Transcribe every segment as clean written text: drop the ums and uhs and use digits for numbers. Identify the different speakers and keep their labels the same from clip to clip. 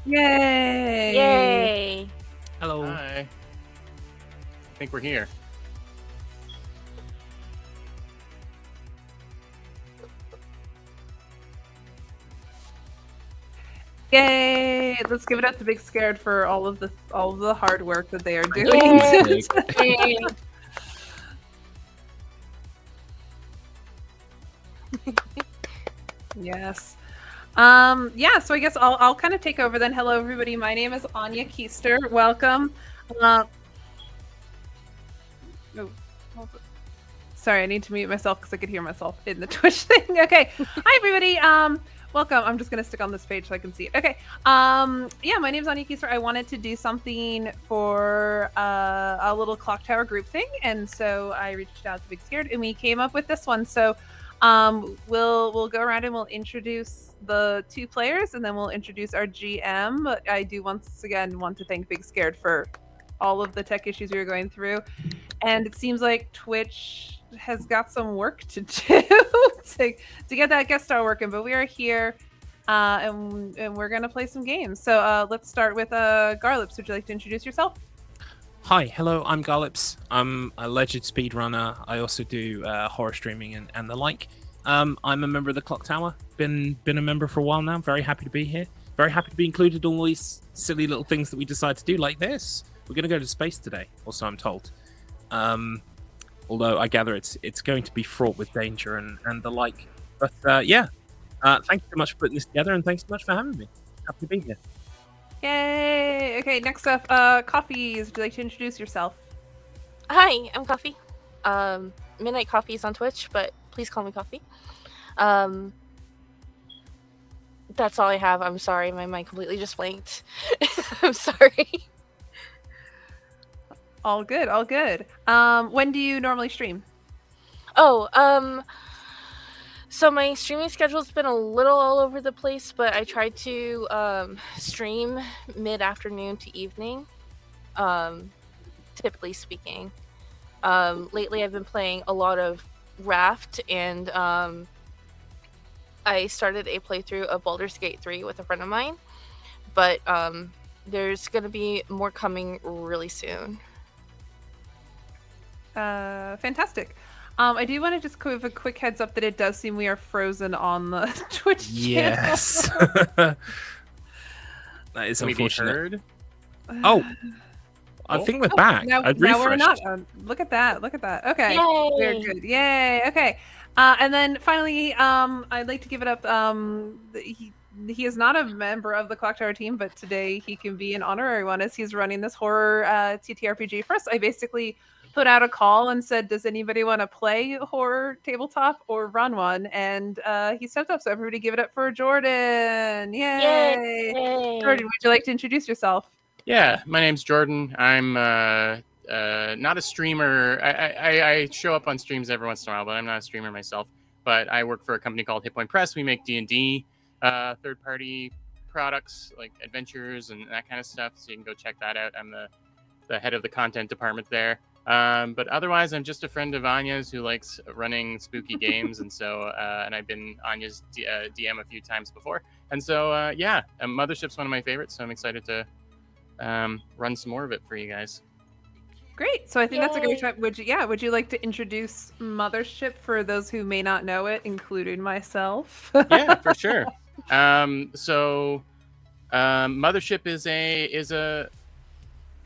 Speaker 1: Yay!
Speaker 2: Yay!
Speaker 3: Hello.
Speaker 4: Hi. I think we're here.
Speaker 1: Yay! Let's give it up to Big Scared for all of the hard work that they are doing.
Speaker 2: Yay! Yay!
Speaker 1: Yes. Yeah, so I guess I'll kind of take over then. Hello, everybody. My name is Anya Keister. Welcome. Sorry, I need to mute myself because I could hear myself in the Twitch thing. Okay. Hi, everybody. Welcome. I'm just going to stick on this page so I can see it. Okay. Yeah, my name's Anya Keister. I wanted to do something for a little clock tower group thing, and so I reached out to Big Scared, and we came up with this one. So we'll go around and we'll introduce the two players, and then we'll introduce our GM. But I do once again want to thank Big Scared for all of the tech issues we were going through, and it seems like Twitch has got some work to do to get that guest star working. But we are here, and we're gonna play some games. So let's start with Garlips. Would you like to introduce yourself?
Speaker 3: Hi, hello, I'm Garlips. I'm a alleged speedrunner. I also do horror streaming and the like. I'm a member of the Clock Tower. Been a member for a while now. Very happy to be here. Very happy to be included in all these silly little things that we decide to do, like this. We're going to go to space today, also I'm told. Although I gather it's going to be fraught with danger and the like. But yeah, thank you so much for putting this together, and thanks so much for having me. Happy to be here.
Speaker 1: Yay! Okay, next up, Coffees. Would you like to introduce yourself?
Speaker 2: Hi, I'm Coffee. Midnight Coffee is on Twitch, but please call me Coffee. That's all I have. I'm sorry, my mind completely just blanked. I'm sorry.
Speaker 1: All good, all good. When do you normally stream?
Speaker 2: Oh, so my streaming schedule's been a little all over the place, but I try to stream mid-afternoon to evening, typically speaking. Lately I've been playing a lot of Raft, and I started a playthrough of Baldur's Gate 3 with a friend of mine, but there's going to be more coming really soon.
Speaker 1: Fantastic. I do want to just give a quick heads up that it does seem we are frozen on the Twitch channel.
Speaker 3: Yes. That is unfortunate.
Speaker 4: Heard?
Speaker 3: I think we're back.
Speaker 1: Now we're not. Look at that. Look at that. Okay.
Speaker 2: Yay!
Speaker 1: We're good. Yay. Okay. And then finally, I'd like to give it up. He is not a member of the Clock Tower team, but today he can be an honorary one as he's running this horror TTRPG for us. I basically put out a call and said, does anybody want to play horror tabletop or run one? And he stepped up. So everybody give it up for Jordan. Yay!
Speaker 2: Yay!
Speaker 1: Jordan, would you like to introduce yourself?
Speaker 4: Yeah, my name's Jordan. I'm not a streamer. I show up on streams every once in a while, but I'm not a streamer myself. But I work for a company called Hit Point Press. We make D&D third-party products like adventures and that kind of stuff. So you can go check that out. I'm the head of the content department there. But otherwise, I'm just a friend of Anya's who likes running spooky games, and so and I've been Anya's DM a few times before, and so yeah, Mothership's one of my favorites, so I'm excited to run some more of it for you guys.
Speaker 1: Great. So I think that's a great time. Would you like to introduce Mothership for those who may not know it, including myself?
Speaker 4: Yeah, for sure. So Mothership is a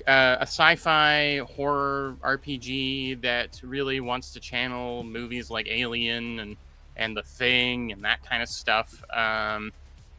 Speaker 4: sci-fi horror RPG that really wants to channel movies like Alien and The Thing and that kind of stuff.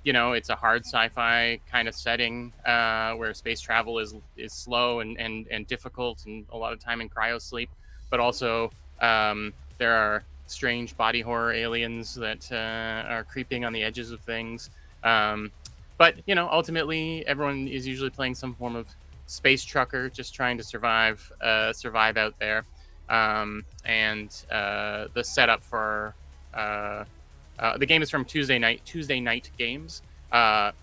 Speaker 4: It's a hard sci-fi kind of setting where space travel is slow and difficult and a lot of time in cryosleep, but also there are strange body horror aliens that are creeping on the edges of things. But ultimately everyone is usually playing some form of space trucker, just trying to survive out there. And the setup for the game is from Tuesday Night Games.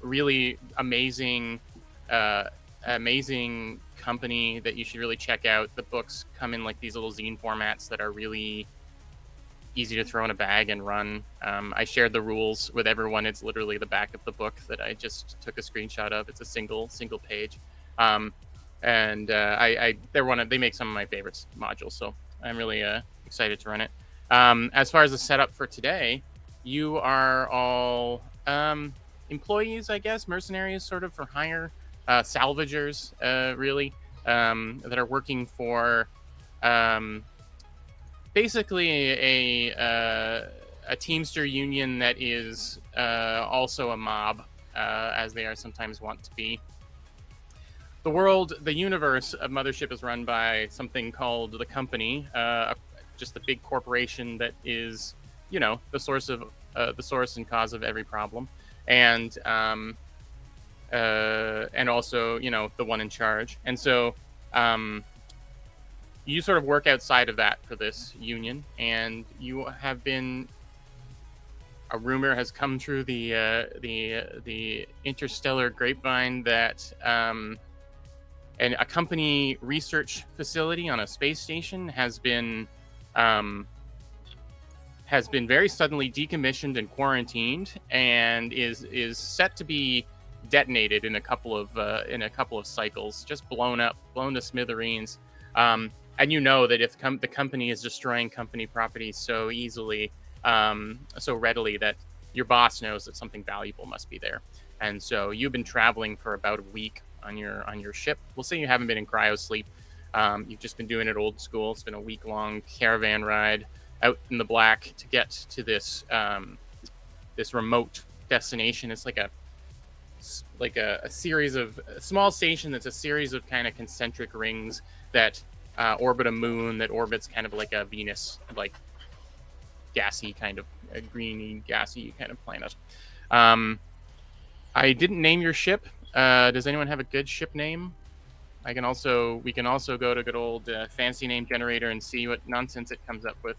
Speaker 4: Really amazing company that you should really check out. The books come in like these little zine formats that are really easy to throw in a bag and run. I shared the rules with everyone. It's literally the back of the book that I just took a screenshot of. It's a single page, and they make some of my favorite modules. So I'm really excited to run it. As far as the setup for today, you are all employees, I guess, mercenaries, sort of for hire, salvagers, really, that are working for. Basically a Teamster union that is also a mob, as they are sometimes want to be. The universe of Mothership is run by something called the Company, just a big corporation that is, the source and cause of every problem, and also, the one in charge. And so, you sort of work outside of that for this union, and you have been. A rumor has come through the interstellar grapevine that a company research facility on a space station has been very suddenly decommissioned and quarantined, and is set to be detonated in a couple of cycles, just blown to smithereens. And that if the company is destroying company property so easily, so readily, that your boss knows that something valuable must be there. And so you've been traveling for about a week on your ship. We'll say you haven't been in cryo sleep. You've just been doing it old school. It's been a week-long caravan ride out in the black to get to this this remote destination. It's like a series of a small station that's a series of kind of concentric rings that orbit a moon that orbits kind of like a Venus, like gassy kind of a greeny gassy kind of planet. I didn't name your ship. Does anyone have a good ship name? We can also go to good old fancy name generator and see what nonsense it comes up with.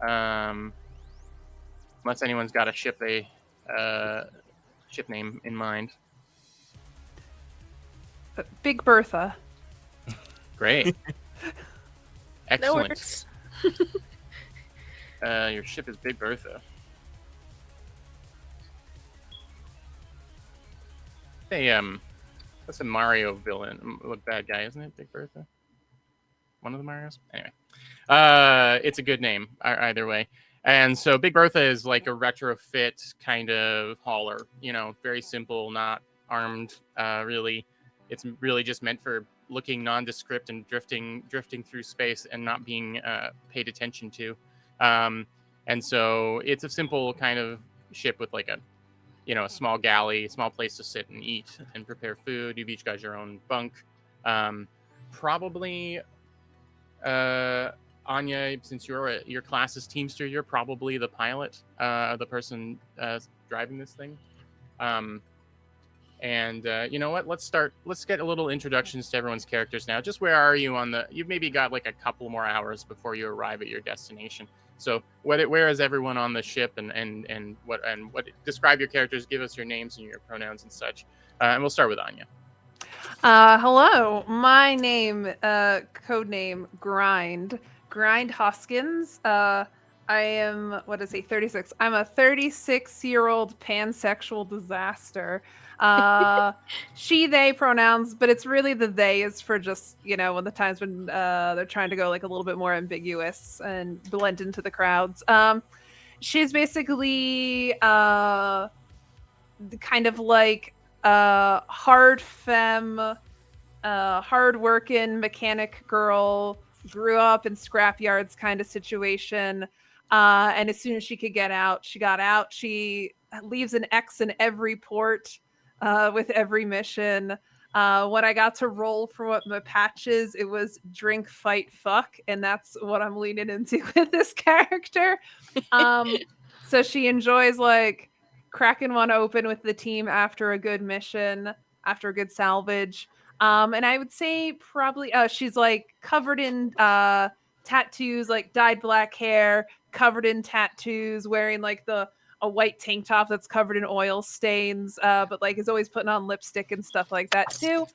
Speaker 4: Unless anyone's got a ship name in mind.
Speaker 1: Big Bertha.
Speaker 4: Great. Excellent.
Speaker 2: That works.
Speaker 4: Your ship is Big Bertha. Hey, that's a Mario villain, bad guy, isn't it? Big Bertha. One of the Marios. Anyway, it's a good name either way. And so Big Bertha is like a retrofit kind of hauler. Very simple, not armed. Really, it's really just meant for looking nondescript and drifting through space and not being paid attention to. And so it's a simple kind of ship with like a small galley, small place to sit and eat and prepare food. You've each got your own bunk. Probably, Anya, since your class is Teamster, you're probably the pilot, the person driving this thing. And you know what? Let's get a little introductions to everyone's characters now. Just where are you you've maybe got like a couple more hours before you arrive at your destination. So where is everyone on the ship, and what describe your characters, give us your names and your pronouns and such. And we'll start with Anya.
Speaker 1: Hello, my name, code name Grind Hoskins. I am 36. I'm a 36-year-old pansexual disaster. She, they pronouns, but it's really the they is for just, when the times when they're trying to go like a little bit more ambiguous and blend into the crowds. She's basically kind of like hard femme, hard working mechanic girl, grew up in scrapyards kind of situation. And as soon as she could get out, she got out. She leaves an X in every port with every mission. When I got to roll for what my patch is, it was drink, fight, fuck. And that's what I'm leaning into with this character. So she enjoys like cracking one open with the team after a good mission, after a good salvage. And I would say probably she's like covered in tattoos, like dyed black hair, covered in tattoos, wearing like a white tank top that's covered in oil stains, but like is always putting on lipstick and stuff like that too.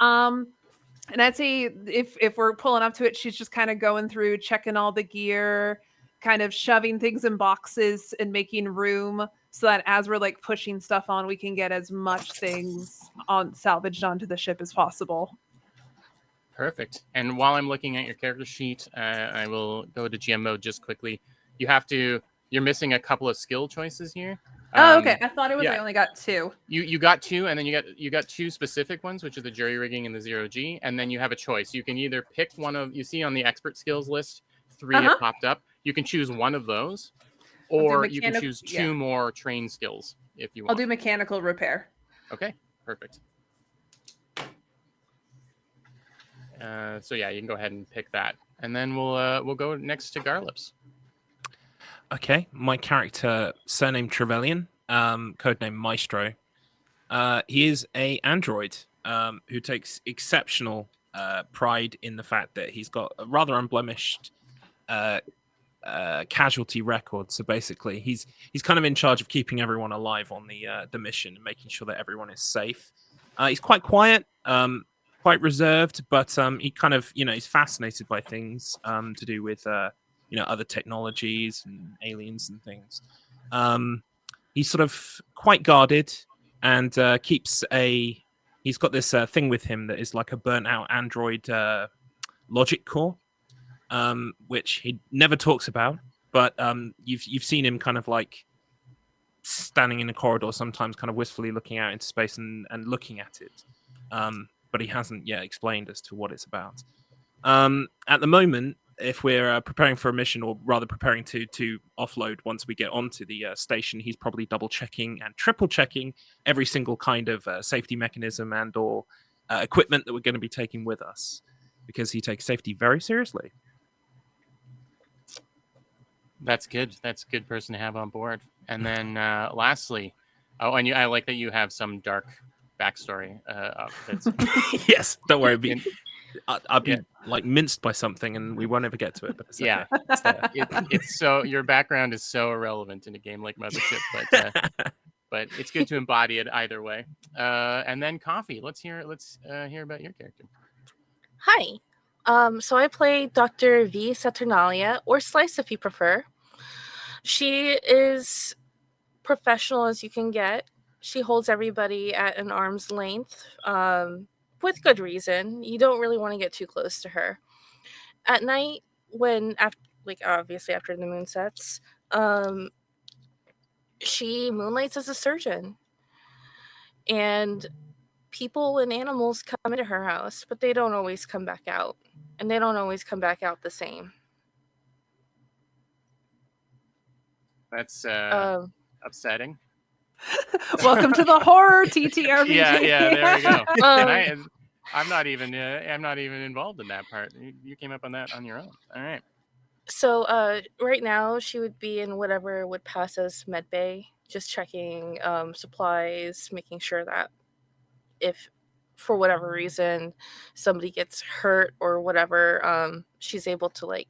Speaker 1: And I'd say if we're pulling up to it, she's just kind of going through, checking all the gear, kind of shoving things in boxes and making room so that as we're like pushing stuff on, we can get as much things on salvaged onto the ship as possible.
Speaker 4: Perfect. And while I'm looking at your character sheet, I will go to GM mode just quickly. You're missing a couple of skill choices here.
Speaker 1: Oh, okay. I thought it was
Speaker 4: yeah.
Speaker 1: I only got 2.
Speaker 4: You got 2, and then you got 2 specific ones, which are the jury rigging and the 0G, and then you have a choice. You can either pick one of, you see on the expert skills list 3 have popped up. You can choose one of those, or you can choose 2 more train skills if you want.
Speaker 1: I'll do mechanical repair.
Speaker 4: Okay, perfect. So yeah, you can go ahead and pick that, and then we'll go next to Garlips.
Speaker 3: Okay, my character, surname Trevelyan, codename Maestro. He is a android who takes exceptional pride in the fact that he's got a rather unblemished casualty record. So basically, he's kind of in charge of keeping everyone alive on the mission and making sure that everyone is safe. He's quite quiet, quite reserved, but he kind of, he's fascinated by things to do with other technologies and aliens and things. He's sort of quite guarded and he's got this thing with him that is like a burnt out android logic core, which he never talks about, but you've seen him kind of like standing in a corridor sometimes kind of wistfully looking out into space and looking at it, but he hasn't yet explained as to what it's about. At the moment, if we're preparing for a mission, or rather preparing to offload once we get onto the station, he's probably double checking and triple checking every single kind of safety mechanism and or equipment that we're going to be taking with us, because he takes safety very seriously.
Speaker 4: That's good. That's a good person to have on board. And then lastly, and I like that you have some dark backstory.
Speaker 3: Yes, don't worry. I'll be like minced by something, and we won't ever get to it. But it's okay. It's there.
Speaker 4: It's so, your background is so irrelevant in a game like Mothership, but it's good to embody it either way. And then Coffee. Let's hear about your character.
Speaker 2: Hi. So I play Dr. V. Saturnalia, or Slice if you prefer. She is professional as you can get. She holds everybody at an arm's length, with good reason. You don't really want to get too close to her. At night, obviously after the moon sets, she moonlights as a surgeon. And people and animals come into her house, but they don't always come back out. And they don't always come back out the same.
Speaker 4: That's upsetting.
Speaker 1: Welcome to the horror TTRPG.
Speaker 4: Yeah, there we go. And I'm not even involved in that part. You came up on that on your own. All right.
Speaker 2: So right now she would be in whatever would pass as medbay, just checking supplies, making sure that if for whatever reason somebody gets hurt or whatever, she's able to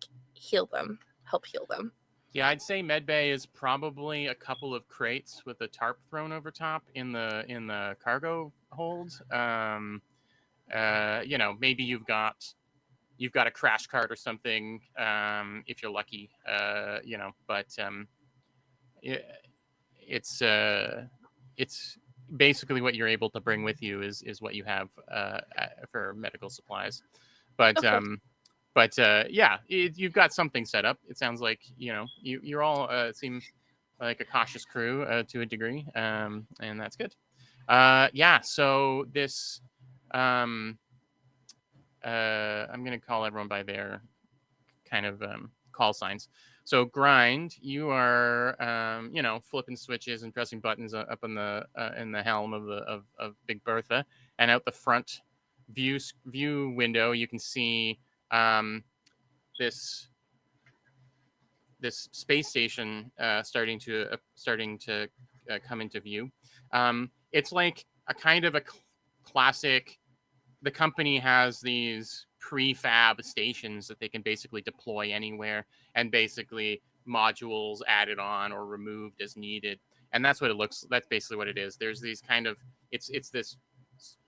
Speaker 2: help heal them.
Speaker 4: Yeah, I'd say medbay is probably a couple of crates with a tarp thrown over top in the cargo hold. Maybe you've got a crash cart or something, if you're lucky. But it's basically what you're able to bring with you is what you have for medical supplies. But okay. You've got something set up. It sounds like you're all seem like a cautious crew to a degree, and that's good. So this I'm gonna call everyone by their kind of call signs. So Grind, you are flipping switches and pressing buttons up in the helm of Big Bertha, and out the front view window you can see this space station starting to come into view. It's like a kind of a classic. The company has these prefab stations that they can basically deploy anywhere, and basically modules added on or removed as needed. And that's basically what it is. There's these kind of, it's this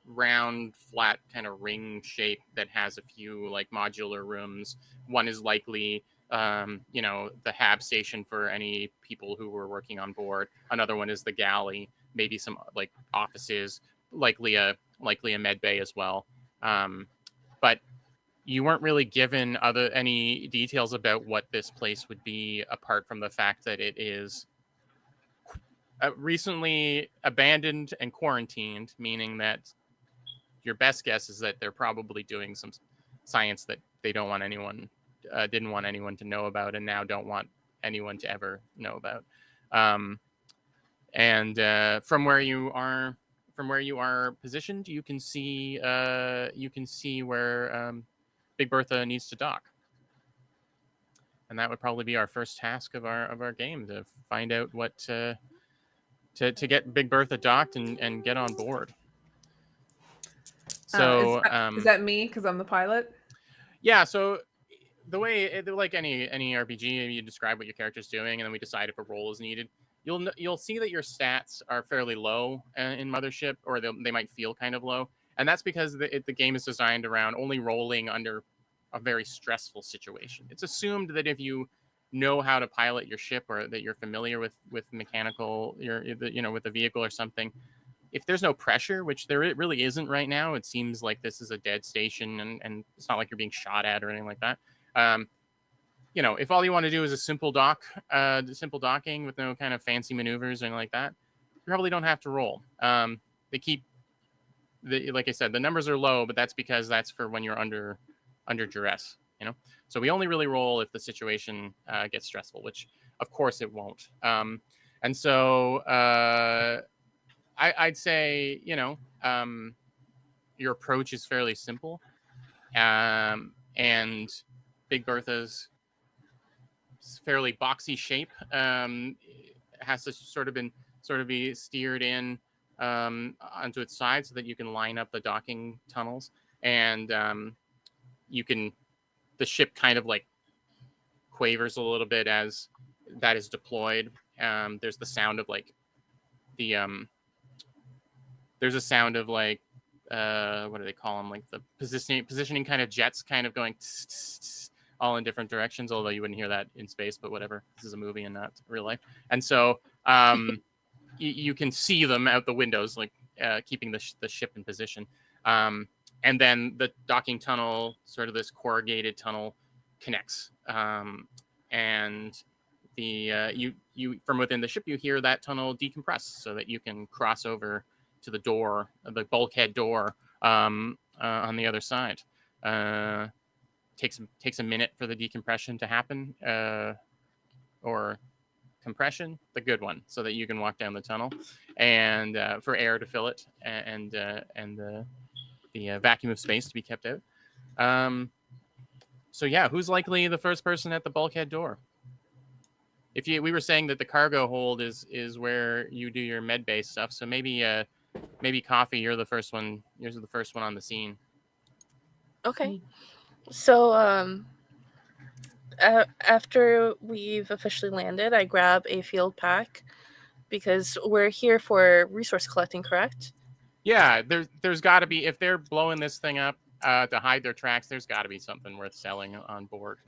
Speaker 4: round, flat kind of ring shape that has a few like modular rooms. One is likely you know, the hab station for any people who were working on board. Another one is the galley, maybe some like offices, likely a med bay as well. But you weren't really given any details about what this place would be, apart from the fact that it is recently abandoned and quarantined, meaning that your best guess is that they're probably doing some science that they don't want anyone didn't want anyone to know about, and now don't want anyone to ever know about. And from where you are positioned, you can see where Big Bertha needs to dock. And that would probably be our first task of our game, to find out what to get Big Bertha docked and get on board. So
Speaker 1: is that me because I'm the pilot?
Speaker 4: yeah, so the way like any RPG, you describe what your character's doing, and then we decide if a role is needed. You'll see that your stats are fairly low in Mothership, or they might feel kind of low, and that's because the game is designed around only rolling under a very stressful situation. It's assumed that if you know how to pilot your ship, or that you're familiar with mechanical, with the vehicle or something, if there's no pressure, which there really isn't right now, it seems like this is a dead station, and it's not like you're being shot at or anything like that. If all you want to do is a simple docking with no kind of fancy maneuvers or anything like that, you probably don't have to roll. They keep like I said, the numbers are low, but that's because that's for when you're under duress. So we only really roll if the situation gets stressful, which of course it won't. And so I'd say, your approach is fairly simple. And Big Bertha's fairly boxy shape has to sort of be steered in onto its side, so that you can line up the docking tunnels, and the ship kind of like quavers a little bit as that is deployed. There's the sound of like there's a sound of like what do they call them, like the positioning kind of jets kind of going tss, tss, tss, all in different directions, although you wouldn't hear that in space, but whatever, this is a movie and not real life. And so you can see them out the windows, like keeping the ship in position. And then the docking tunnel, sort of this corrugated tunnel, connects, and the you from within the ship, you hear that tunnel decompress, so that you can cross over to the door, the bulkhead door, on the other side. Takes a minute for the decompression to happen, or compression, the good one, so that you can walk down the tunnel, and for air to fill it, and the vacuum of space to be kept out. So yeah, who's likely the first person at the bulkhead door? We were saying that the cargo hold is where you do your med base stuff, so maybe Coffee, you're the first one. You're the first one on the scene.
Speaker 2: Okay. So after we've officially landed, I grab a field pack, because we're here for resource collecting, correct?
Speaker 4: Yeah, there's got to be, if they're blowing this thing up to hide their tracks, there's got to be something worth selling on board.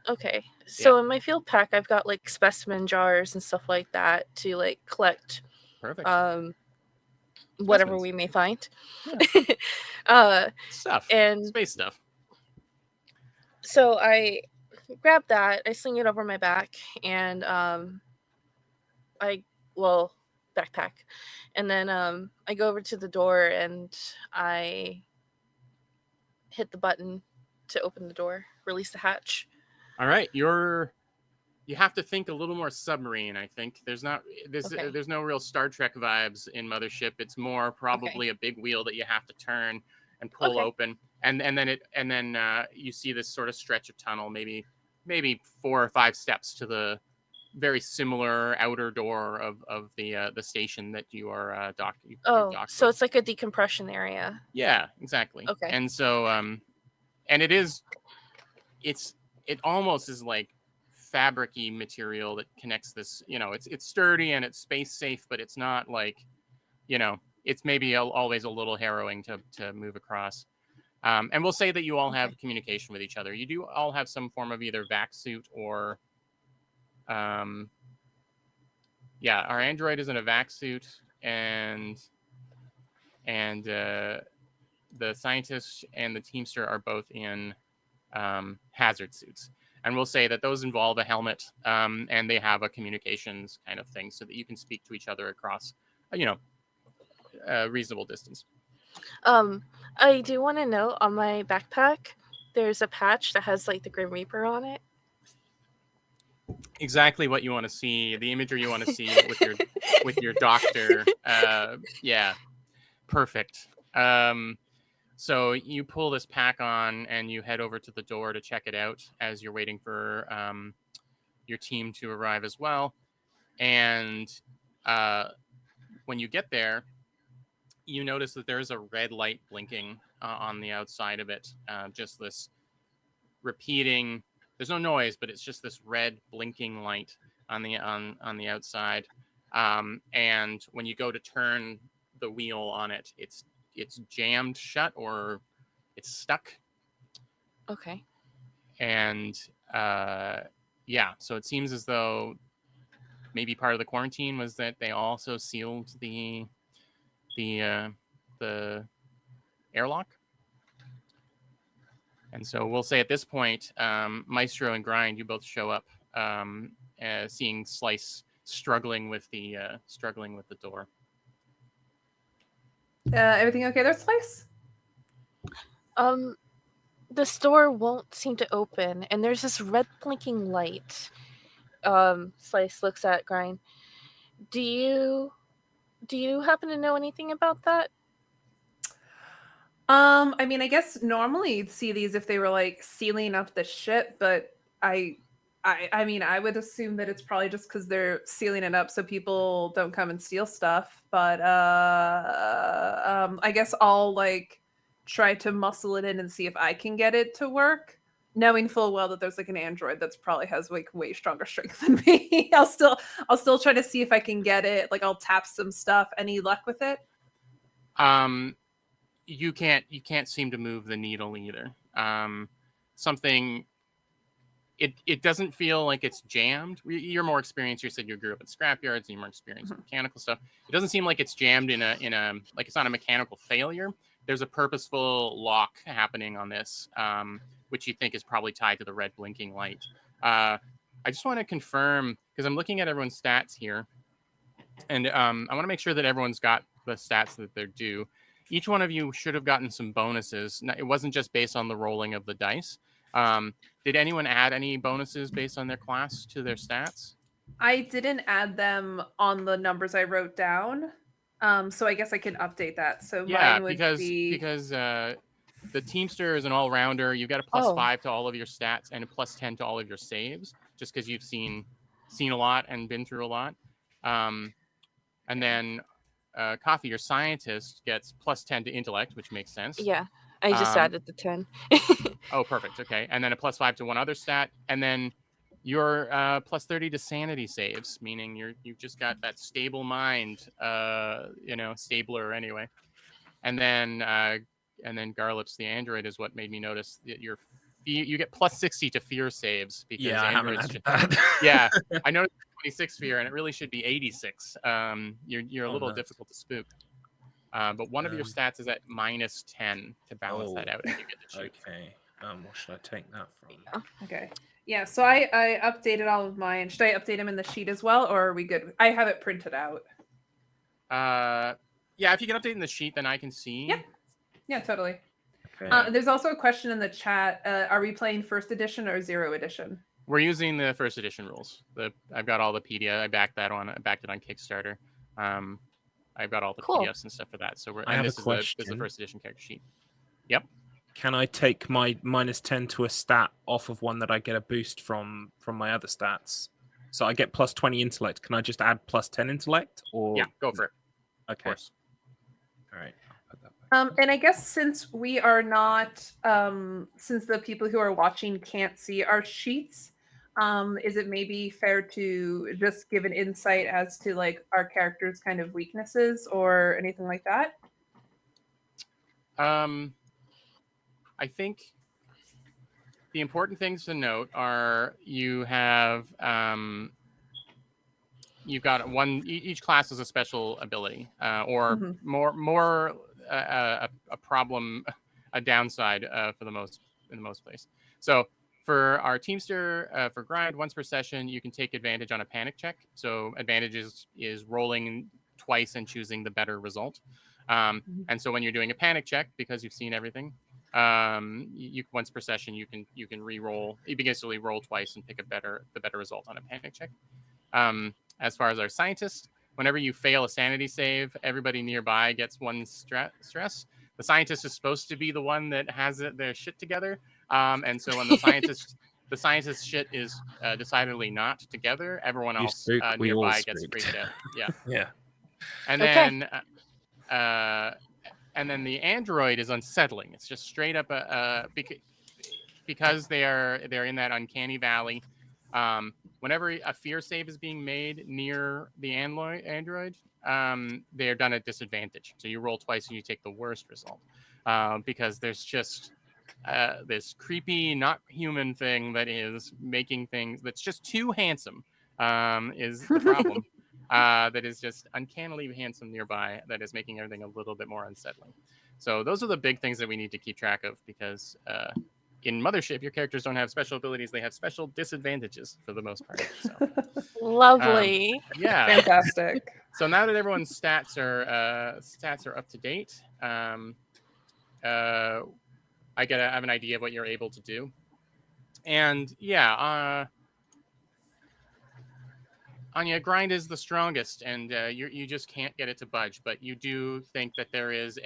Speaker 2: Okay, so in my field pack, I've got like specimen jars and stuff like that to like collect.
Speaker 4: Perfect.
Speaker 2: Whatever
Speaker 4: Specimens.
Speaker 2: we may find.
Speaker 4: Yeah. Stuff.
Speaker 2: And
Speaker 4: space stuff.
Speaker 2: So I grab that, I sling it over my back, and backpack. And then I go over to the door and I hit the button to open the door, release the hatch.
Speaker 4: All right, you have to think a little more submarine, I think. There's no real Star Trek vibes in Mothership. It's more probably a big wheel that you have to turn and pull open, and then you see this sort of stretch of tunnel, maybe 4 or 5 steps to the very similar outer door of the station that you are docked.
Speaker 2: So it's like a decompression area.
Speaker 4: Yeah, exactly.
Speaker 2: Okay.
Speaker 4: And so and it almost is like fabric-y material that connects this. It's sturdy and it's space safe, but it's not like, it's maybe always a little harrowing to move across. And we'll say that you all have communication with each other. You do all have some form of either vac suit or, our android is in a vac suit, and the scientist and the teamster are both in hazard suits. And we'll say that those involve a helmet, and they have a communications kind of thing so that you can speak to each other across, a reasonable distance.
Speaker 2: I do want to note on my backpack, there's a patch that has like the Grim Reaper on it.
Speaker 4: Exactly what you want to see, the imagery you want to see with your doctor. Yeah, perfect. So you pull this pack on and you head over to the door to check it out as you're waiting for your team to arrive as well. And when you get there, you notice that there's a red light blinking on the outside of it. Just this repeating. There's no noise, but it's just this red blinking light on the outside. And when you go to turn the wheel on it, it's jammed shut or it's stuck.
Speaker 2: Okay.
Speaker 4: And so it seems as though maybe part of the quarantine was that they also sealed the airlock. And so we'll say at this point, Maestro and Grind, you both show up, seeing Slice struggling with the door.
Speaker 1: Everything okay there, Slice?
Speaker 2: The store won't seem to open, and there's this red blinking light. Slice looks at Grind. Do you happen to know anything about that?
Speaker 1: I mean, I guess normally you'd see these if they were like sealing up the ship, but I mean, I would assume that it's probably just because they're sealing it up so people don't come and steal stuff. But I guess I'll like try to muscle it in and see if I can get it to work, knowing full well that there's like an android that's probably has like way stronger strength than me. I'll still try to see if I can get it. Like I'll tap some stuff. Any luck with it?
Speaker 4: You can't seem to move the needle either. Something. It doesn't feel like it's jammed. You're more experienced. You said you grew up in scrapyards and you're more experienced with mechanical stuff. It doesn't seem like it's jammed in a like it's not a mechanical failure. There's a purposeful lock happening on this, which you think is probably tied to the red blinking light. I just want to confirm because I'm looking at everyone's stats here, and I want to make sure that everyone's got the stats that they're due. Each one of you should have gotten some bonuses. It wasn't just based on the rolling of the dice. Did anyone add any bonuses based on their class to their stats?
Speaker 1: I didn't add them on the numbers I wrote down. So I guess I can update that. So mine would be
Speaker 4: because the Teamster is an all-rounder. You've got a +5 to all of your stats and a +10 to all of your saves, just because you've seen a lot and been through a lot. And then Coffee, your scientist, gets +10 to intellect, which makes sense.
Speaker 2: Yeah, I just added the 10.
Speaker 4: Oh, perfect. Okay, and then a +5 to one other stat, and then your +30 to sanity saves, meaning you've just got that stable mind, stabler anyway. And then Garlips, the android, is what made me notice that you get +60 to fear saves because androids. Yeah, I noticed 26 fear, and it really should be 86. You're a little difficult to spook. But one of your stats is at -10 to balance that out. And you get to choose.
Speaker 3: Okay. What should I take that from?
Speaker 1: okay. Yeah, so I updated all of mine. Should I update them in the sheet as well, or are we good? I have it printed out.
Speaker 4: Yeah, if you can update in the sheet, then I can see.
Speaker 1: Yeah, totally.
Speaker 3: Okay.
Speaker 1: There's also a question in the chat. Are we playing first edition or 0 edition?
Speaker 4: We're using the first edition rules. I've got all the PDF. I backed it on Kickstarter. I've got all the PDFs and stuff for that. So this is the first edition character sheet. Yep.
Speaker 3: Can I take my -10 to a stat off of one that I get a boost from my other stats? So I get +20 intellect. Can I just add +10 intellect? Or
Speaker 4: yeah, go for it.
Speaker 3: Okay.
Speaker 4: Of course.
Speaker 3: All right.
Speaker 1: And I guess since we are not, since the people who are watching can't see our sheets, is it maybe fair to just give an insight as to like our characters' kind of weaknesses or anything like that?
Speaker 4: I think the important things to note are you have you've got one. Each class has a special ability, or
Speaker 1: Mhm.
Speaker 4: more a problem, a downside for the most in the most place. So for our Teamster, for grind once per session, you can take advantage on a panic check. So advantage is rolling twice and choosing the better result. And so when you're doing a panic check, because you've seen everything, you once per session you can re-roll. You basically roll twice and pick the better result on a panic check. As far as our scientist, whenever you fail a sanity save, everybody nearby gets one stress. The scientist is supposed to be the one that has their shit together, and so when the scientist's shit is decidedly not together, everyone
Speaker 3: You
Speaker 4: else
Speaker 3: spook, we all
Speaker 4: nearby gets
Speaker 3: spooked.
Speaker 4: freaked out. Yeah,
Speaker 3: Yeah.
Speaker 4: and
Speaker 2: Okay.
Speaker 4: then the android is unsettling. It's just straight up because they're in that uncanny valley. Whenever a fear save is being made near the android, they're done at disadvantage. So you roll twice and you take the worst result, because there's just this creepy, not human thing that is making things that's just too handsome. Is the problem. That is just uncannily handsome nearby, that is making everything a little bit more unsettling. So those are the big things that we need to keep track of, because in Mothership, your characters don't have special abilities; they have special disadvantages for the most part. So,
Speaker 2: Lovely.
Speaker 4: yeah.
Speaker 1: Fantastic.
Speaker 4: So now that everyone's stats are up to date, I have an idea of what you're able to do, and yeah, Anya, grind is the strongest, and you just can't get it to budge. But you do think that there is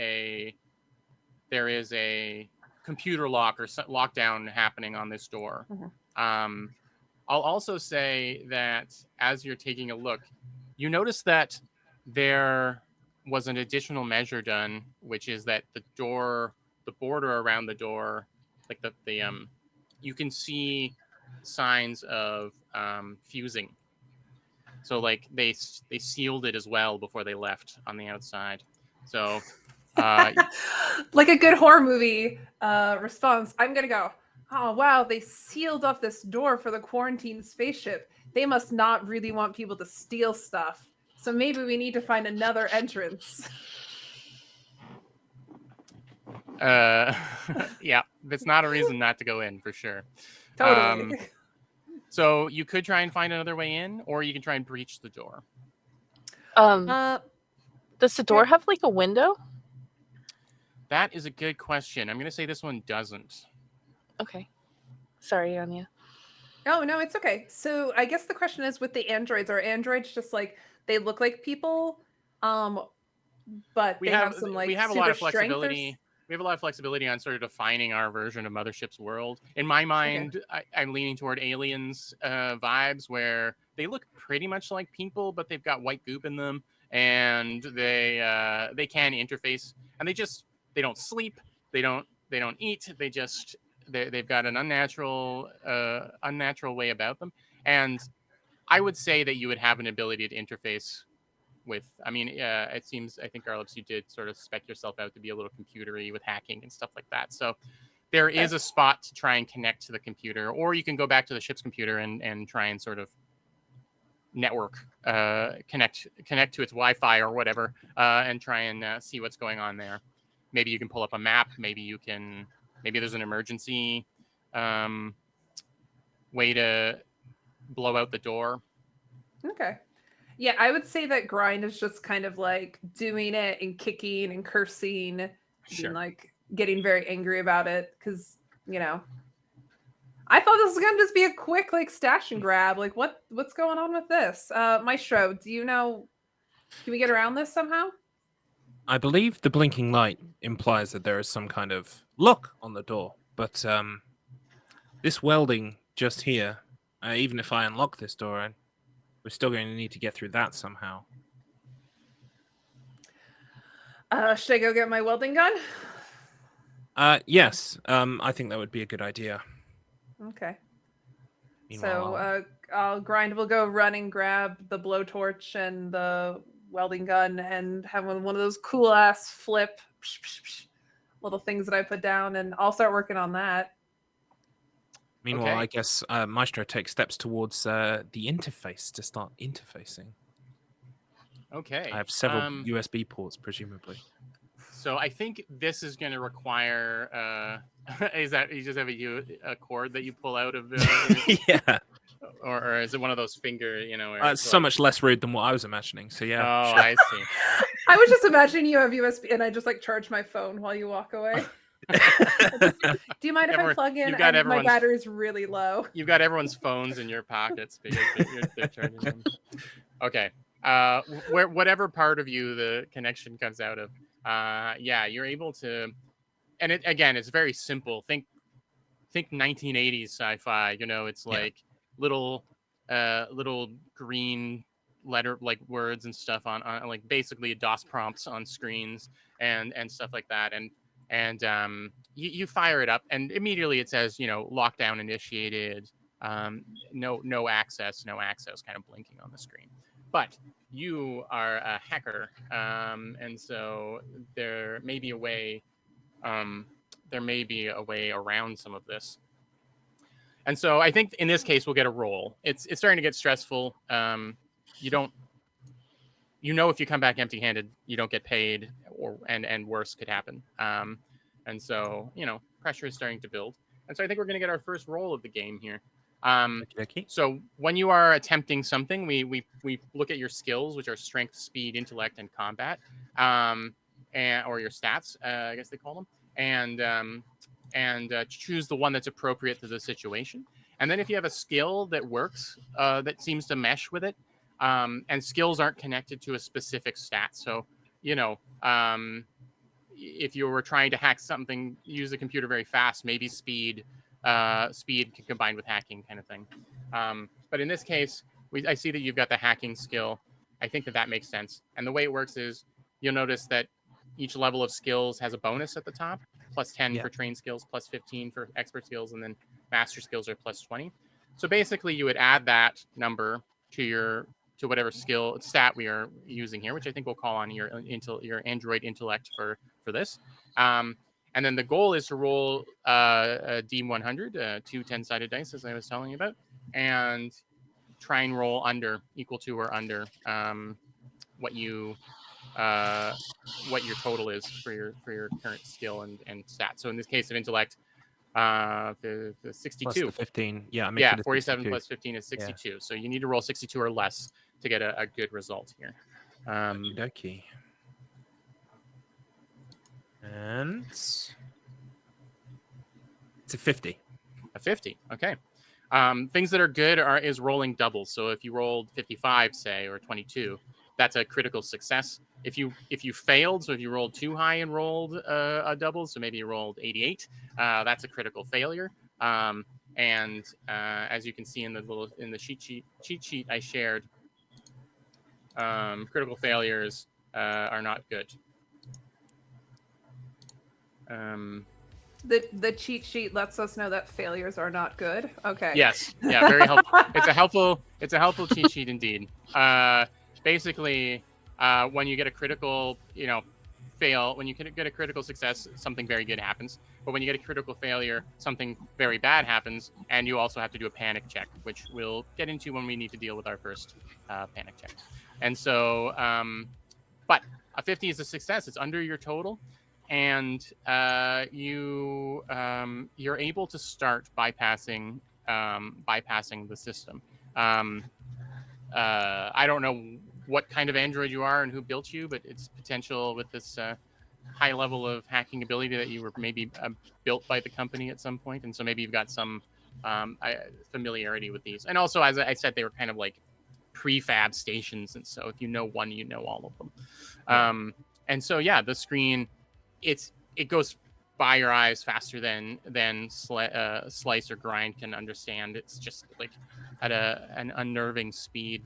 Speaker 4: a computer lock or lockdown happening on this door.
Speaker 1: Mhm.
Speaker 4: I'll also say that as you're taking a look, you notice that there was an additional measure done, which is that the border around the door, like the you can see signs of fusing. So like they sealed it as well before they left on the outside. So
Speaker 1: Like a good horror movie response, I'm gonna go, oh wow, they sealed off this door for the quarantine spaceship. They must not really want people to steal stuff. So maybe we need to find another entrance.
Speaker 4: yeah, that's not a reason not to go in for sure.
Speaker 1: Totally.
Speaker 4: So you could try and find another way in, or you can try and breach the door.
Speaker 2: Does the door have like a window?
Speaker 4: That is a good question. I'm going to say this one doesn't.
Speaker 2: Okay. Sorry, Anya.
Speaker 1: Oh, no, it's okay. So I guess the question is, with the androids, are androids just like, they look like people, but they have some like
Speaker 4: we have a
Speaker 1: super
Speaker 4: lot of
Speaker 1: strength
Speaker 4: flexibility. We have a lot of flexibility on sort of defining our version of Mothership's world. In my mind, I'm leaning toward aliens vibes, where they look pretty much like people, but they've got white goop in them, and they can interface, and they don't sleep, they don't eat, they've got an unnatural way about them, and I would say that you would have an ability to interface with. I mean, it seems, I think, Garlips, you did sort of spec yourself out to be a little computery with hacking and stuff like that. So there is a spot to try and connect to the computer, or you can go back to the ship's computer and try and sort of network, connect to its Wi-Fi or whatever, and try and see what's going on there. Maybe you can pull up a map. Maybe there's an emergency way to blow out the door.
Speaker 1: Okay. Yeah, I would say that grind is just kind of like doing it and kicking and cursing,
Speaker 4: Sure.
Speaker 1: and like getting very angry about it, because I thought this was gonna just be a quick like stash and grab. Like what's going on with this? Maestro, do you know? Can we get around this somehow?
Speaker 3: I believe the blinking light implies that there is some kind of lock on the door, but this welding just here, even if I unlock this door, we're still going to need to get through that somehow.
Speaker 1: Should I go get my welding gun?
Speaker 3: Yes, I think that would be a good idea.
Speaker 1: Okay.
Speaker 3: Meanwhile,
Speaker 1: So grind will go run and grab the blowtorch and the welding gun and have one of those cool ass flip little things that I put down, and I'll start working on that.
Speaker 3: Meanwhile,
Speaker 4: Okay.
Speaker 3: I guess Maestro takes steps towards the interface to start interfacing.
Speaker 4: Okay.
Speaker 3: I have several USB ports, presumably.
Speaker 4: So I think this is going to require. Is that you just have a cord that you pull out of?
Speaker 3: Yeah.
Speaker 4: Or is it one of those finger? Where
Speaker 3: It's so much less rude than what I was imagining. So yeah.
Speaker 4: Oh,
Speaker 3: sure.
Speaker 4: I see.
Speaker 1: I was just imagining you have USB, and I just like charge my phone while you walk away. Do you mind if I plug in?
Speaker 4: You've got
Speaker 1: and my
Speaker 4: everyone's-
Speaker 1: battery's really low.
Speaker 4: You've got everyone's phones in your pockets because they're charging them. Okay. Whatever part of you the connection comes out of, yeah, you're able to, and it's very simple. Think 1980s sci-fi. It's like little green letter like words and stuff on like basically DOS prompts on screens and stuff like that. And you fire it up and immediately it says lockdown initiated, no access kind of blinking on the screen. But you are a hacker, and so there may be a way around some of this. And so I think in this case we'll get a roll. It's starting to get stressful. If you come back empty-handed, you don't get paid, and worse could happen. And so pressure is starting to build. And so I think we're going to get our first roll of the game here.
Speaker 3: Okay.
Speaker 4: So when you are attempting something, we look at your skills, which are strength, speed, intellect, and combat, or your stats, I guess they call them, and choose the one that's appropriate to the situation. And then if you have a skill that works, that seems to mesh with it, and skills aren't connected to a specific stat. So, if you were trying to hack something, use the computer very fast, maybe speed can combine with hacking kind of thing. But in this case, I see that you've got the hacking skill. I think that makes sense. And the way it works is you'll notice that each level of skills has a bonus at the top, plus 10 for trained skills, plus 15 for expert skills, and then master skills are plus 20. So basically you would add that number to whatever stat we are using here, which I think we'll call on your Android intellect for this. And then the goal is to roll a D100, two 10-sided dice, as I was telling you about, and try and roll equal to or under what your total is for your current skill and stat. So in this case of intellect, the 62
Speaker 3: plus the 15. Yeah,
Speaker 4: 47
Speaker 3: 62.
Speaker 4: plus 15 is 62. Yeah. So you need to roll 62 or less to get a good result here.
Speaker 3: Okay. And it's a 50.
Speaker 4: A 50. Okay. Things that are good is rolling doubles. So if you rolled 55, say, or 22, that's a critical success. If you failed, so if you rolled too high and rolled a double, so maybe you rolled 88, that's a critical failure. And as you can see in the cheat sheet I shared, critical failures are not good.
Speaker 1: The cheat sheet lets us know that failures are not good. Okay.
Speaker 4: Yes. Yeah. Very helpful. It's a helpful cheat sheet indeed. Basically, when you get a critical, fail, when you get a critical success, something very good happens. But when you get a critical failure, something very bad happens, and you also have to do a panic check, which we'll get into when we need to deal with our first panic check. And so, but a 50 is a success. It's under your total. And you're able to start bypassing the system. I don't know what kind of android you are and who built you, but it's potential with this high level of hacking ability that you were maybe built by the company at some point, and so maybe you've got some familiarity with these. And also, as I said, they were kind of like prefab stations, and so if you know one, you know all of them. Yeah. And so the screen. It goes by your eyes faster than slice or grind can understand. It's just like at an unnerving speed.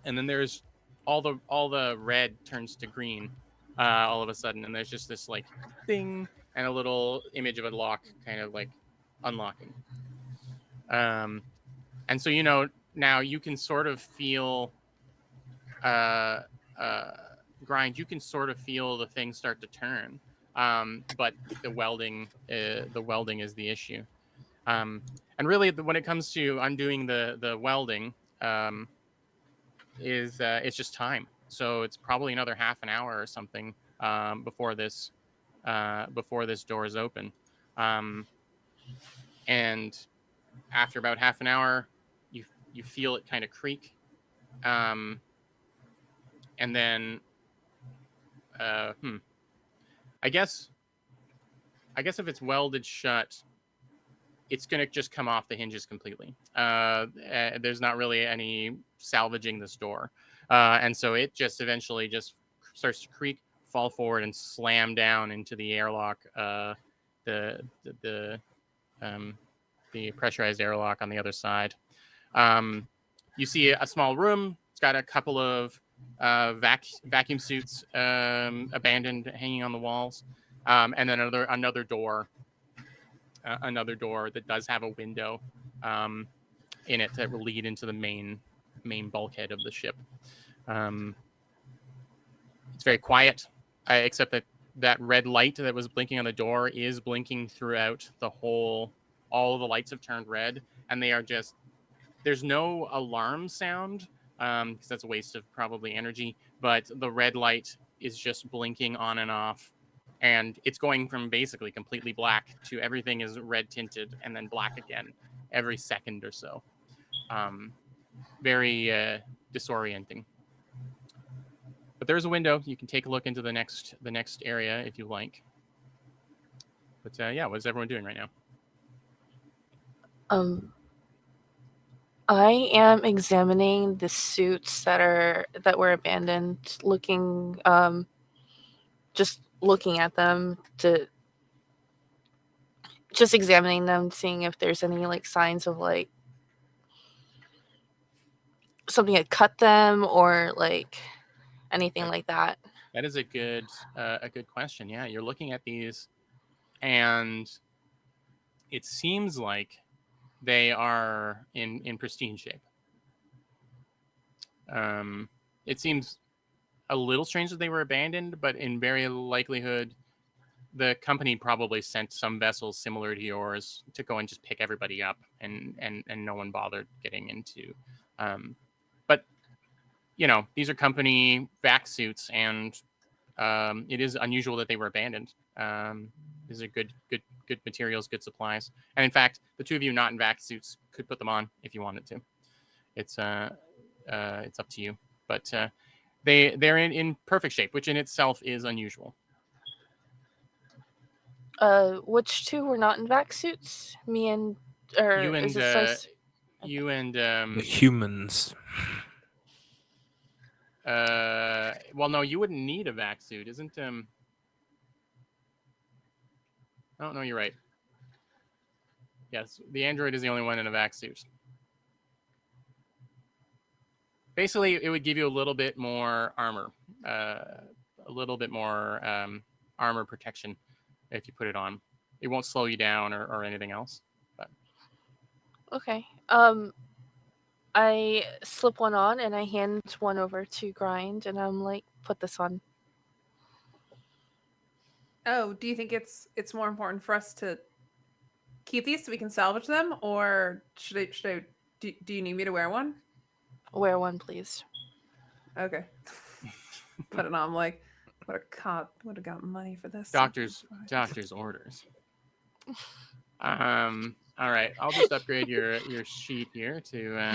Speaker 4: And then there's all the red turns to green all of a sudden, and there's just this like ding and a little image of a lock kind of like unlocking. And so now you can sort of feel grind, you can sort of feel the thing start to turn. but the welding is the issue. And really, when it comes to undoing the welding, it's just time. So it's probably another half an hour or something before this door is open. And after about half an hour, you feel it kind of creak, and then I guess if it's welded shut, it's going to just come off the hinges completely. There's not really any salvaging this door. And so it just eventually just starts to creak, fall forward, and slam down into the airlock, the pressurized airlock on the other side. You see a small room. It's got a couple of vacuum suits abandoned, hanging on the walls, and then another door. Another door that does have a window in it that will lead into the main bulkhead of the ship. It's very quiet, except that red light that was blinking on the door is blinking throughout the whole. All of the lights have turned red, and they are just. There's no alarm sound because that's a waste of probably energy. But the red light is just blinking on and off. And it's going from basically completely black to everything is red tinted and then black again every second or so. Very disorienting. But there's a window. You can take a look into the next area if you like. But yeah, what is everyone doing right now?
Speaker 2: I am examining the suits that were abandoned, looking just looking at them, just examining them, seeing if there's any like signs of like something had cut them or like anything like that.
Speaker 4: That is a good question. Yeah, you're looking at these, and it seems like they are in pristine shape. It seems a little strange that they were abandoned, but in very likelihood, the company probably sent some vessels similar to yours to go and just pick everybody up, and no one bothered getting into. But these are company vac suits, and it is unusual that they were abandoned. These are good materials, good supplies, and in fact, the two of you not in vac suits could put them on if you wanted to. It's up to you, but they're in perfect shape, which in itself is unusual.
Speaker 2: Which two were not in vac suits? Me and
Speaker 4: you and
Speaker 3: the humans.
Speaker 4: Well, no, you wouldn't need a vac suit, isn't Oh no, you're right. Yes, the android is the only one in a vac suit. Basically, it would give you a little bit more armor, armor protection if you put it on. It won't slow you down or anything else. But
Speaker 2: okay. I slip one on and I hand one over to Grind, and I'm like, put this on.
Speaker 1: Oh, do you think it's more important for us to keep these so we can salvage them, or should I do you need me to wear one?
Speaker 2: Wear one, please.
Speaker 1: Okay. Put it on. I'm like, what a cop would have got money for this.
Speaker 4: Doctor's orders. All right, I'll just upgrade your sheet here to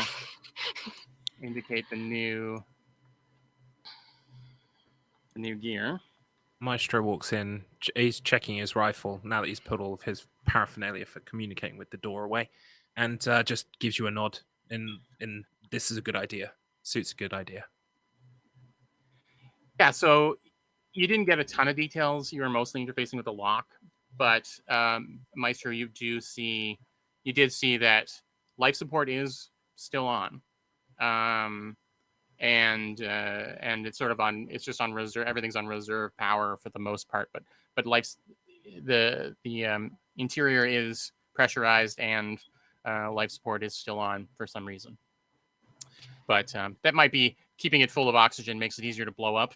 Speaker 4: indicate the new gear.
Speaker 3: Maestro walks in. He's checking his rifle now that he's put all of his paraphernalia for communicating with the door away, and just gives you a nod. In this is a good idea. Suit's a good idea.
Speaker 4: Yeah, so you didn't get a ton of details. You were mostly interfacing with the lock, but Maestro, you did see that life support is still on, and it's sort of on. It's just on reserve. Everything's on reserve power for the most part, but the interior is pressurized and life support is still on for some reason. But that might be keeping it full of oxygen makes it easier to blow up.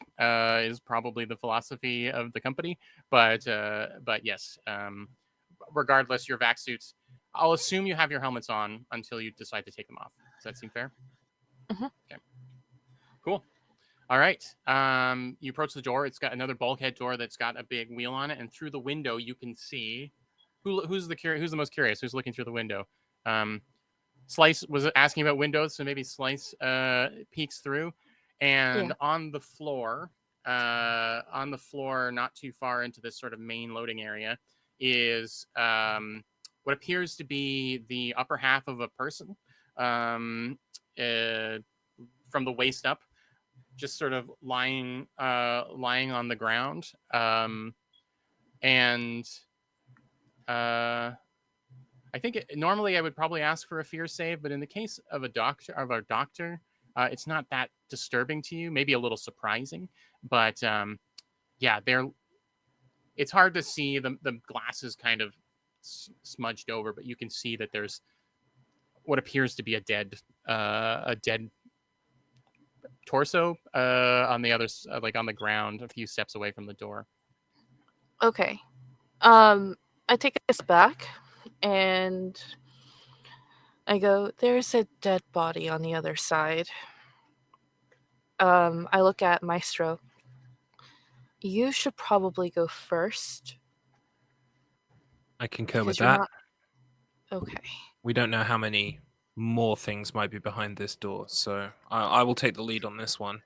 Speaker 4: Is probably the philosophy of the company. But yes, regardless, your vac suits. I'll assume you have your helmets on until you decide to take them off. Does that seem fair?
Speaker 2: Mhm.
Speaker 4: Okay. Cool. All right. You approach the door. It's got another bulkhead door that's got a big wheel on it, and through the window you can see who's the most curious. Who's looking through the window? Slice was asking about windows, so maybe Slice peeks through, and
Speaker 2: Yeah.
Speaker 4: on the floor, not too far into this sort of main loading area, is what appears to be the upper half of a person, from the waist up, just sort of lying on the ground, and I think normally I would probably ask for a fear save, but in the case of our doctor, it's not that disturbing to you. Maybe a little surprising, but yeah, it's hard to see. The glass is kind of smudged over, but you can see that there's what appears to be a dead torso on the other like on the ground a few steps away from the door.
Speaker 2: Okay. I take a step back and I go, there's a dead body on the other side. I look at Maestro. You should probably go first.
Speaker 3: I concur with
Speaker 2: Because you're
Speaker 3: that.
Speaker 2: not. Okay.
Speaker 3: We don't know how many more things might be behind this door, so I will take the lead on this one.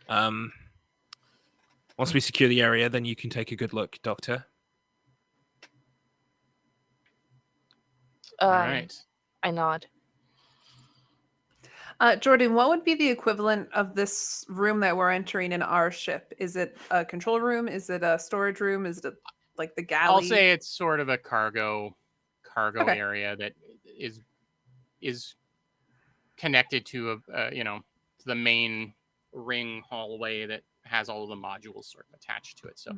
Speaker 3: Once we secure the area, then you can take a good look, Doctor.
Speaker 4: All right.
Speaker 2: I nod.
Speaker 1: Jordan, what would be the equivalent of this room that we're entering in our ship? Is it a control room? Is it a storage room? Is it like the galley?
Speaker 4: I'll say it's sort of a cargo
Speaker 1: Okay.
Speaker 4: area that is connected to to the main ring hallway that has all of the modules sort of attached to it. So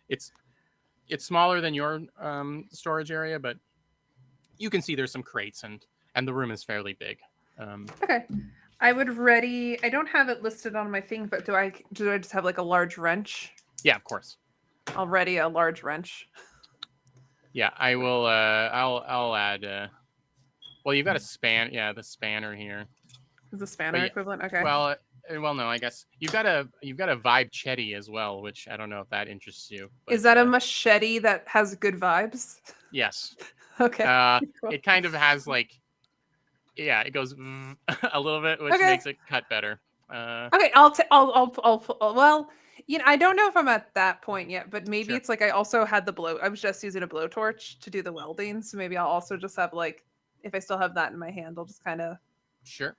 Speaker 4: it's smaller than your storage area, but you can see there's some crates and the room is fairly big.
Speaker 1: Okay. I would ready. I don't have it listed on my thing, but do I just have like a large wrench?
Speaker 4: Yeah, of course.
Speaker 1: I'll ready a large wrench.
Speaker 4: Yeah, I will. I'll add. Well, you've got a span. Yeah, the spanner here.
Speaker 1: Is the spanner equivalent? Okay.
Speaker 4: Well, no. I guess you've got a vibe chetty as well, which I don't know if that interests you. But,
Speaker 1: is that a machete that has good vibes?
Speaker 4: Yes.
Speaker 1: Okay.
Speaker 4: Cool. It kind of has like, yeah, it goes a little bit, which makes it cut better.
Speaker 1: Okay, well, I don't know if I'm at that point yet, but maybe it's like I also had I was just using a blowtorch to do the welding, so maybe I'll also just have like, if I still have that in my hand, I'll just kind of.
Speaker 4: Sure.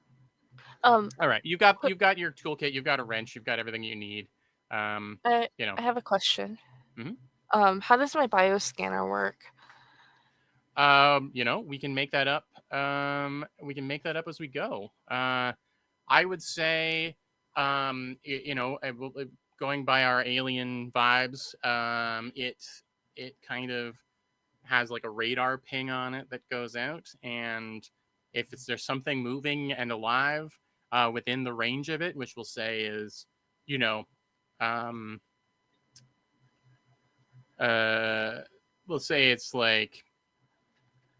Speaker 4: All right, you've got your toolkit, you've got a wrench, you've got everything you need.
Speaker 2: I have a question.
Speaker 4: Mm-hmm.
Speaker 2: How does my bioscanner work?
Speaker 4: We can make that up. We can make that up as we go. I would say, going by our alien vibes, it kind of has like a radar ping on it that goes out, and if there's something moving and alive within the range of it, which we'll say is, we'll say it's like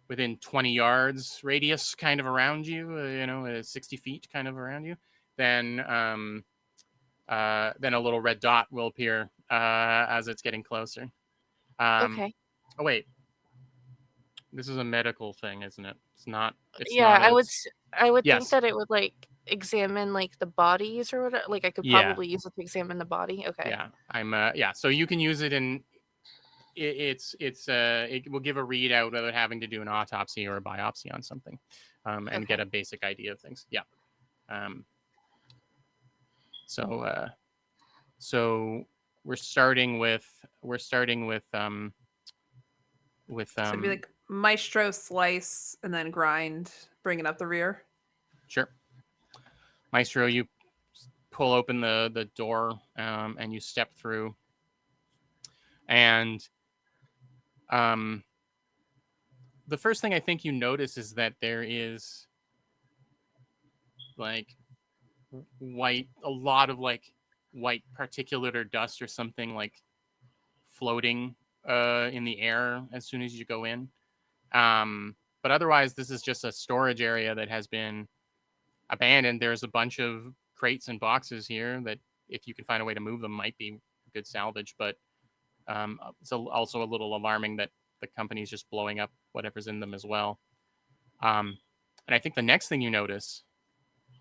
Speaker 4: within 20 yards radius kind of around you, 60 feet kind of around you, then a little red dot will appear as it's getting closer.
Speaker 2: Okay.
Speaker 4: Oh, wait. This is a medical thing, isn't it? It's not.
Speaker 2: I would think that it would like examine like the bodies or whatever. Like I could probably use it to examine the body. Okay.
Speaker 4: Yeah, so you can use it in it will give a readout without having to do an autopsy or a biopsy on something, and get a basic idea of things. Yeah. So we're starting with so it'd
Speaker 1: be like Maestro, Slice, and then Grind, bringing up the rear.
Speaker 4: Sure. Maestro, you pull open the door, and you step through, and the first thing I think you notice is that there is like a lot of like white particulate or dust or something like floating in the air as soon as you go in. But otherwise, this is just a storage area that has been abandoned. There's a bunch of crates and boxes here that, if you can find a way to move them, might be good salvage. But it's also a little alarming that the company's just blowing up whatever's in them as well. And I think the next thing you notice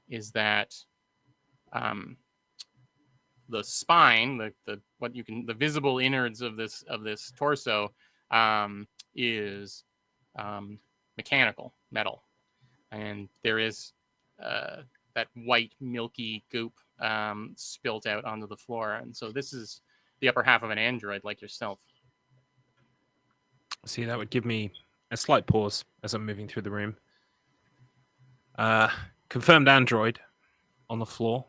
Speaker 4: is that the spine, the visible innards of this torso, is mechanical metal, and there is that white milky goop spilt out onto the floor, and so this is the upper half of an android like yourself.
Speaker 3: See, that would give me a slight pause as I'm moving through the room. Confirmed android on the floor.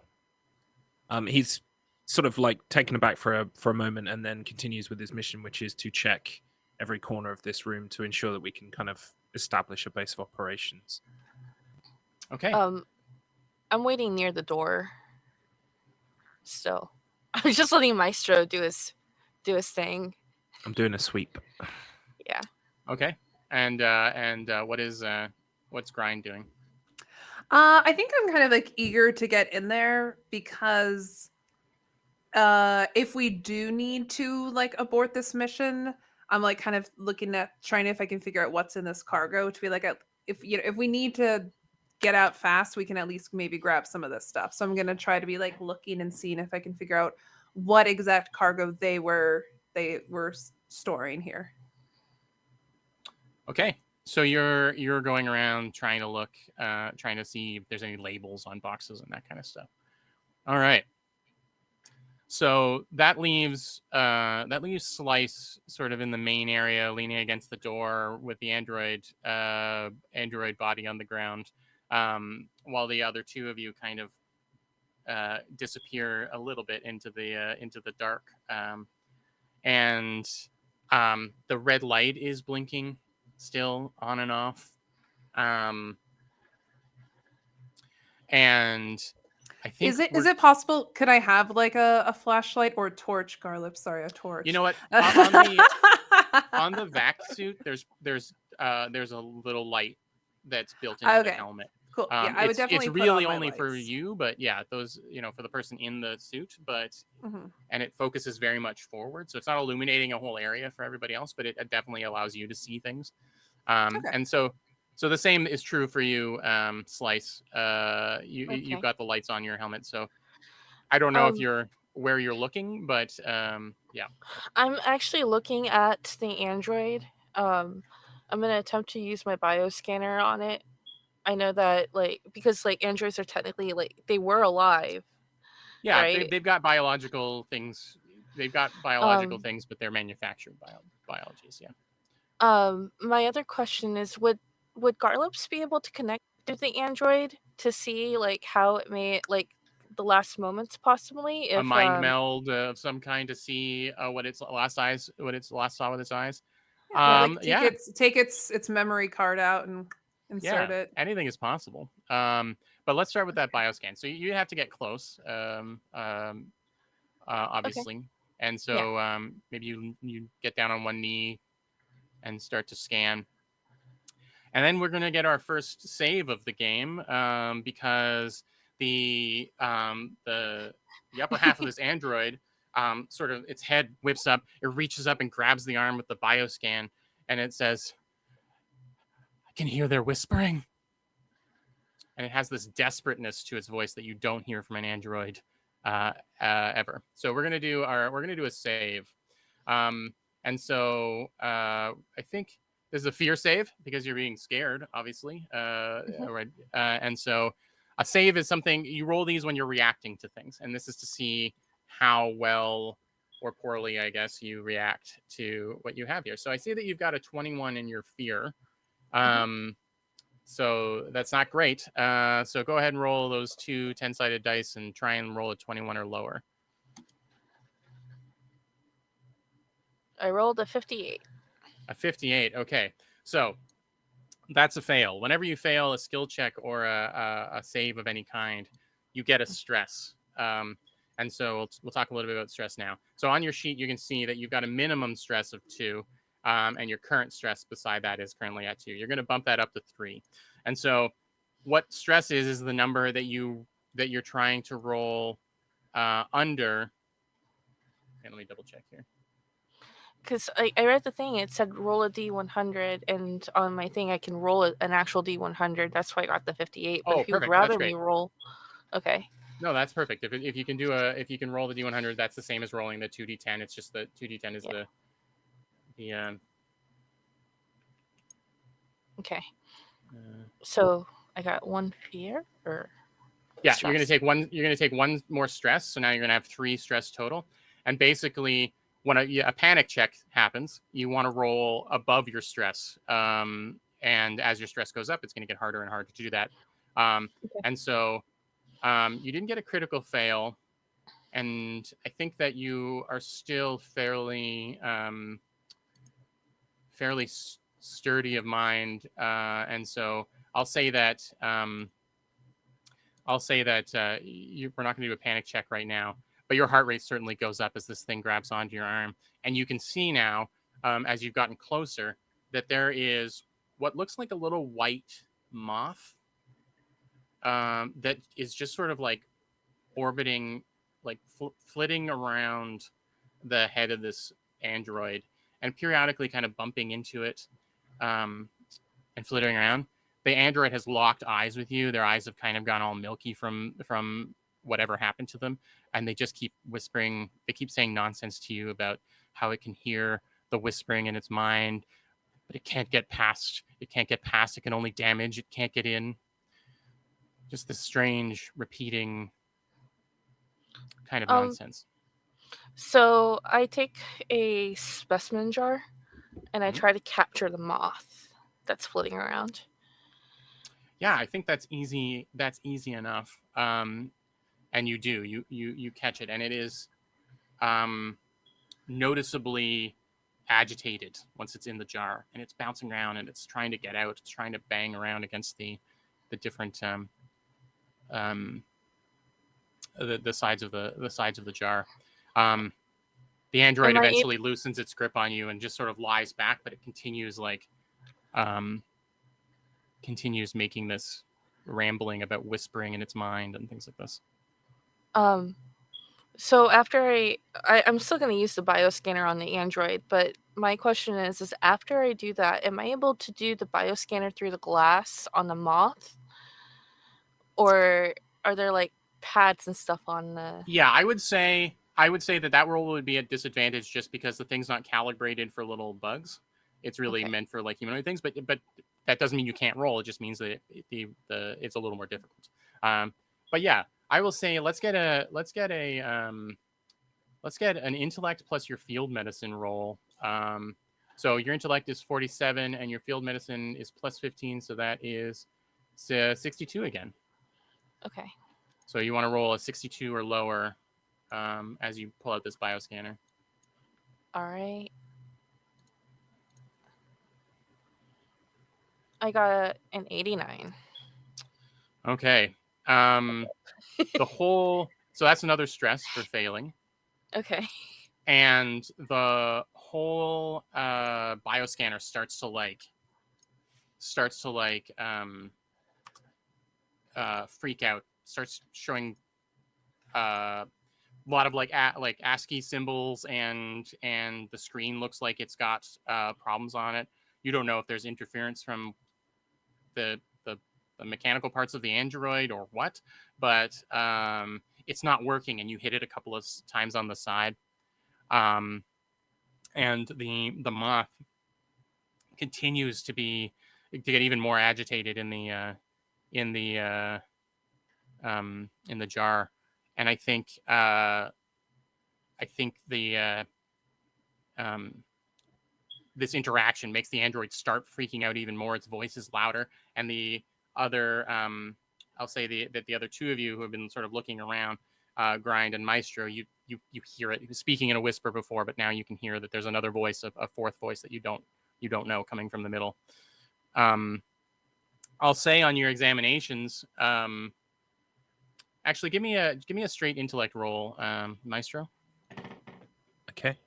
Speaker 3: He's sort of like taken aback for a moment and then continues with his mission, which is to check every corner of this room to ensure that we can kind of establish a base of operations.
Speaker 4: Okay.
Speaker 2: I'm waiting near the door. Still, I'm just letting Maestro do his thing.
Speaker 3: I'm doing a sweep.
Speaker 2: Yeah.
Speaker 4: Okay. And what's Grind doing?
Speaker 1: I think I'm kind of like eager to get in there because if we do need to like abort this mission, I'm like kind of looking at trying if I can figure out what's in this cargo to be like if we need to get out fast, we can at least maybe grab some of this stuff. So I'm gonna try to be like looking and seeing if I can figure out what exact cargo they were storing here.
Speaker 4: Okay. So you're going around trying to look, trying to see if there's any labels on boxes and that kind of stuff. All right. So that leaves Slice sort of in the main area, leaning against the door with the android body on the ground, while the other two of you kind of disappear a little bit into the dark, and the red light is blinking still on and off, and I think
Speaker 1: Is it possible? Could I have like a flashlight or a torch, Garlip? Sorry, a torch.
Speaker 4: You know what? On the vac suit, there's a little light that's built into the helmet.
Speaker 1: Cool. Yeah, I would definitely.
Speaker 4: It's really only for you, but yeah, those for the person in the suit, but and it focuses very much forward, so it's not illuminating a whole area for everybody else, but it definitely allows you to see things. And so the same is true for you, Slice. You've got the lights on your helmet, so I don't know if you're where you're looking, but yeah.
Speaker 2: I'm actually looking at the android. I'm gonna attempt to use my bioscanner on it. I know that because androids are technically they were alive.
Speaker 4: Yeah,
Speaker 2: right?
Speaker 4: they've got biological things. They've got biological things, but they're manufactured biologies. Yeah.
Speaker 2: My other question is, would Garlips be able to connect to the android to see how it may the last moments possibly if
Speaker 4: a mind meld of some kind to see what its last saw with its eyes.
Speaker 1: Take its memory card out and insert it.
Speaker 4: Anything is possible. But let's start with that bioscan. So you have to get close, obviously,
Speaker 2: Okay.
Speaker 4: and so maybe you get down on one knee and start to scan. And then we're going to get our first save of the game, because the upper half of this android, sort of its head whips up, it reaches up and grabs the arm with the bioscan, and it says, "I can hear their whispering." And it has this desperateness to its voice that you don't hear from an android ever. So we're gonna do a save, and so I think this is a fear save because you're being scared, obviously. Right. And so a save is something you roll these when you're reacting to things, and this is to see how well or poorly, I guess, you react to what you have here. So I see that you've got a 21 in your fear. So that's not great. So go ahead and roll those two 10-sided dice and try and roll a 21 or lower.
Speaker 2: I rolled a 58.
Speaker 4: A 58. Okay. So that's a fail. Whenever you fail a skill check or a save of any kind, you get a stress. And so we'll talk a little bit about stress now. So on your sheet, you can see that you've got a minimum stress of 2, and your current stress beside that is currently at 2. You're going to bump that up to 3. And so what stress is the number that you're trying to roll under. And let me double check here.
Speaker 2: Because I read the thing, it said roll a D100, and on my thing I can roll an actual D100. That's why I got the 58. But
Speaker 4: Oh,
Speaker 2: if you would
Speaker 4: perfect. That's
Speaker 2: rather
Speaker 4: great.
Speaker 2: me roll, okay.
Speaker 4: No, that's perfect. If you can roll the D100, that's the same as rolling the 2D10. It's just the 2D10 is the
Speaker 2: Okay. So I got 1 fear, or
Speaker 4: yeah,
Speaker 2: stress?
Speaker 4: you're gonna take one more stress. So now you're gonna have 3 stress total. And basically, when a panic check happens, you want to roll above your stress. And as your stress goes up, it's going to get harder and harder to do that.
Speaker 2: Okay.
Speaker 4: And so you didn't get a critical fail, and I think that you are still fairly sturdy of mind. And so I'll say that we're not going to do a panic check right now, but your heart rate certainly goes up as this thing grabs onto your arm. And you can see now, as you've gotten closer, that there is what looks like a little white moth that is just sort of like orbiting, like flitting around the head of this android and periodically kind of bumping into it and flitting around. The android has locked eyes with you. Their eyes have kind of gone all milky from whatever happened to them, and they just keep whispering. They keep saying nonsense to you about how it can hear the whispering in its mind, but it can't get past. It can't get past. It can only damage. It can't get in. Just this strange, repeating kind of nonsense.
Speaker 2: So I take a specimen jar and I try to capture the moth that's floating around.
Speaker 4: Yeah, I think that's easy. That's easy enough. And you do. You catch it, and it is noticeably agitated once it's in the jar, and it's bouncing around and it's trying to get out. It's trying to bang around against the different the sides of the jar. The android eventually loosens its grip on you and just sort of lies back, but it continues continues making this rambling about whispering in its mind and things like this.
Speaker 2: So after I'm still going to use the bioscanner on the android, but my question is after I do that, am I able to do the bioscanner through the glass on the moth? Or are there like pads and stuff on the...
Speaker 4: Yeah, I would say that roll would be at disadvantage just because the thing's not calibrated for little bugs. It's really meant for like humanoid things, but that doesn't mean you can't roll. It just means that it's a little more difficult. But yeah, I will say let's get an intellect plus your field medicine roll. So your intellect is 47 and your field medicine is plus 15, so that is 62 again.
Speaker 2: Okay.
Speaker 4: So you want to roll a 62 or lower as you pull out this bioscanner.
Speaker 2: All right. I got an 89.
Speaker 4: Okay. So that's another stress for failing.
Speaker 2: Okay.
Speaker 4: And the whole bioscanner starts to freak out, starts showing a lot of like ASCII symbols, and the screen looks like it's got problems on it. You don't know if there's interference from the mechanical parts of the android or what, but it's not working, and you hit it a couple of times on the side. And the moth continues to get even more agitated in the jar, and I think this interaction makes the android start freaking out even more. Its voice is louder, and the other I'll say the other two of you who have been sort of looking around, Grind and Maestro, you hear it. He was speaking in a whisper before, but now you can hear that there's another voice, a fourth voice that you don't know coming from the middle. I'll say on your examinations, Actually, give me a straight intellect roll, Maestro.
Speaker 3: Okay.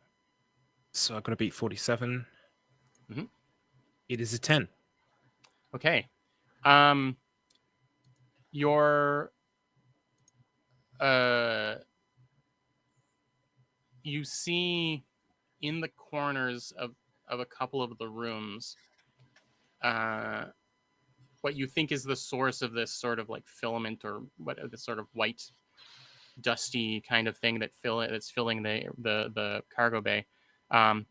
Speaker 3: So I've got to beat 47.
Speaker 4: Mhm.
Speaker 3: It is a 10.
Speaker 4: Okay. Your you see in the corners of a couple of the rooms what you think is the source of this sort of like filament or what this sort of white dusty kind of thing that's filling the cargo bay,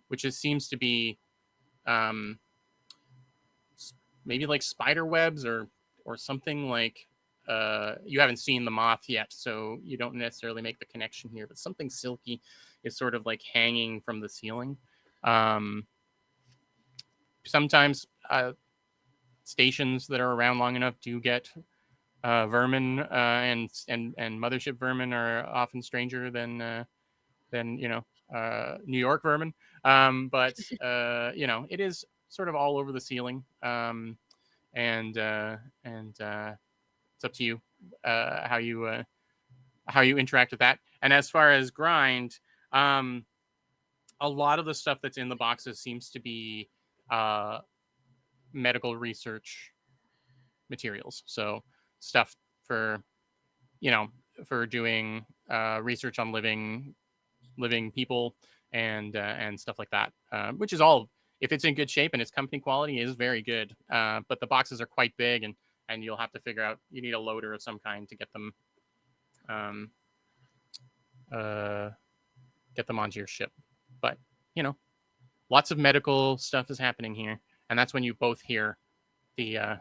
Speaker 4: which seems to be um, maybe like spider webs or something like. You haven't seen the moth yet, so you don't necessarily make the connection here. But something silky is sort of like hanging from the ceiling. Sometimes stations that are around long enough do get vermin, and mothership vermin are often stranger than New York vermin. But it is sort of all over the ceiling, and it's up to you how you interact with that. And as far as grind, a lot of the stuff that's in the boxes seems to be medical research materials. So stuff for for doing research on living people and stuff like that, which is all, if it's in good shape and its company quality is very good. But the boxes are quite big, and you'll have to figure out, you need a loader of some kind to get them onto your ship. But lots of medical stuff is happening here, and that's when you both hear the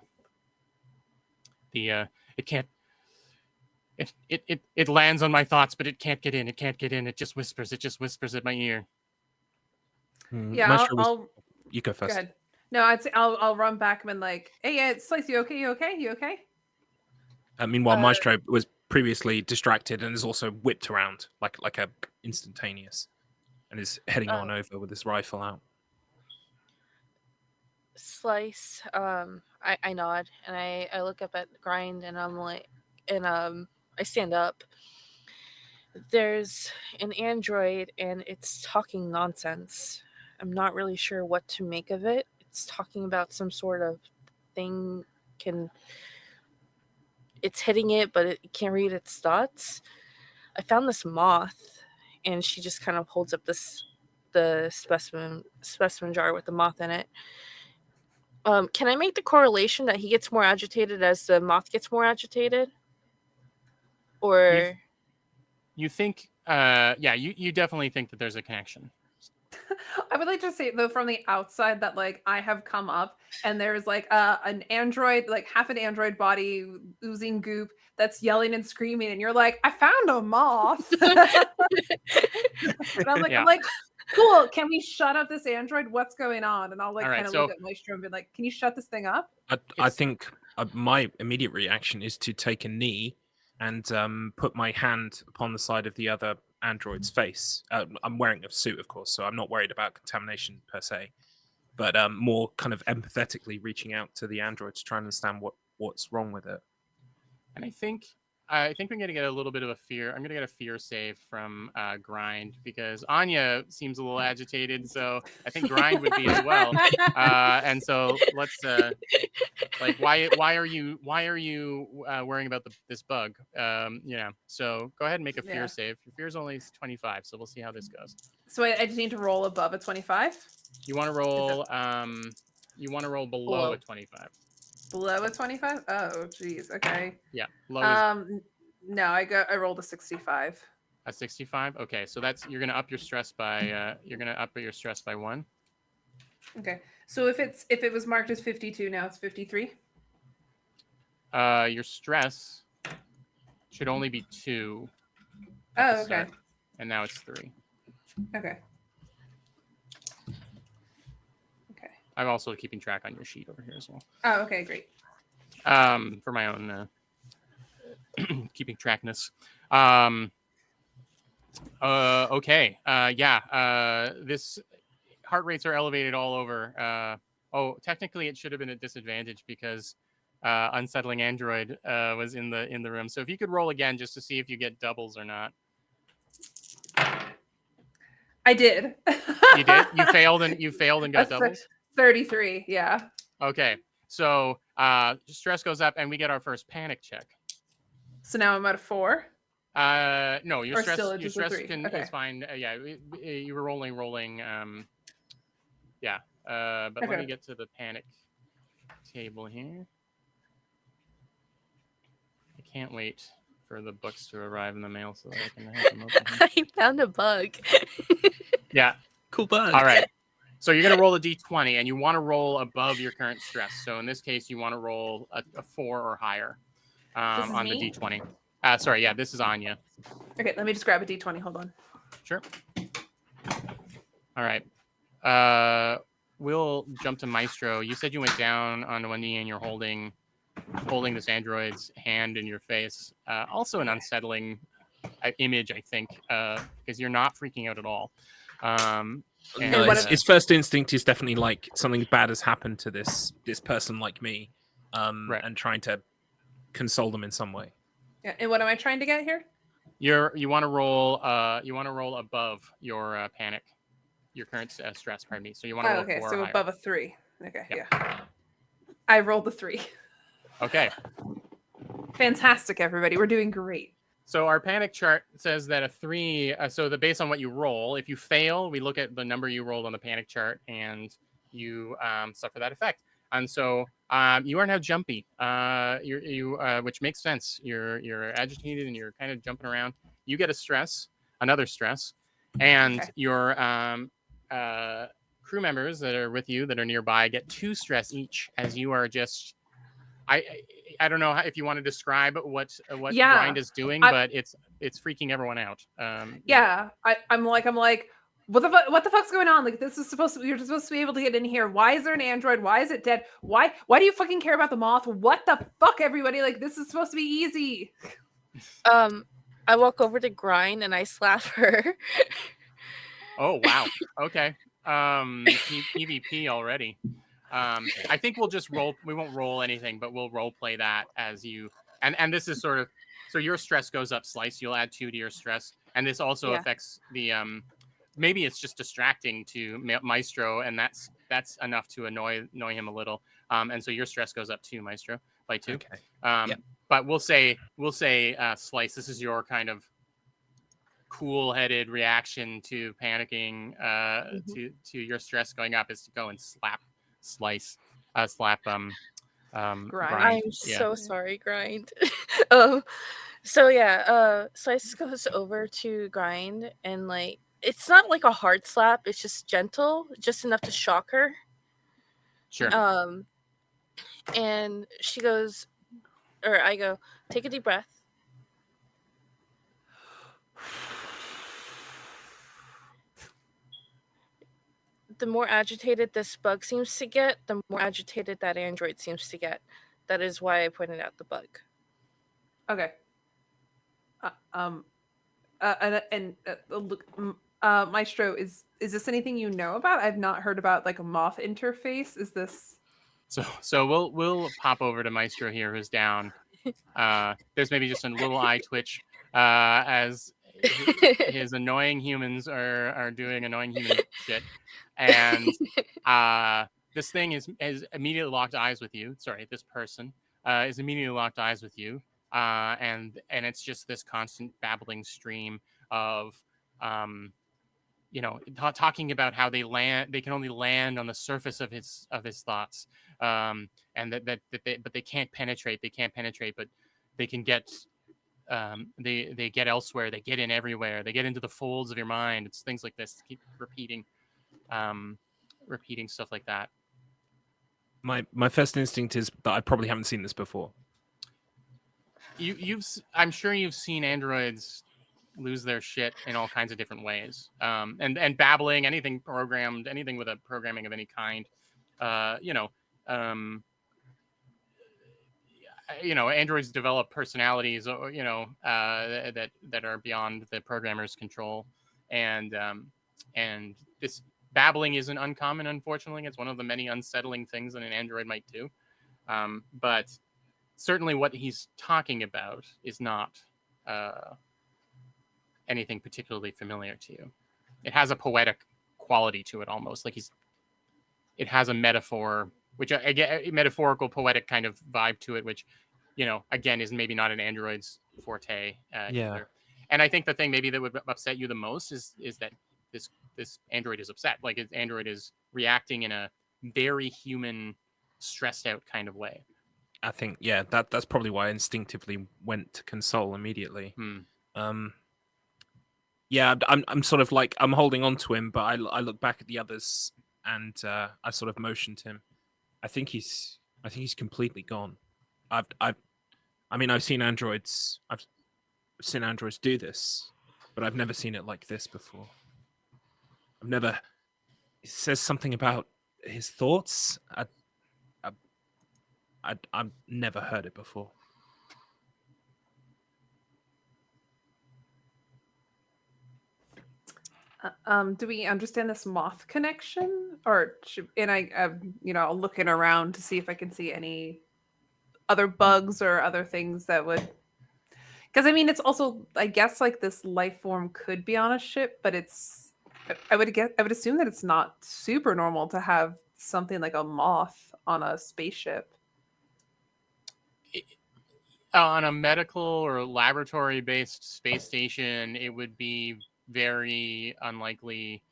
Speaker 4: it can't. It lands on my thoughts, but it can't get in. It can't get in. It just whispers. It just whispers at my ear.
Speaker 1: Yeah,
Speaker 3: Maestro
Speaker 1: I'll
Speaker 3: You go
Speaker 1: go
Speaker 3: first.
Speaker 1: ahead. No, I'd say I'll run back and like, hey, yeah, Slice, you okay? You okay? You okay?
Speaker 3: Meanwhile, Maestro was previously distracted and is also whipped around like a instantaneous, and is heading on over with his rifle out.
Speaker 2: Slice, I nod and I look up at Grind and I'm like, and I stand up. There's an android and it's talking nonsense. I'm not really sure what to make of it. It's talking about some sort of thing it's hitting it, but it can't read its thoughts. I found this moth, and she just kind of holds up the specimen jar with the moth in it. Can I make the correlation that he gets more agitated as the moth gets more agitated? Or
Speaker 4: You think, you definitely think that there's a connection.
Speaker 1: I would like to say though from the outside that like I have come up and there's like an android, like half an android body oozing goop that's yelling and screaming, and you're like, I found a moth. And I'm like,
Speaker 4: Yeah.
Speaker 1: cool, can we shut up this android? What's going on? And I'll like
Speaker 4: All right,
Speaker 1: kind of
Speaker 4: so-
Speaker 1: look at Maestro and be like, can you shut this thing up?
Speaker 3: I think my immediate reaction is to take a knee and put my hand upon the side of the other android's face. I'm wearing a suit, of course, so I'm not worried about contamination per se, but more kind of empathetically reaching out to the android to try and understand what's wrong with it.
Speaker 4: And I think we're gonna get a little bit of a fear. I'm gonna get a fear save from Grind, because Anya seems a little agitated, so I think Grind would be as well. And so let's like, why are you worrying about this bug? So go ahead and make a fear
Speaker 1: Yeah.
Speaker 4: save. Your fear is only 25, so we'll see how this goes.
Speaker 1: So I just need to roll above a 25.
Speaker 4: You want to roll below a 25.
Speaker 1: Below a 25? Oh, geez. Okay.
Speaker 4: Yeah, low is
Speaker 1: No, I rolled a 65.
Speaker 4: a 65. Okay, so that's, you're gonna up your stress by 1.
Speaker 1: Okay. So if it was marked as 52, now it's 53.
Speaker 4: Your stress should only be 2 at
Speaker 1: Oh,
Speaker 4: the
Speaker 1: okay.
Speaker 4: start, and now it's 3.
Speaker 1: Okay. Okay.
Speaker 4: I'm also keeping track on your sheet over here as well.
Speaker 1: Oh, okay, great.
Speaker 4: For my own keeping trackness. Okay. This heart rates are elevated all over. Technically it should have been a disadvantage because unsettling android was in the room. So if you could roll again just to see if you get doubles or not.
Speaker 1: I did.
Speaker 4: You did? You failed and got
Speaker 1: A
Speaker 4: doubles?
Speaker 1: 33, yeah.
Speaker 4: Okay. So stress goes up and we get our first panic check.
Speaker 1: So now I'm at a 4.
Speaker 4: No, your
Speaker 1: Or
Speaker 4: stress
Speaker 1: still just a
Speaker 4: stress
Speaker 1: 3. Okay.
Speaker 4: is fine. Yeah, you were rolling. Yeah. But let
Speaker 1: Okay.
Speaker 4: me get to the panic table here. I can't wait for the books to arrive in the mail so that I can have them open.
Speaker 2: I found a bug.
Speaker 4: Yeah.
Speaker 3: Cool bug.
Speaker 4: All right. So you're going to roll a d20 and you want to roll above your current stress. So in this case, you want to roll a 4 or higher
Speaker 2: This is
Speaker 4: on
Speaker 2: me?
Speaker 4: the d20. Sorry, yeah, this is Anya.
Speaker 1: Okay, let me just grab a d20. Hold on.
Speaker 4: Sure. All right. We'll jump to Maestro. You said you went down on one knee and you're holding this android's hand in your face. Also an unsettling image, I think, because you're not freaking out at all.
Speaker 3: No,
Speaker 1: what
Speaker 3: his first instinct is definitely like something bad has happened to this person like me,
Speaker 4: Right.
Speaker 3: and trying to console them in some way.
Speaker 1: Yeah, and what am I trying to get here?
Speaker 4: You want to roll above your panic, your current stress. Pardon me. So you want to roll
Speaker 1: okay,
Speaker 4: 4
Speaker 1: so
Speaker 4: or higher.
Speaker 1: above a 3. Okay,
Speaker 4: Yeah.
Speaker 1: yeah. I rolled the 3.
Speaker 4: Okay.
Speaker 1: Fantastic, everybody. We're doing great.
Speaker 4: So our panic chart says that a 3. Based on what you roll, if you fail, we look at the number you rolled on the panic chart, and you suffer that effect. And so you are now jumpy. Which makes sense. You're agitated and you're kind of jumping around. You get another stress, and
Speaker 1: Okay.
Speaker 4: your crew members that are with you that are nearby get 2 stress each, as you are just. I don't know if you want to describe what
Speaker 1: Yeah,
Speaker 4: Grind is doing, but it's freaking everyone out.
Speaker 1: Yeah, I'm like, what the fuck's going on? Like, this is you're supposed to be able to get in here. Why is there an android? Why is it dead? Why do you fucking care about the moth? What the fuck, everybody? Like, this is supposed to be easy.
Speaker 2: I walk over to Grind and I slap her.
Speaker 4: Oh wow. Okay. PvP already. I think we'll just roll. We won't roll anything, but we'll role play that as you. And this is sort of so your stress goes up. Slice. You'll add 2 to your stress, and this also affects the. Maybe it's just distracting to Maestro, and that's enough to annoy him a little. And so your stress goes up too, Maestro, by 2.
Speaker 3: Okay.
Speaker 4: Yep. But we'll say Slice. This is your kind of cool-headed reaction to panicking, to your stress going up, is to go and slap Grind.
Speaker 2: I'm
Speaker 4: Yeah.
Speaker 2: so sorry, Grind. Slice goes over to Grind and like it's not like a hard slap, it's just gentle, just enough to shock her.
Speaker 4: Sure.
Speaker 2: And she goes, or I go, take a deep breath. The more agitated this bug seems to get, the more agitated that android seems to get. That is why I pointed out the bug.
Speaker 1: Okay. Look, Maestro, is this anything you know about? I've not heard about like a moth interface. Is this?
Speaker 4: So we'll pop over to Maestro here, who's down. There's maybe just a little eye twitch as his annoying humans are doing annoying human shit, and this thing is immediately locked eyes with you. Sorry, this person is immediately locked eyes with you, and it's just this constant babbling stream of talking about how they can only land on the surface of his thoughts, and but they can't penetrate, but they can get they get elsewhere, they get in everywhere, they get into the folds of your mind. It's things like this. Keep repeating stuff like that.
Speaker 3: My first instinct is that I probably haven't seen this before.
Speaker 4: I'm sure you've seen androids lose their shit in all kinds of different ways, and babbling, anything programmed, anything with a programming of any kind, androids develop personalities, that are beyond the programmer's control, and this babbling isn't uncommon. Unfortunately, it's one of the many unsettling things that an android might do, but certainly what he's talking about is not anything particularly familiar to you. It has a poetic quality to it, almost like it has a metaphor, which I get a metaphorical, poetic kind of vibe to it, which, again, is maybe not an android's forte either. And I think the thing maybe that would upset you the most is that this android is upset. Like, android is reacting in a very human, stressed out kind of way.
Speaker 3: I think, yeah, that's probably why I instinctively went to console immediately. Yeah, I'm sort of like, I'm holding on to him, but I look back at the others and I sort of motioned him. I think he's completely gone. I've seen androids do this, but I've never seen it like this before. It says something about his thoughts. I've never heard it before.
Speaker 1: Do we understand this moth connection, or I'll looking around to see if I can see any other bugs or other things that would, because it's also, I guess, like, this life form could be on a ship, but I would assume that it's not super normal to have something like a moth on a spaceship.
Speaker 4: On a medical or laboratory-based space station, it would be very unlikely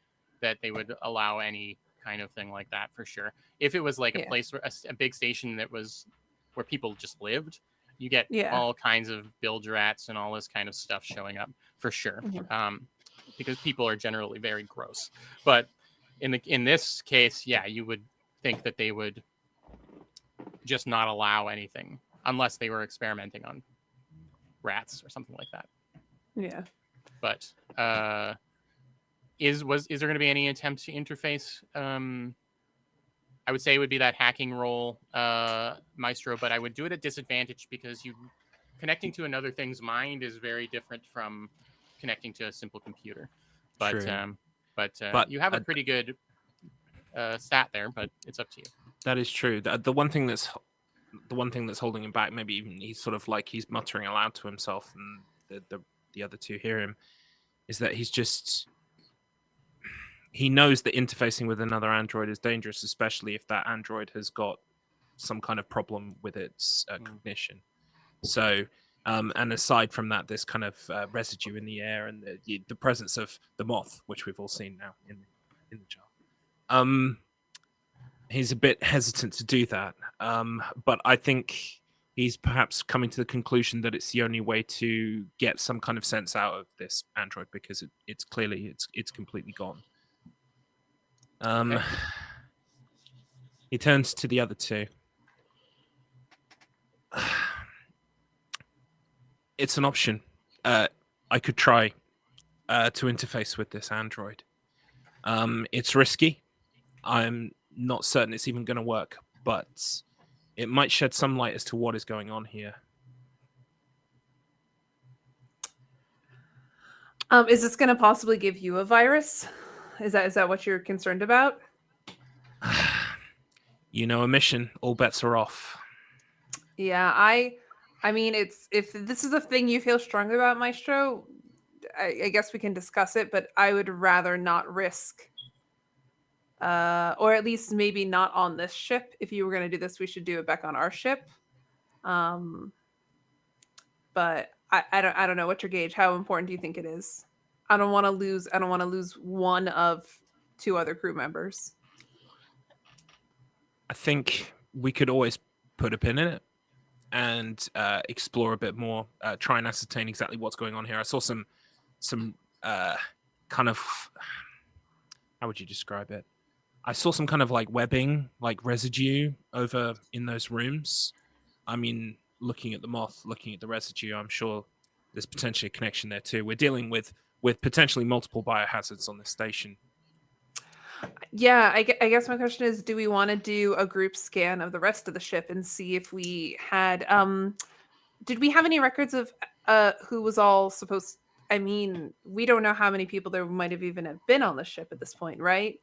Speaker 4: that they would allow any kind of thing like that, for sure. If it was like a place where a big station that was where people just lived, you get all kinds of bilge rats and all this kind of stuff showing up, for sure. Because people are generally very gross. But in this case, yeah, you would think that they would just not allow anything unless they were experimenting on rats or something like that.
Speaker 1: Yeah.
Speaker 4: But is there going to be any attempt to interface? I would say it would be that hacking roll, Maestro, but I would do it at disadvantage because connecting to another thing's mind is very different from connecting to a simple computer. But but you have a pretty good stat there, but it's up to you.
Speaker 3: That is true. The one thing that's holding him back, maybe even he's sort of like he's muttering aloud to himself, and the other two hear him, is that he knows that interfacing with another android is dangerous, especially if that android has got some kind of problem with its cognition. So, and aside from that, this kind of residue in the air and the presence of the moth, which we've all seen now in the jar. He's a bit hesitant to do that, but I think he's perhaps coming to the conclusion that it's the only way to get some kind of sense out of this android, because it's clearly completely gone. He turns to the other two. It's an option. I could try to interface with this android. It's risky. I'm not certain it's even going to work, but it might shed some light as to what is going on here.
Speaker 1: Is this going to possibly give you a virus? Is that what you're concerned about?
Speaker 3: A mission, all bets are off.
Speaker 1: Yeah, I mean, if this is a thing you feel strongly about, Maestro, I guess we can discuss it, but I would rather not risk, or at least maybe not on this ship. If you were going to do this, we should do it back on our ship. But I don't know. What's your gauge? How important do you think it is? I don't want to lose one of two other crew members.
Speaker 3: I think we could always put a pin in it and explore a bit more, try and ascertain exactly what's going on here. I saw some kind of, how would you describe it? I saw some kind of like webbing, like residue over in those rooms. I mean, looking at the moth, looking at the residue, I'm sure there's potentially a connection there too. We're dealing with potentially multiple biohazards on this station.
Speaker 1: Yeah, I guess my question is, do we want to do a group scan of the rest of the ship and see if we had did we have any records of who was all we don't know how many people there might have even have been on the ship at this point, right?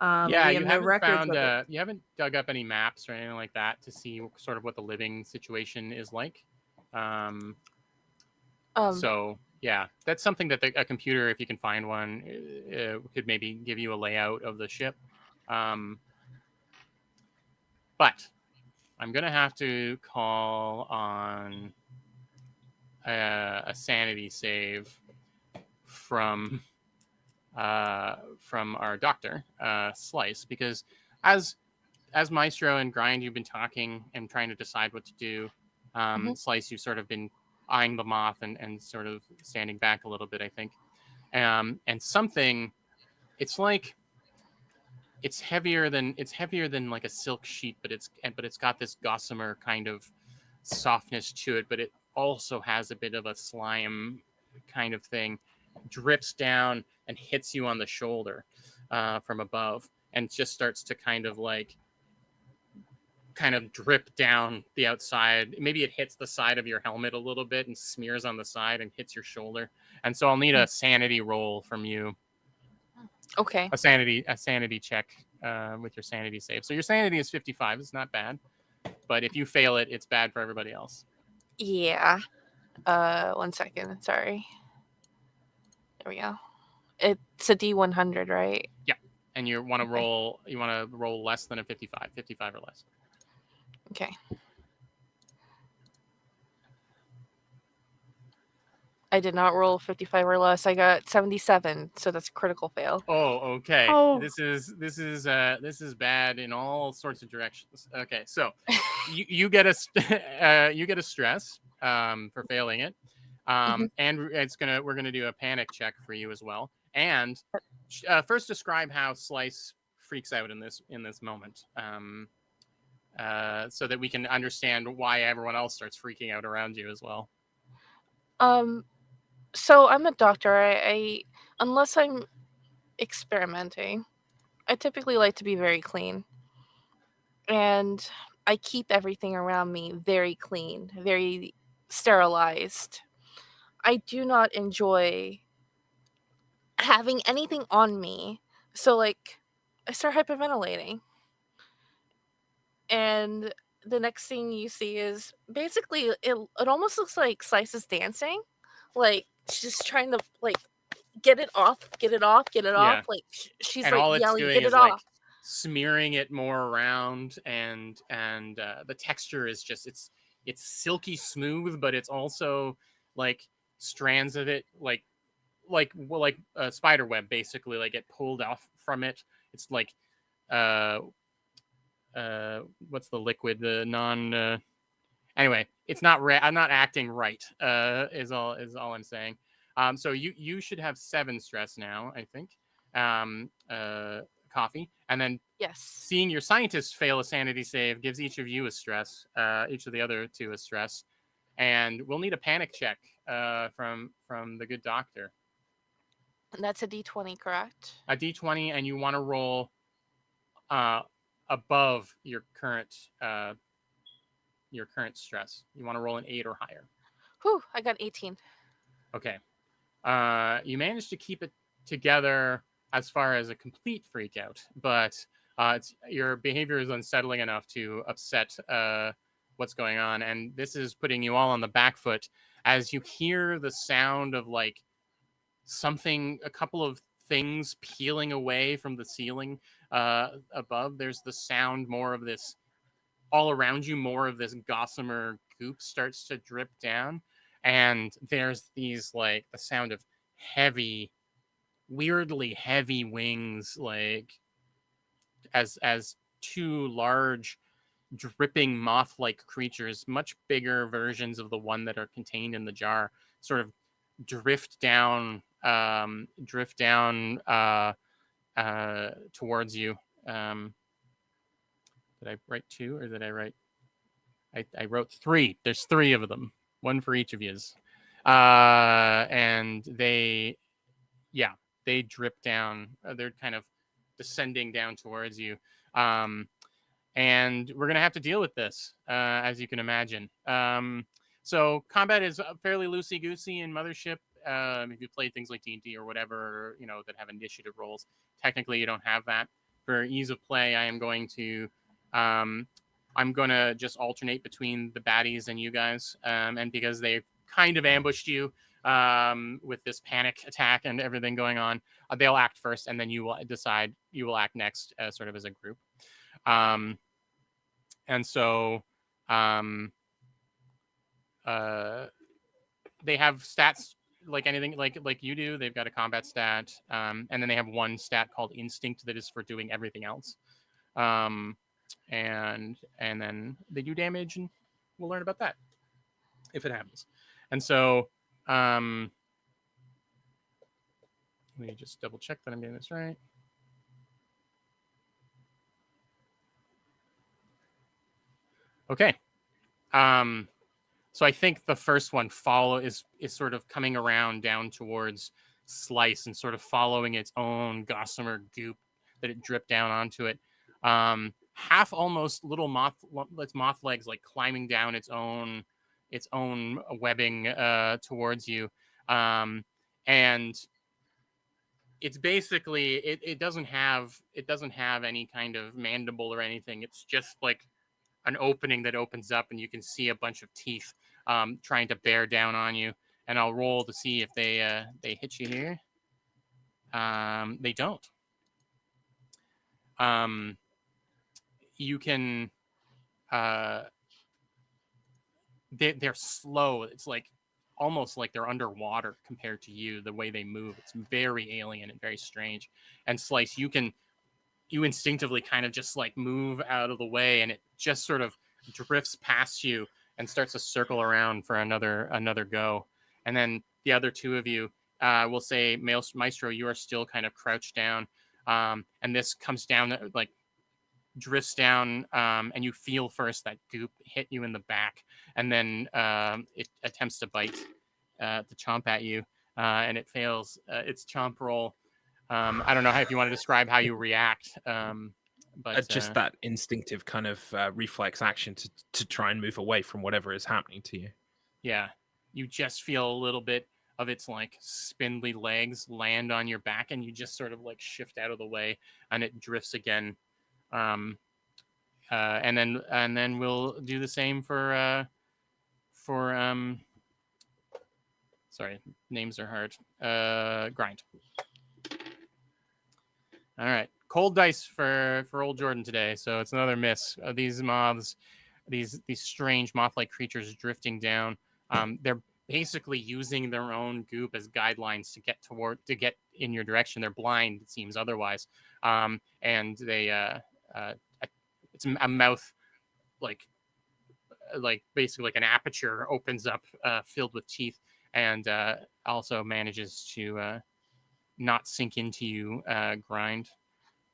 Speaker 4: Yeah,
Speaker 1: we
Speaker 4: you
Speaker 1: have no
Speaker 4: haven't
Speaker 1: records
Speaker 4: found
Speaker 1: of it.
Speaker 4: you haven't dug up any maps or anything like that to see sort of what the living situation is like. So yeah, that's something that a computer, if you can find one, could maybe give you a layout of the ship. But I'm gonna have to call on a sanity save from our doctor, Slice, because as Maestro and Grind, you've been talking and trying to decide what to do. Slice, you've sort of been eyeing them off and sort of standing back a little bit, I think. And something, it's like it's heavier than like a silk sheet, but it's got this gossamer kind of softness to it, but it also has a bit of a slime kind of thing, drips down and hits you on the shoulder from above, and just starts to kind of drip down the outside. Maybe it hits the side of your helmet a little bit and smears on the side and hits your shoulder. And so I'll need a sanity roll from you.
Speaker 2: Okay.
Speaker 4: A sanity check with your sanity save. So your sanity is 55. It's not bad, but if you fail it, it's bad for everybody else.
Speaker 2: Yeah. 1 second. Sorry. There we go. It's a D100, right?
Speaker 4: Yeah. And you want to roll. You want to roll less than a 55. 55 or less.
Speaker 2: Okay. I did not roll 55 or less. I got 77, so that's a critical fail.
Speaker 4: Oh, okay.
Speaker 1: Oh.
Speaker 4: This is bad in all sorts of directions. Okay, so you get a stress for failing it, and we're gonna do a panic check for you as well. And first, describe how Slice freaks out in this moment, so that we can understand why everyone else starts freaking out around you as well.
Speaker 2: So I'm a doctor. I unless I'm experimenting, I typically like to be very clean. And I keep everything around me very clean, very sterilized. I do not enjoy having anything on me. So like I start hyperventilating. And the next thing you see is basically it almost looks like Slice is dancing. Like she's just trying to like get it off, get it off, get it
Speaker 4: Yeah.
Speaker 2: off. Like she's
Speaker 4: And
Speaker 2: like
Speaker 4: all it's
Speaker 2: yelling,
Speaker 4: doing
Speaker 2: get
Speaker 4: is
Speaker 2: it
Speaker 4: like
Speaker 2: off.
Speaker 4: smearing it more around, and the texture is just it's silky smooth, but it's also like strands of it like a spider web, basically, like get pulled off from it. It's like what's the liquid, the non anyway, it's not I'm not acting right, is all I'm saying. So you should have 7 stress now, I think. Coffee, and then
Speaker 2: Yes.
Speaker 4: seeing your scientist fail a sanity save gives each of you a stress, each of the other 2 a stress, and we'll need a panic check from the good doctor.
Speaker 2: And that's a D20, correct?
Speaker 4: A D20, and you want to roll above your current stress. You want to roll an 8 or higher.
Speaker 2: Whew, I got 18.
Speaker 4: Okay. You managed to keep it together as far as a complete freak out, but your behavior is unsettling enough to upset what's going on, and this is putting you all on the back foot as you hear the sound of like a couple of things peeling away from the ceiling above. There's the sound, more of this all around you, more of this gossamer goop starts to drip down, and there's these like the sound of weirdly heavy wings, like as 2 large dripping moth-like creatures, much bigger versions of the one that are contained in the jar, sort of drift down towards you. Did I write 2 or did I write? I wrote 3. There's 3 of them, 1 for each of yous, and they drip down. They're kind of descending down towards you, and we're gonna have to deal with this, as you can imagine. So combat is fairly loosey goosey in Mothership. If you played things like D&D or whatever, that have initiative rolls, technically you don't have that. for ease of play, I am going to just alternate between the baddies and you guys, and because they kind of ambushed you with this panic attack and everything going on, they'll act first, and then you will act next, sort of as a group. And so they have stats like anything like you do. They've got a combat stat, and then they have one stat called instinct that is for doing everything else. And then they do damage, and we'll learn about that if it happens. And so let me just double check that I'm doing this right. Okay. So I think the first one is sort of coming around down towards Slice and sort of following its own gossamer goop that it dripped down onto it. Half almost little moth legs like climbing down its own webbing towards you. And it's basically it doesn't have any kind of mandible or anything. It's just like an opening that opens up, and you can see a bunch of teeth trying to bear down on you. And I'll roll to see if they hit you here. They don't. You can. They're slow. It's like almost like they're underwater compared to you. The way they move, it's very alien and very strange. And Slice, you instinctively kind of just like move out of the way, and it just sort of drifts past you and starts to circle around for another go. And then the other two of you will say, Maestro, you are still kind of crouched down, and this comes down, like drifts down, and you feel first that goop hit you in the back, and then it attempts to bite, to chomp at you, and it fails its chomp roll. I don't know if you want to describe how you react, but
Speaker 3: just that instinctive kind of reflex action to try and move away from whatever is happening to you.
Speaker 4: Yeah, you just feel a little bit of its like spindly legs land on your back, and you just sort of like shift out of the way, and it drifts again. And then we'll do the same for sorry, names are hard. Grind. All right, cold dice for old Jordan today. So it's another miss. These moths, these strange moth-like creatures drifting down. They're basically using their own goop as guidelines to get in your direction. They're blind, it seems otherwise. And they it's a mouth like basically like an aperture opens up, filled with teeth, and also manages to not sink into you, Grind.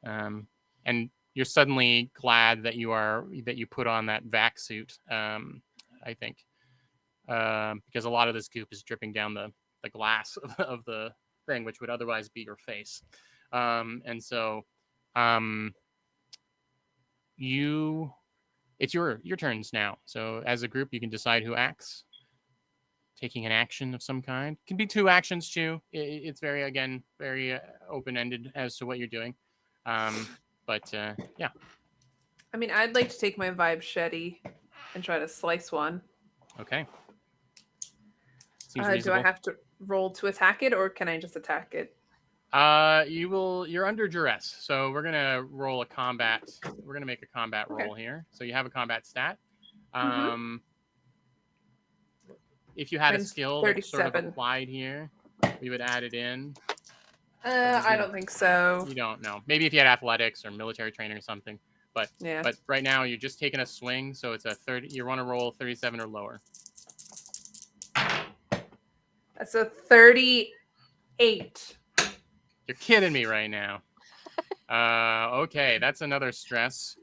Speaker 4: And you're suddenly glad that you put on that vac suit, I think, because a lot of this goop is dripping down the glass of the thing, which would otherwise be your face. And so it's your turns now. So as a group, you can decide who acts, taking an action of some kind. It can be two actions too. It's very open-ended as to what you're doing. But yeah.
Speaker 1: I mean, I'd like to take my vibe shetty and try to slice one.
Speaker 4: Okay. Seems
Speaker 1: Do
Speaker 4: reasonable.
Speaker 1: I have to roll to attack it, or can I just attack it?
Speaker 4: You're under duress, so we're gonna roll a combat. We're gonna make a combat roll here. So you have a combat stat. If you had a skill that sort of applied here, we would add it in.
Speaker 1: I don't think so.
Speaker 4: You don't know. Maybe if you had athletics or military training or something. But
Speaker 1: yeah.
Speaker 4: But right now you're just taking a swing, so it's a 30. You want to roll 37 or lower.
Speaker 1: That's a 38.
Speaker 4: You're kidding me right now. Okay, that's another stress.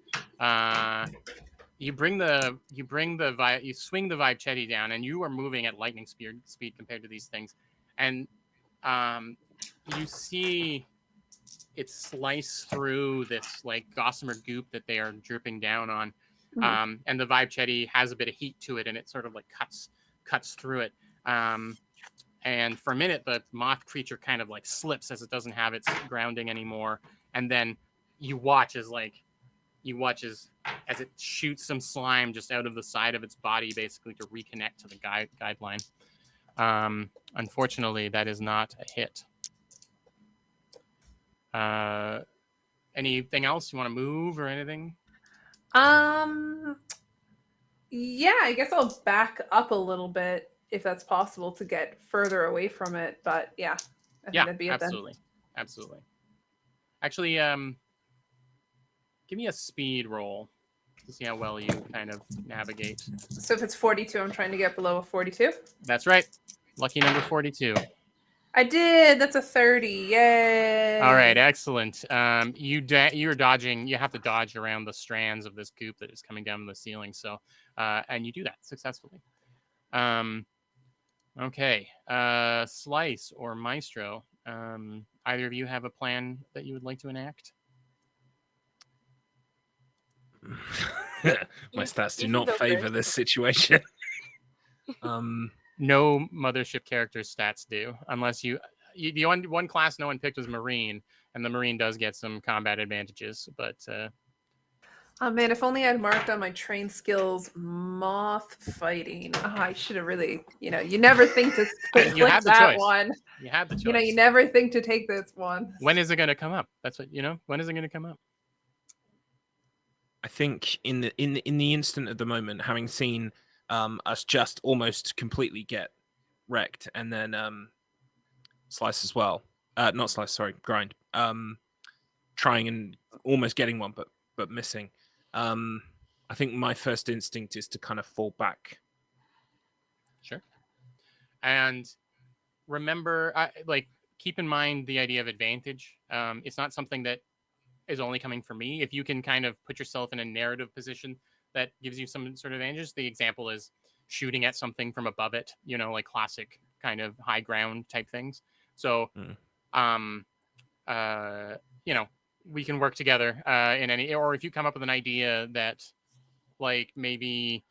Speaker 4: You swing the vibe chetty down, and you are moving at lightning speed compared to these things, and you see it slice through this like gossamer goop that they are dripping down on, and the vibe chetty has a bit of heat to it, and it sort of like cuts through it. And for a minute, the moth creature kind of like slips as it doesn't have its grounding anymore, and then you watch as it shoots some slime just out of the side of its body, basically to reconnect to the guideline. Unfortunately, that is not a hit. Anything else you want to move or anything?
Speaker 1: Yeah, I guess I'll back up a little bit if that's possible to get further away from it. But yeah, I think that'd be it then.
Speaker 4: Absolutely. Actually, give me a speed roll to see how well you kind of navigate.
Speaker 1: So if it's 42, I'm trying to get below a 42.
Speaker 4: That's right. Lucky number 42.
Speaker 1: I did. That's a 30. Yay!
Speaker 4: All right, excellent. You're dodging. You have to dodge around the strands of this goop that is coming down the ceiling. So, and you do that successfully. Okay. Slice or Maestro. Either of you have a plan that you would like to enact?
Speaker 3: My stats do
Speaker 2: you
Speaker 3: not
Speaker 2: can go
Speaker 3: favor
Speaker 2: first.
Speaker 3: this situation.
Speaker 4: No Mothership character's stats do, unless the one class no one picked was Marine, and the Marine does get some combat advantages. But
Speaker 1: oh man, if only I'd marked on my train skills moth fighting. Oh, I should have really, you never think to click
Speaker 4: you had the
Speaker 1: that
Speaker 4: choice.
Speaker 1: one.
Speaker 4: You had the choice.
Speaker 1: You never think to take this one.
Speaker 4: When is it going to come up? That's what When is it going to come up?
Speaker 3: I think in the instant at the moment, having seen us just almost completely get wrecked, and then Slice as well. Not Slice, sorry, Grind. Trying and almost getting one, but missing. I think my first instinct is to kind of fall back.
Speaker 4: Sure. And remember, keep in mind the idea of advantage. It's not something that is only coming from me. If you can kind of put yourself in a narrative position that gives you some sort of advantage, the example is shooting at something from above it, like classic kind of high ground type things. So, we can work together in any, or if you come up with an idea that, like, maybe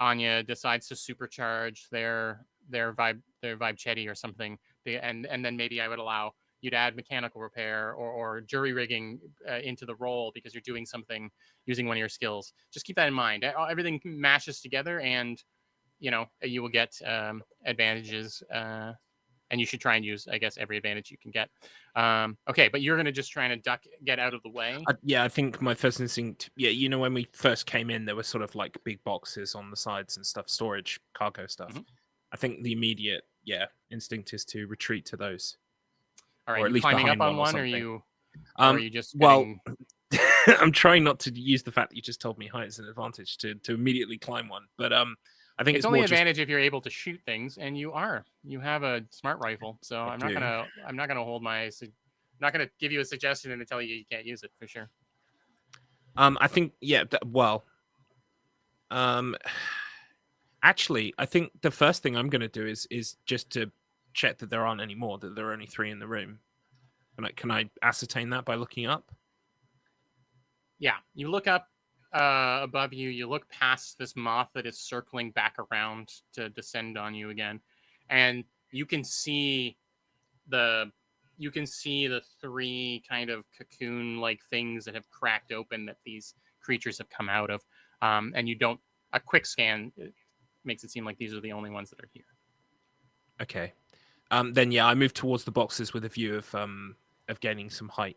Speaker 4: Anya decides to supercharge their vibe chetty or something, and then maybe I would allow you to add mechanical repair or jury rigging into the role because you're doing something using one of your skills. Just keep that in mind. Everything mashes together, and you will get advantages. And you should try and use, I guess, every advantage you can get. Okay, but you're going to just try and get out of the way?
Speaker 3: Yeah, I think my first instinct, when we first came in, there were sort of like big boxes on the sides and stuff, storage, cargo stuff. Mm-hmm. I think the immediate, instinct is to retreat to those.
Speaker 4: All right, or at least climbing up on one, or are you just getting...
Speaker 3: Well, I'm trying not to use the fact that you just told me height is an advantage to immediately climb one, but I think it's
Speaker 4: only
Speaker 3: more
Speaker 4: advantage if you're able to shoot things, and you have a smart rifle. So I'm not gonna give you a suggestion and tell you can't use it for sure.
Speaker 3: I think actually, I think the first thing I'm gonna do is just to check that there aren't any more, that there are only 3 in the room. Can I ascertain that by looking up?
Speaker 4: Yeah, you look up above you. You look past this moth that is circling back around to descend on you again, and you can see the 3 kind of cocoon-like things that have cracked open that these creatures have come out of. And a quick scan makes it seem like these are the only ones that are here.
Speaker 3: Okay. Then I move towards the boxes with a view of gaining some height.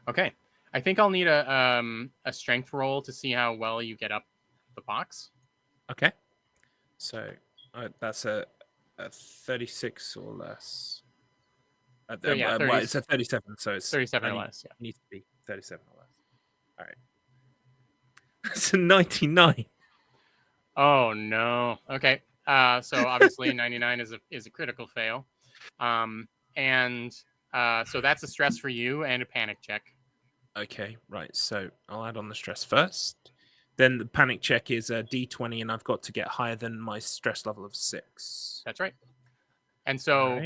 Speaker 4: Okay. I think I'll need a strength roll to see how well you get up the box.
Speaker 3: Okay. So that's a 36 or less. It's a 37, so it's
Speaker 4: 37 or less. Yeah,
Speaker 3: it needs to be 37 or less. All right. It's a 99.
Speaker 4: Oh no. Okay. So obviously 99 is a critical fail, and so that's a stress for you and a panic check.
Speaker 3: Okay, right. So I'll add on the stress first. Then the panic check is a D20, and I've got to get higher than my stress level of 6.
Speaker 4: That's right. And so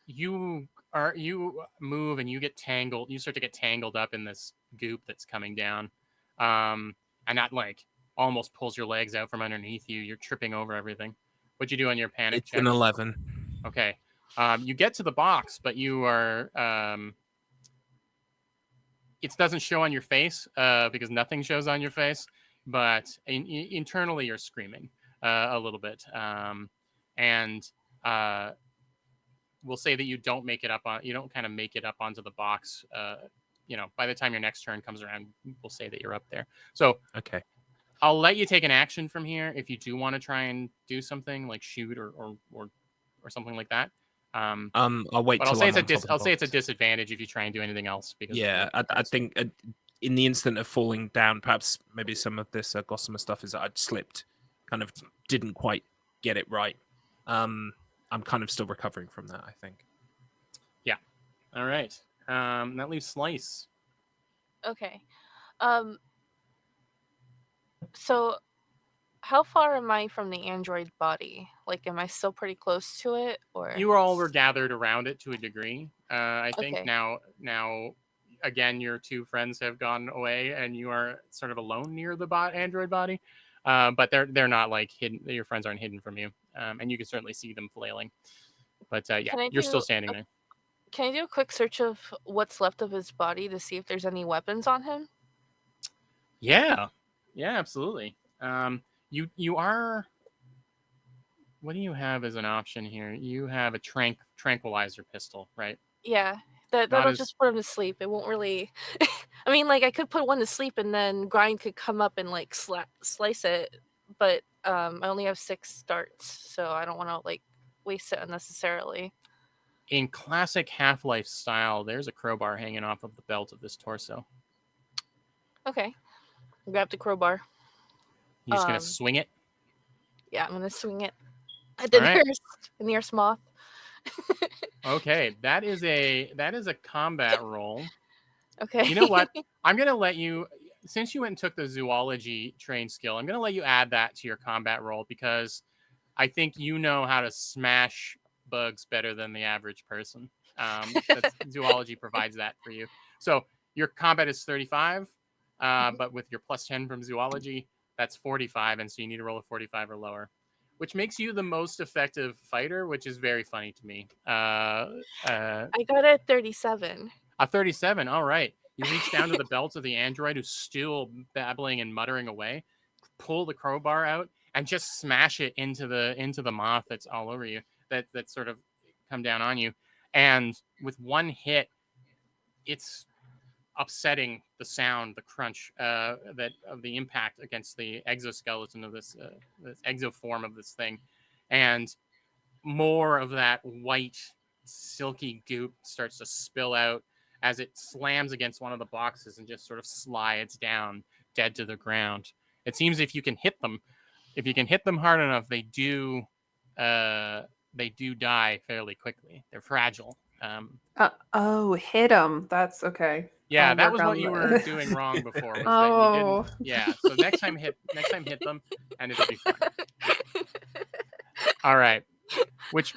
Speaker 4: you move and you get tangled. You start to get tangled up in this goop that's coming down, and that almost pulls your legs out from underneath you. You're tripping over everything. What'd you do on your panic check?
Speaker 3: It's an 11.
Speaker 4: Okay. You get to the box, but you are it doesn't show on your face because nothing shows on your face, but internally you're screaming a little bit. And we'll say that you don't make it up on, you don't kind of make it up onto the box. By the time your next turn comes around, we'll say that you're up there. So
Speaker 3: Okay.
Speaker 4: I'll let you take an action from here if you do want to try and do something like shoot or something like that.
Speaker 3: I'll wait
Speaker 4: But I'll
Speaker 3: till
Speaker 4: say
Speaker 3: I'm on top of the
Speaker 4: I'll say it's a
Speaker 3: box.
Speaker 4: disadvantage if you try and do anything else because
Speaker 3: Yeah,
Speaker 4: of the
Speaker 3: I think in the instant of falling down, perhaps maybe some of this gossamer stuff is that I'd slipped, kind of didn't quite get it right. I'm kind of still recovering from that, I think.
Speaker 4: Yeah. All right. That leaves Slice.
Speaker 2: Okay. So how far am I from the android body? Like, am I still pretty close to it, or?
Speaker 4: You all were gathered around it to a degree. I think
Speaker 2: Okay.
Speaker 4: now, again, your two friends have gone away, and you are sort of alone near the android body. But they're not like hidden. Your friends aren't hidden from you, and you can certainly see them flailing. But yeah,
Speaker 2: Can I
Speaker 4: you're still
Speaker 2: do
Speaker 4: standing there.
Speaker 2: Can I do a quick search of what's left of his body to see if there's any weapons on him?
Speaker 4: Yeah, absolutely. You are. What do you have as an option here? You have a tranquilizer pistol, right?
Speaker 2: Yeah,
Speaker 4: Not
Speaker 2: that'll
Speaker 4: as
Speaker 2: just put him to sleep. It won't really. I mean, like I could put one to sleep and then Grind could come up and like slice it, but I only have 6 starts, so I don't want to like waste it unnecessarily.
Speaker 4: in classic Half-Life style. There's a crowbar hanging off of the belt of this torso.
Speaker 2: Okay, grab the crowbar.
Speaker 4: You just gonna swing it?
Speaker 2: Yeah, I'm gonna swing it at the nearest moth.
Speaker 4: Okay, that is a combat roll.
Speaker 2: Okay.
Speaker 4: You know what? I'm gonna let you, since you went and took the zoology train skill, I'm gonna let you add that to your combat roll because I think you know how to smash bugs better than the average person. Zoology provides that for you. So your combat is 35, but with your plus 10 from zoology, that's 45, and so you need to roll a 45 or lower, which makes you the most effective fighter, which is very funny to me.
Speaker 2: I got a 37.
Speaker 4: A 37. All right. You reach down to the belt of the android who's still babbling and muttering away, pull the crowbar out, and just smash it into the moth that's all over you, that sort of come down on you. And with one hit, it's upsetting the sound, the crunch that of the impact against the exoskeleton of this exoform of this thing, and more of that white silky goop starts to spill out as it slams against one of the boxes and just sort of slides down dead to the ground. It seems if you can hit them hard enough, they do die fairly quickly. They're fragile.
Speaker 1: Hit him. That's okay.
Speaker 4: Yeah,
Speaker 1: I'll
Speaker 4: that
Speaker 1: work
Speaker 4: was
Speaker 1: on
Speaker 4: what you were
Speaker 1: the-
Speaker 4: doing wrong before. Was that you
Speaker 1: Oh.
Speaker 4: didn't? Yeah. So next time hit them, and it'll be fine. All right. Which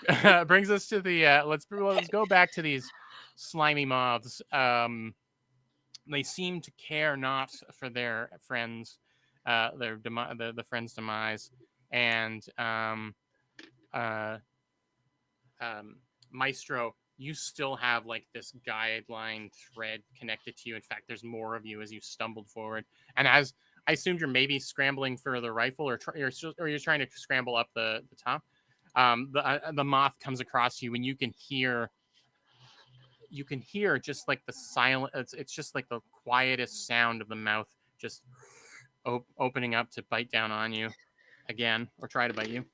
Speaker 4: brings us to the let's go back to these slimy moths. They seem to care not for their friends, the friend's demise, and Maestro, you still have like this guideline thread connected to you. In fact, there's more of you as you stumbled forward, and as I assumed you're maybe scrambling for the rifle, or you're trying to scramble up the top. The moth comes across you, and you can hear just like the silent. It's just like the quietest sound of the mouth just opening up to bite down on you again, or try to bite you.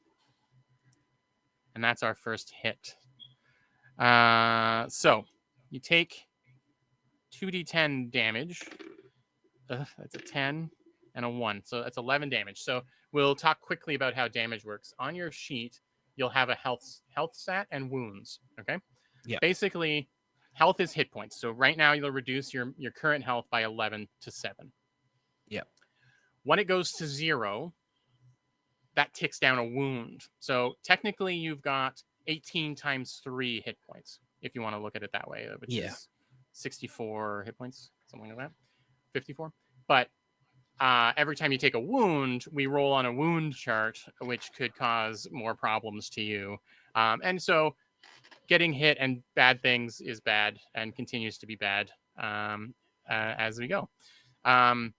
Speaker 4: And that's our first hit. So you take 2d10 damage. That's a 10 and a 1. So that's 11 damage. So we'll talk quickly about how damage works. On your sheet, you'll have a health stat and wounds. Okay.
Speaker 3: Yeah.
Speaker 4: Basically, health is hit points. So right now you'll reduce your current health by 11 to 7.
Speaker 3: Yeah.
Speaker 4: When it goes to 0, that ticks down a wound. So technically you've got 18 times 3 hit points, if you want to look at it that way, which is 64 hit points, something like that. 54. But every time you take a wound, we roll on a wound chart, which could cause more problems to you. And so getting hit and bad things is bad and continues to be bad. as we go. And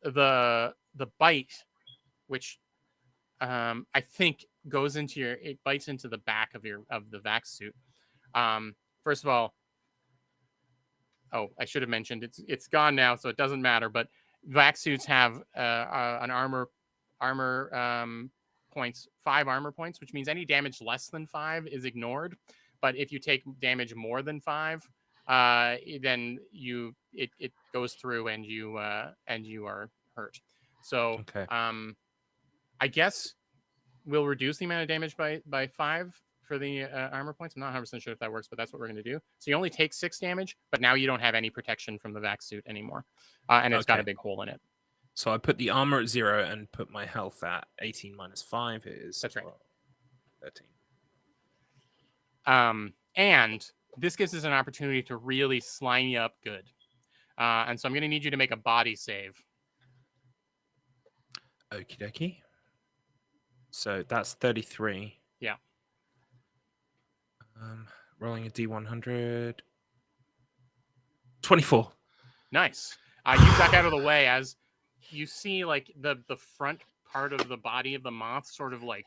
Speaker 4: the bite, which I think goes into it bites into the back of the vac suit. First of all, I should have mentioned it's gone now, so it doesn't matter. But vac suits have an armor points, 5 armor points, which means any damage less than 5 is ignored. But if you take damage more than 5, then it goes through and you are hurt. So
Speaker 3: Okay.
Speaker 4: I guess we'll reduce the amount of damage by 5 for the armor points. I'm not 100% sure if that works, but that's what we're going to do. So you only take 6 damage, but now you don't have any protection from the vac suit anymore. And it's got a big hole in it.
Speaker 3: So I put the armor at 0 and put my health at 18 minus 5 is...
Speaker 4: That's right.
Speaker 3: 13.
Speaker 4: And this gives us an opportunity to really slime you up good. And so I'm going to need you to make a body save.
Speaker 3: Okie dokie. So that's 33.
Speaker 4: Yeah.
Speaker 3: Rolling a D100. 24.
Speaker 4: Nice. You duck out of the way as you see like the front part of the body of the moth sort of like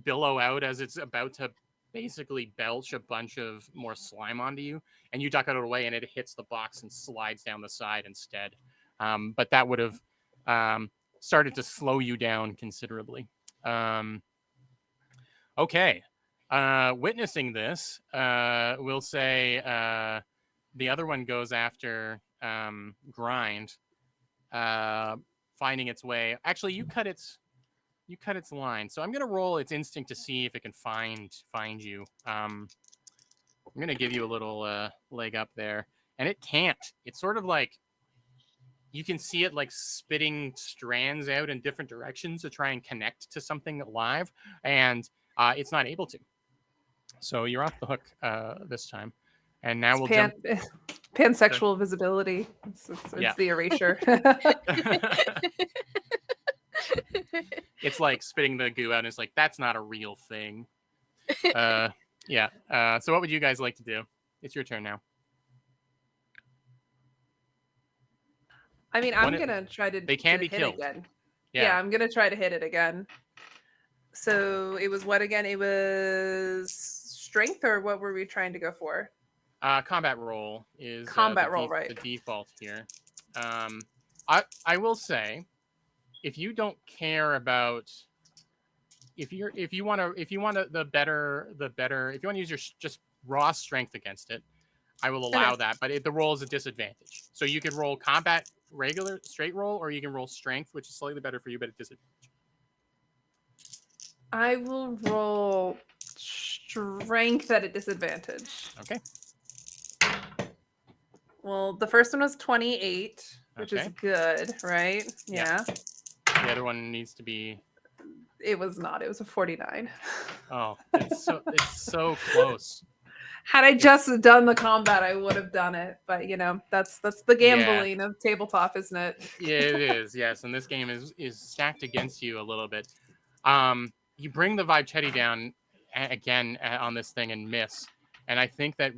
Speaker 4: billow out as it's about to basically belch a bunch of more slime onto you, and you duck out of the way and it hits the box and slides down the side instead. But that would have started to slow you down considerably. Okay. Witnessing this, we'll say the other one goes after Grind, finding its way. Actually, you cut its line. So I'm gonna roll its instinct to see if it can find you. I'm gonna give you a little leg up there, and it can't. It's sort of like you can see it like spitting strands out in different directions to try and connect to something alive, and it's not able to. So you're off the hook this time. And now we'll jump.
Speaker 1: Pansexual visibility. It's the erasure.
Speaker 4: It's like spitting the goo out, and it's like, that's not a real thing. Yeah. So what would you guys like to do? It's your turn now.
Speaker 1: I mean, I'm going to try to
Speaker 4: They can be
Speaker 1: hit
Speaker 4: killed.
Speaker 1: Again.
Speaker 4: Yeah.
Speaker 1: Yeah, I'm going to try to hit it again. So it was what again? It was strength, or what were we trying to go for?
Speaker 4: Combat roll is
Speaker 1: right?
Speaker 4: The default here. I will say, if you don't care about, if you want the better, if you want to use your just raw strength against it, I will allow that. But the roll is a disadvantage. So you can roll combat regular straight roll, or you can roll strength, which is slightly better for you, but at disadvantage.
Speaker 1: I will roll strength at a disadvantage.
Speaker 4: Okay.
Speaker 1: Well, the first one was 28, which is good, right? Yeah.
Speaker 4: The other one needs to be...
Speaker 1: It was not. It was a 49.
Speaker 4: Oh, it's so close.
Speaker 1: Had I just done the combat, I would have done it. But, that's the gambling of tabletop, isn't it?
Speaker 4: Yeah, it is. Yes, and this game is stacked against you a little bit. You bring the Vibe down again on this thing and miss. And I think that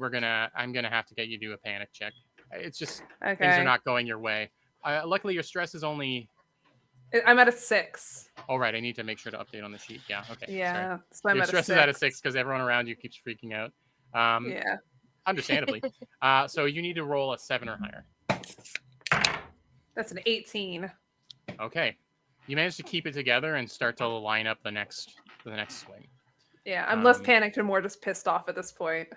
Speaker 4: I'm going to have to get you to do a panic check. It's just things are not going your way. Luckily, your stress is only...
Speaker 1: I'm at a 6.
Speaker 4: All right, I need to make sure to update on the sheet. Yeah, okay.
Speaker 1: Yeah,
Speaker 4: sorry.
Speaker 1: So I'm
Speaker 4: your
Speaker 1: at
Speaker 4: stress
Speaker 1: a 6.
Speaker 4: is at a 6 because everyone around you keeps freaking out.
Speaker 1: Yeah.
Speaker 4: Understandably. So you need to roll a 7 or higher.
Speaker 1: That's an 18.
Speaker 4: Okay. You managed to keep it together and start to line up the next swing.
Speaker 1: Yeah, I'm less panicked and more just pissed off at this point.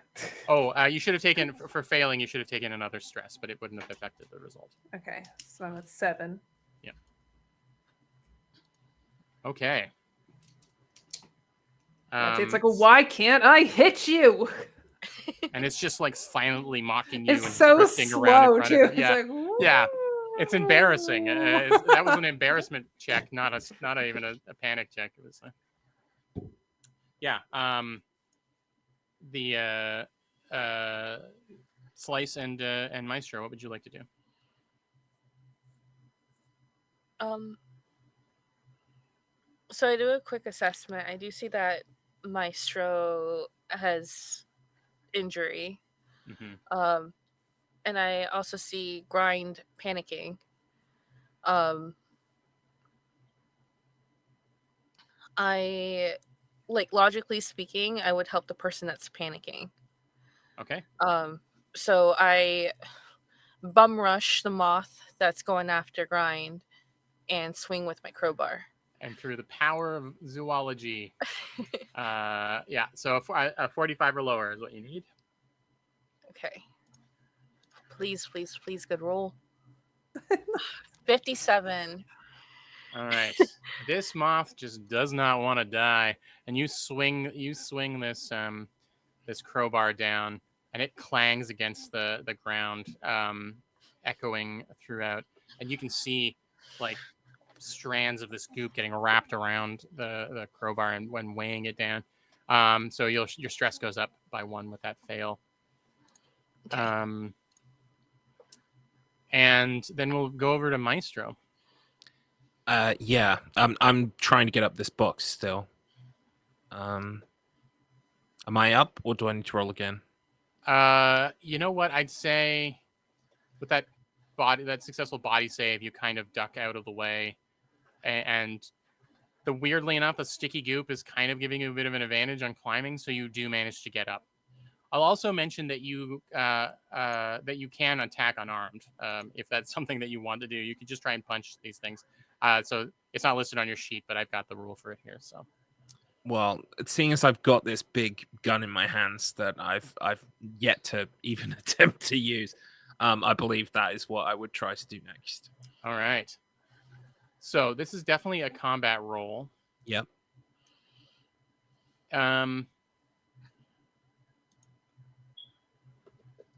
Speaker 4: You should have taken, for failing, you should have taken another stress, but it wouldn't have affected the result.
Speaker 1: Okay, so I'm at 7.
Speaker 4: Yeah. Okay.
Speaker 1: It's like, why can't I hit you?
Speaker 4: And it's just like silently mocking you.
Speaker 1: It's
Speaker 4: and
Speaker 1: so slow too.
Speaker 4: Yeah.
Speaker 1: It's like,
Speaker 4: yeah. It's embarrassing. That was an embarrassment check, not even a panic check. It was. Yeah. The Slice and Maestro, what would you like to do?
Speaker 2: So I do a quick assessment. I do see that Maestro has injury.
Speaker 4: Mm-hmm.
Speaker 2: and I also see Grind panicking. Um, I, like, logically speaking, I would help the person that's panicking.
Speaker 4: Okay.
Speaker 2: So I bum rush the moth that's going after Grind and swing with my crowbar.
Speaker 4: And through the power of zoology, yeah. So a 45 or lower is what you need.
Speaker 2: Okay. Please, please, please, good roll. 57.
Speaker 4: All right. This moth just does not want to die, and you swing this this crowbar down, and it clangs against the ground, echoing throughout, and you can see like strands of this goop getting wrapped around the crowbar and when weighing it down. So your stress goes up by 1 with that fail.
Speaker 2: Okay.
Speaker 4: And then we'll go over to Maestro.
Speaker 3: Yeah, I'm trying to get up this box still. Am I up, or do I need to roll again?
Speaker 4: You know what? I'd say with that successful body save, you kind of duck out of the way, and the weirdly enough, the sticky goop is kind of giving you a bit of an advantage on climbing, so you do manage to get up. I'll also mention that you can attack unarmed if that's something that you want to do. You could just try and punch these things. So it's not listed on your sheet, but I've got the rule for it here. So.
Speaker 3: Well, seeing as I've got this big gun in my hands that I've yet to even attempt to use, I believe that is what I would try to do next.
Speaker 4: All right. So this is definitely a combat roll.
Speaker 3: Yep.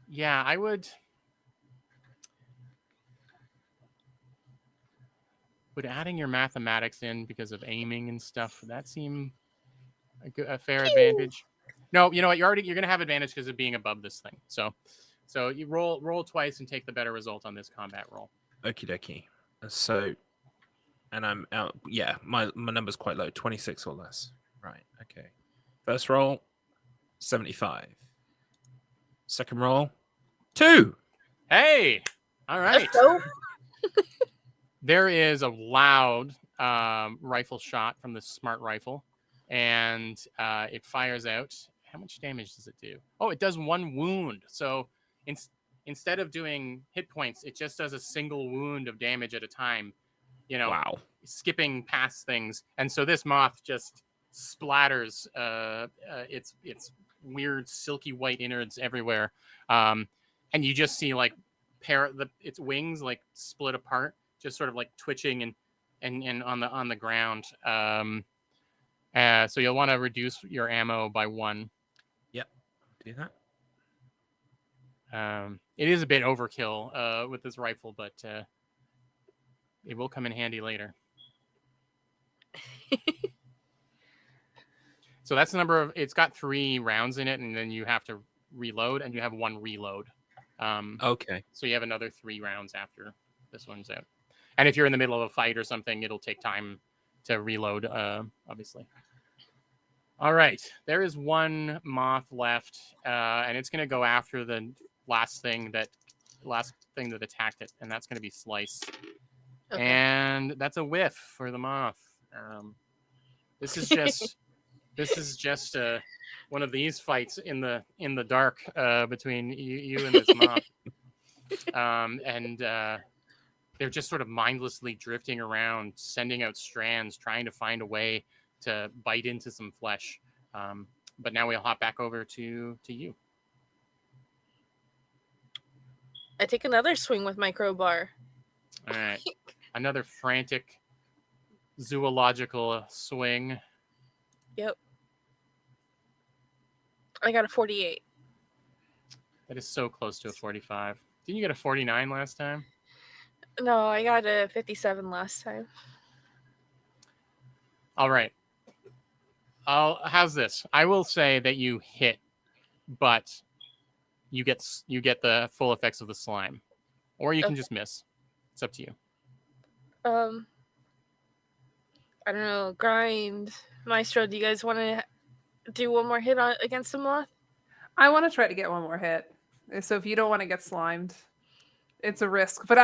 Speaker 4: Yeah, I would adding your mathematics in because of aiming and stuff, would that seem a fair advantage? No, you know what? You're going to have advantage because of being above this thing. So you roll twice and take the better result on this combat roll.
Speaker 3: Okie dokie. So, and I'm out. Yeah, my number's quite low, 26 or less. Right. Okay. First roll, 75. Second roll, 2.
Speaker 4: Hey, all right.
Speaker 2: So,
Speaker 4: There is a loud rifle shot from the smart rifle, and it fires out. How much damage does it do? Oh, it does 1 wound. So instead of doing hit points, it just does a single wound of damage at a time. You know,
Speaker 3: Wow.
Speaker 4: skipping past things, and so this moth just splatters its weird silky white innards everywhere, and you just see like its wings like split apart, just sort of like twitching and on the ground. So you'll want to reduce your ammo by 1.
Speaker 3: Yep. Do that.
Speaker 4: It is a bit overkill with this rifle, but it will come in handy later. So that's the number of. It's got 3 rounds in it, and then you have to reload, and you have 1 reload.
Speaker 3: Okay.
Speaker 4: So you have another 3 rounds after this one's out. And if you're in the middle of a fight or something, it'll take time to reload, obviously. All right. There is 1 moth left, and it's going to go after the last thing that attacked it, and that's going to be Slice.
Speaker 2: okay.
Speaker 4: And that's a whiff for the moth. This is just one of these fights in the dark between you and this moth. And they're just sort of mindlessly drifting around, sending out strands, trying to find a way to bite into some flesh. But now we'll hop back over to you.
Speaker 2: I take another swing with my crowbar.
Speaker 4: All right. Another frantic zoological swing.
Speaker 2: Yep. I got a 48.
Speaker 4: That is so close to a 45. Didn't you get a 49 last time?
Speaker 2: No, I got a 57 last time.
Speaker 4: All right. How's this? I will say that you hit, but you get the full effects of the slime, or you can just miss. It's up to you.
Speaker 2: I don't know. Grind, Maestro. Do you guys want to do one more hit against the moth?
Speaker 1: I want to try to get one more hit. So if you don't want to get slimed, it's a risk. But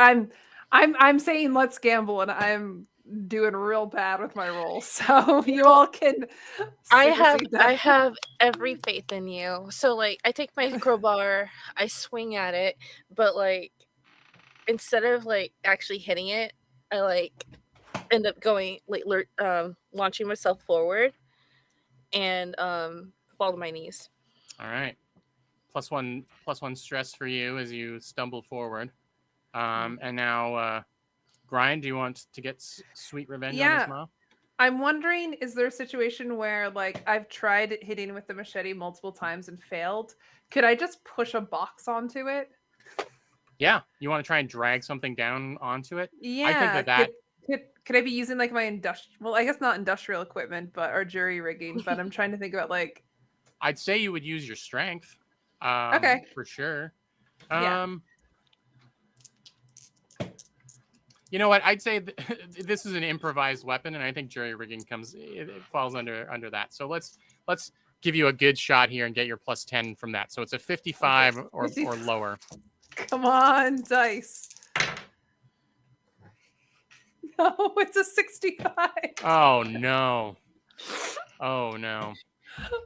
Speaker 1: I'm saying let's gamble, and I'm doing real bad with my rolls. So you all can. Supersede
Speaker 2: I
Speaker 1: that.
Speaker 2: have every faith in you. So like I take my crowbar, I swing at it, but like instead of like actually hitting it, I like end up going like launching myself forward and fall to my knees.
Speaker 4: All right. +1 stress for you as you stumble forward. And now, Grind, do you want to get sweet revenge on his
Speaker 1: Yeah.
Speaker 4: mom?
Speaker 1: I'm wondering, is there a situation where like I've tried hitting with the machete multiple times and failed? Could I just push a box onto it?
Speaker 4: Yeah. You want to try and drag something down onto it? I think
Speaker 1: Yeah.
Speaker 4: that
Speaker 1: Could I be using like my industrial? Well, I guess not industrial equipment, but or jury rigging. But I'm trying to think about like.
Speaker 4: I'd say you would use your strength.
Speaker 1: Okay.
Speaker 4: For sure.
Speaker 1: Yeah.
Speaker 4: You know what? I'd say this is an improvised weapon, and I think jury rigging it falls under that. So let's give you a good shot here and get your +10 from that. So it's a 55 or lower.
Speaker 1: Come on, dice. No, it's a 65.
Speaker 4: Oh no. Oh no.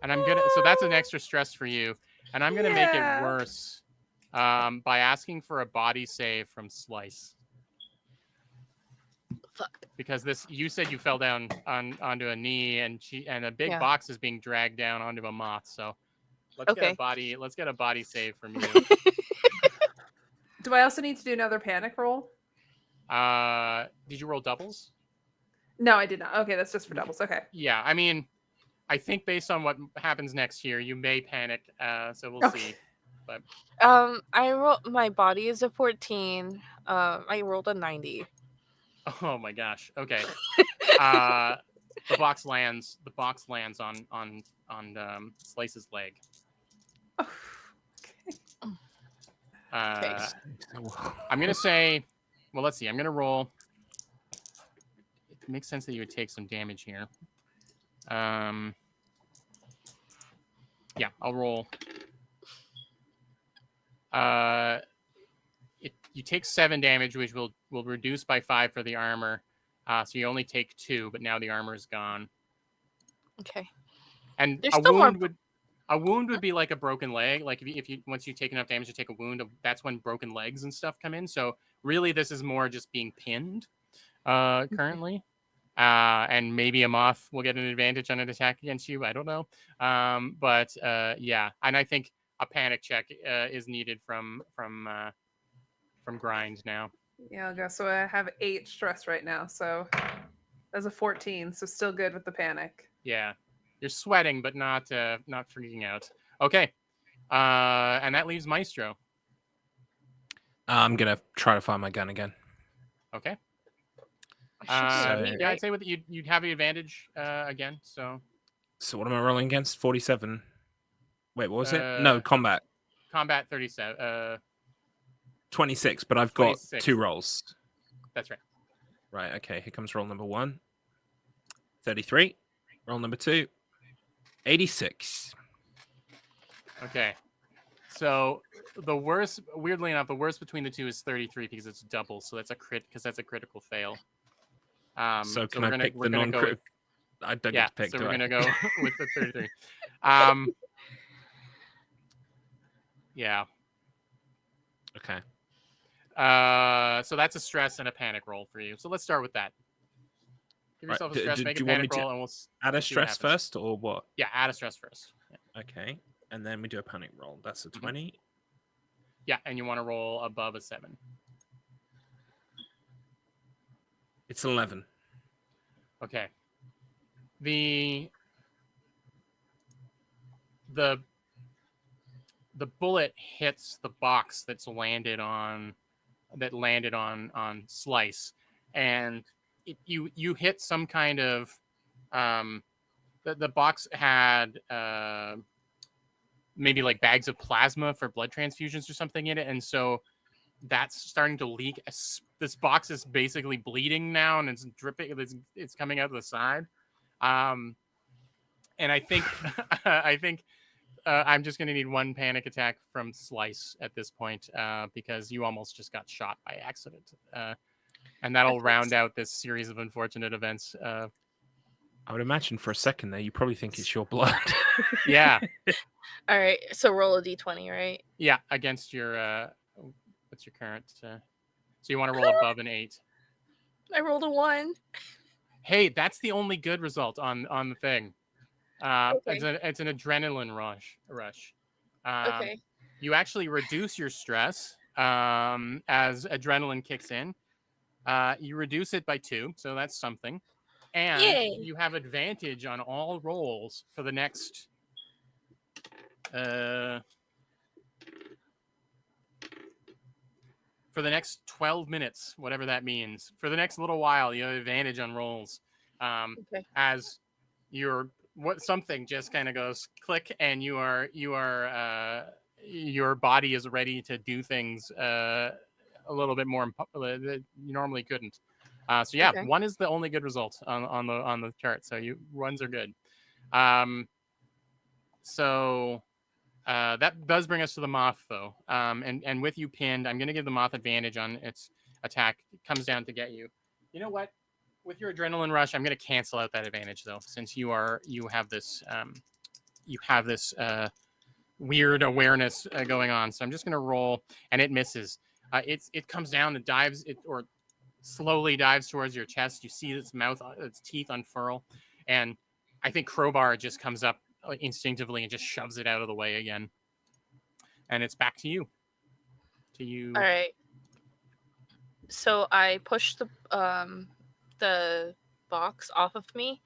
Speaker 4: And I'm gonna. So that's an extra stress for you, and I'm gonna make it worse by asking for a body save from Slice.
Speaker 2: Fuck.
Speaker 4: Because you said you fell down onto a knee, and a big box is being dragged down onto a moth. So let's get a body save from you.
Speaker 1: Do I also need to do another panic roll?
Speaker 4: Did you roll doubles?
Speaker 1: No, I did not. Okay, that's just for doubles. Okay.
Speaker 4: Yeah, I mean, I think based on what happens next here, you may panic. So we'll see. But
Speaker 2: I rolled my body is a 14. I rolled a 90.
Speaker 4: oh my gosh. Okay. The box lands on Slice's leg.
Speaker 2: Okay.
Speaker 4: I'm gonna say, well, let's see. I'm gonna roll. It makes sense that you would take some damage here. Yeah, I'll roll. You take 7 damage, which will reduce by 5 for the armor. So you only take 2, but now the armor is gone.
Speaker 2: Okay.
Speaker 4: And
Speaker 2: There's
Speaker 4: a
Speaker 2: still
Speaker 4: wound
Speaker 2: more...
Speaker 4: would be like a broken leg. Like if you once you take enough damage to take a wound, that's when broken legs and stuff come in. So really, this is more just being pinned currently. And maybe a moth will get an advantage on an attack against you. I don't know. But yeah, and I think a panic check is needed from Grind now.
Speaker 1: Yeah, I'll go. So I have 8 stress right now. So that's a 14. So still good with the panic.
Speaker 4: Yeah, you're sweating, but not freaking out. Okay, and that leaves Maestro.
Speaker 3: I'm gonna try to find my gun again.
Speaker 4: Okay.
Speaker 2: right?
Speaker 4: Yeah, I'd say you'd have the advantage again. So
Speaker 3: what am I rolling against? 47. Wait, what was it? No, combat.
Speaker 4: Combat 37.
Speaker 3: 26, but I've got
Speaker 4: 26.
Speaker 3: 2 rolls.
Speaker 4: That's right.
Speaker 3: Right, okay. Here comes roll number 1. 33. Roll number 2. 86.
Speaker 4: Okay. So the worst, weirdly enough, the worst between the two is 33 because it's double. So that's a critical fail.
Speaker 3: So can I pick the non-critical? I don't get to pick.
Speaker 4: So we're gonna go with the 33. Yeah.
Speaker 3: Okay.
Speaker 4: So that's a stress and a panic roll for you. So let's start with that. Give yourself a stress, make a panic roll, and we'll
Speaker 3: add a stress first, or what?
Speaker 4: Yeah, add a stress first.
Speaker 3: Yeah. Okay, and then we do a panic roll. That's a 20.
Speaker 4: Yeah, and you want to roll above a 7.
Speaker 3: It's 11.
Speaker 4: Okay. The bullet hits the box that landed on Slice, and you hit some kind of the box had maybe like bags of plasma for blood transfusions or something in it, and so that's starting to leak. This box is basically bleeding now, and it's dripping. It's coming out of the side. And I think I'm just going to need one panic attack from Slice at this point because you almost just got shot by accident. And that'll round out this series of unfortunate events.
Speaker 3: I would imagine for a second there, you probably think it's your blood.
Speaker 4: Yeah.
Speaker 2: All right, so roll a d20, right?
Speaker 4: Yeah, against your what's your current? So you want to roll above an 8.
Speaker 2: I rolled a 1.
Speaker 4: Hey, that's the only good result on the thing.
Speaker 2: Okay.
Speaker 4: It's an adrenaline rush.
Speaker 2: Okay.
Speaker 4: You actually reduce your stress as adrenaline kicks in. You reduce it by 2, so that's something. And
Speaker 2: Yay.
Speaker 4: you have advantage on all rolls for the next 12 minutes, whatever that means. For the next little while, you have advantage on rolls.
Speaker 2: Okay.
Speaker 4: As something just kind of goes click, and your body is ready to do things a little bit more that you normally couldn't. So yeah,
Speaker 2: Okay.
Speaker 4: 1 is the only good result on the chart. So ones are good. So that does bring us to the moth, though. And with you pinned, I'm going to give the moth advantage on its attack. It comes down to get you. You know what? With your adrenaline rush, I'm going to cancel out that advantage, though, since you have this weird awareness going on. So I'm just going to roll, and it misses. It comes down and dives or slowly dives towards your chest. You see its teeth unfurl, and I think Crowbar just comes up instinctively and just shoves it out of the way again. And it's back to you.
Speaker 2: All right. So I push the box off of me.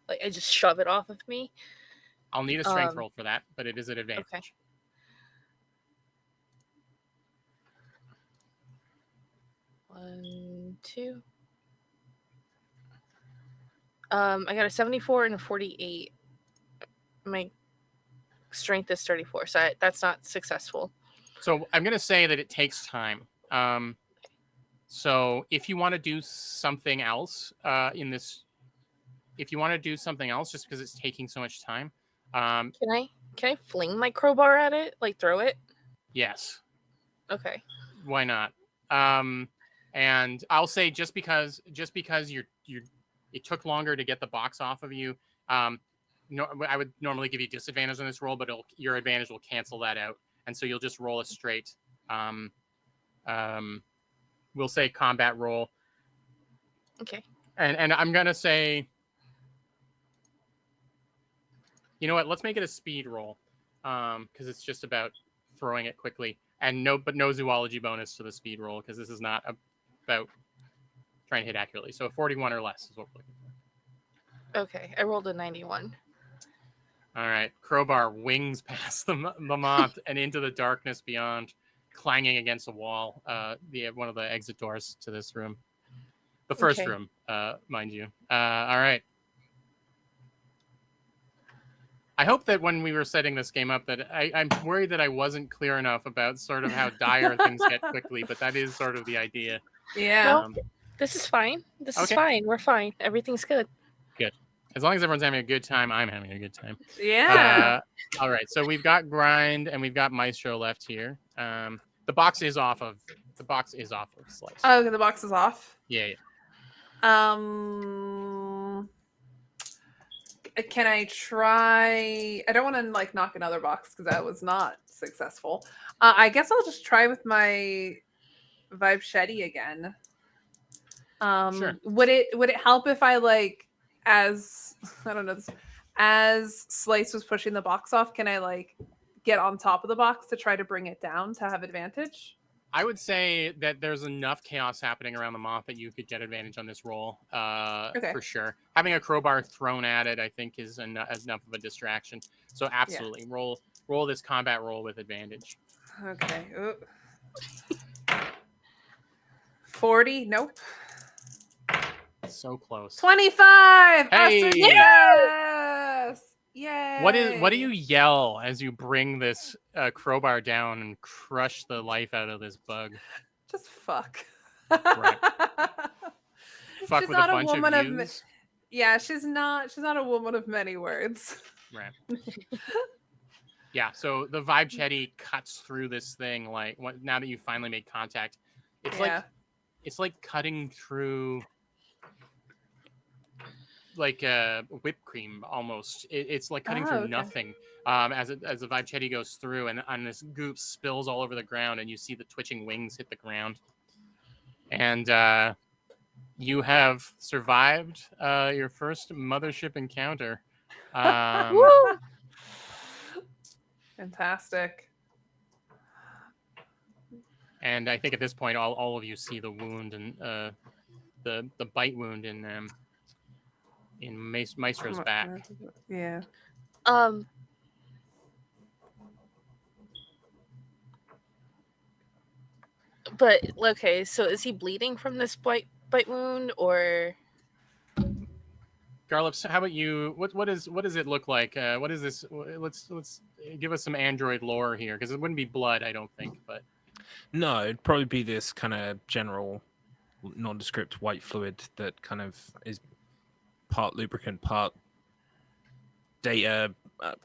Speaker 2: Like I just shove it off of me.
Speaker 4: I'll need a strength roll for that, but it is an advantage.
Speaker 2: Okay. One, 2. I got a 74 and a 48. My strength is 34, so that's not successful.
Speaker 4: So I'm going to say that it takes time. So if you want to do something else just because it's taking so much time.
Speaker 2: Can I fling my crowbar at it? Like throw it?
Speaker 4: Yes.
Speaker 2: Okay.
Speaker 4: Why not? And I'll say just because it took longer to get the box off of you. I would normally give you disadvantage on this roll, but your advantage will cancel that out, and so you'll just roll a straight. We'll say combat roll.
Speaker 2: Okay.
Speaker 4: And I'm gonna say, you know what? Let's make it a speed roll, because it's just about throwing it quickly, and no zoology bonus to the speed roll because this is not about trying to hit accurately. So a 41 or less is what we're looking for.
Speaker 2: Okay, I rolled a 91.
Speaker 4: All right, Crowbar wings past the moth and into the darkness beyond, clanging against a wall. One of the exit doors to this room, the first room, mind you. All right. I hope that when we were setting this game up, that I'm worried that I wasn't clear enough about sort of how dire things get quickly, but that is sort of the idea.
Speaker 1: Yeah.
Speaker 2: No, this is fine. This is fine. We're fine. Everything's good.
Speaker 4: Good. As long as everyone's having a good time, I'm having a good time.
Speaker 1: Yeah.
Speaker 4: All right. So we've got Grind and we've got Maestro left here. The box is off of Slice.
Speaker 1: Oh, okay, the box is off.
Speaker 4: Yeah.
Speaker 1: Can I try? I don't want to knock another box because that was not successful. I guess I'll just try with my Vibe Shetty again.
Speaker 4: Sure.
Speaker 1: Would it help if I as Slice was pushing the box off, can I get on top of the box to try to bring it down to have advantage?
Speaker 4: I would say that there's enough chaos happening around the moth that you could get advantage on this roll, for sure. Having a crowbar thrown at it, I think, is enough of a distraction. So absolutely, roll this combat roll with advantage.
Speaker 1: Okay. 40? Nope.
Speaker 4: So close.
Speaker 1: 25.
Speaker 4: Hey!
Speaker 1: Yes! Yay!
Speaker 4: What do you yell as you bring this crowbar down and crush the life out of this bug?
Speaker 1: Just fuck.
Speaker 4: Right. Fuck
Speaker 1: she's
Speaker 4: with
Speaker 1: not
Speaker 4: a bunch
Speaker 1: woman
Speaker 4: of yous?
Speaker 1: Yeah, she's not a woman of many words.
Speaker 4: Right. Yeah, so the vibe chetty cuts through this thing now that you finally made contact. It's like cutting through like whipped cream almost. It's like cutting through nothing. As the vibe chetty goes through and this goop spills all over the ground and you see the twitching wings hit the ground. And you have survived your first mothership encounter.
Speaker 1: Fantastic.
Speaker 4: And I think at this point, all of you see the wound and the bite wound in Maestro's back.
Speaker 1: Yeah.
Speaker 2: But okay, so is he bleeding from this bite wound, or?
Speaker 4: Garlips, how about you? What does it look like? What is this? Let's give us some android lore here, because it wouldn't be blood, I don't think. But
Speaker 3: no, it'd probably be this kind of general nondescript white fluid that kind of is part lubricant, part data.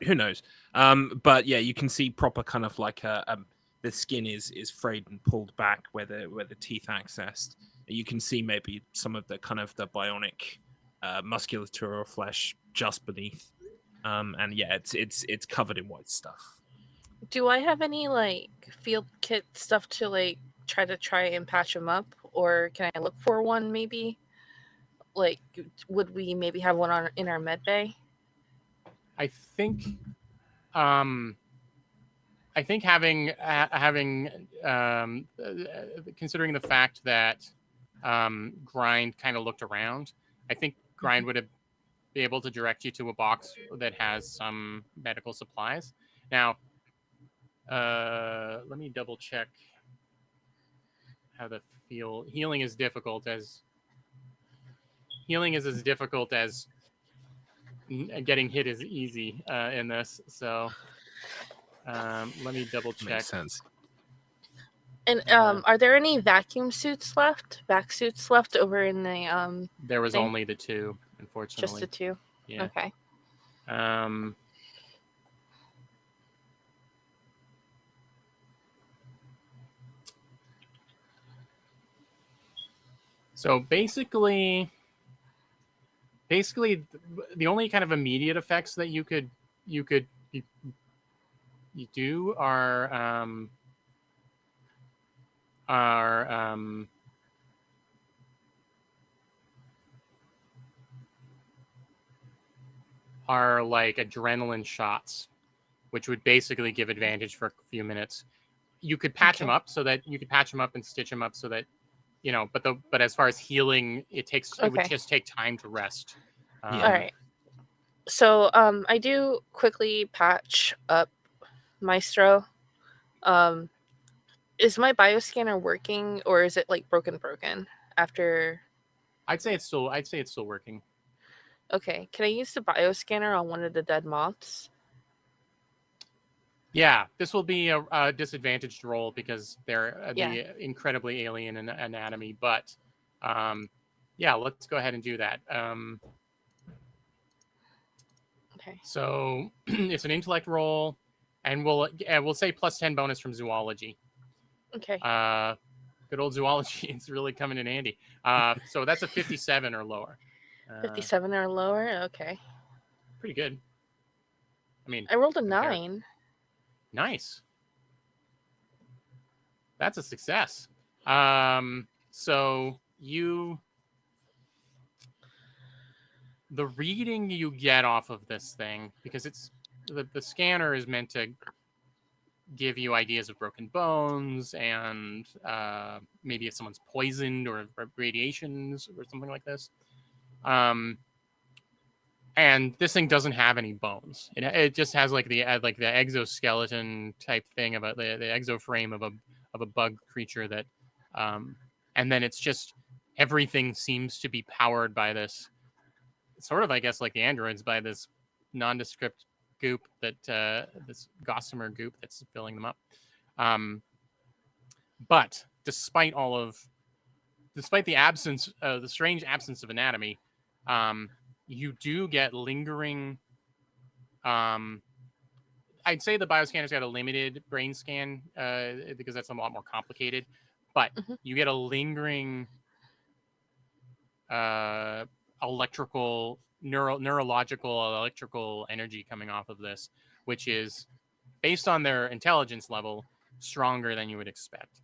Speaker 3: Who knows? But yeah, you can see proper kind of like the skin is frayed and pulled back where the teeth accessed. You can see maybe some of the kind of the bionic musculature or flesh just beneath. And yeah, it's covered in white stuff.
Speaker 2: Do I have any like field kit stuff to like try and patch him up, or can I look for one maybe? Like, would we maybe have one in our med bay?
Speaker 4: I think having considering the fact that Grind kind of looked around, I think Grind would have be able to direct you to a box that has some medical supplies. Now, let me double check how the healing is difficult as getting hit is easy in this. So let me double check.
Speaker 3: Makes sense.
Speaker 2: And are there any vacuum suits left? Vac suits left over in the
Speaker 4: There was only the two, unfortunately.
Speaker 2: Just the two.
Speaker 4: Yeah.
Speaker 2: Okay.
Speaker 4: So basically, the only kind of immediate effects that you do are like adrenaline shots, which would basically give advantage for a few minutes. You could patch them up and stitch them up so that, you know, but as far as healing, it would just take time to rest.
Speaker 2: All right. So I do quickly patch up Maestro. Is my bioscanner working, or is it like broken after?
Speaker 4: I'd say it's still working.
Speaker 2: Okay. Can I use the bioscanner on one of the dead moths?
Speaker 4: Yeah, this will be a disadvantaged roll because they're the incredibly alien anatomy. But yeah, let's go ahead and do that.
Speaker 2: Okay.
Speaker 4: So it's an intellect roll, and we'll say plus 10 bonus from zoology.
Speaker 2: Okay.
Speaker 4: Good old zoology. It's really coming in handy. So that's a 57 or lower.
Speaker 2: 57 or lower. Okay.
Speaker 4: Pretty good. I mean,
Speaker 2: I rolled a 9.
Speaker 4: Nice. That's a success. So the reading you get off of this thing, because it's the scanner is meant to give you ideas of broken bones and maybe if someone's poisoned or radiations or something like this. And this thing doesn't have any bones. It just has like the exoskeleton type thing of the exoframe of a bug creature that, and then it's just everything seems to be powered by this sort of, I guess, like the androids, by this nondescript goop that this gossamer goop that's filling them up. But despite the absence, the strange absence of anatomy, you do get lingering I'd say the bioscanner's got a limited brain scan because that's a lot more complicated, but you get a lingering neurological electrical energy coming off of this, which is based on their intelligence level stronger than you would expect,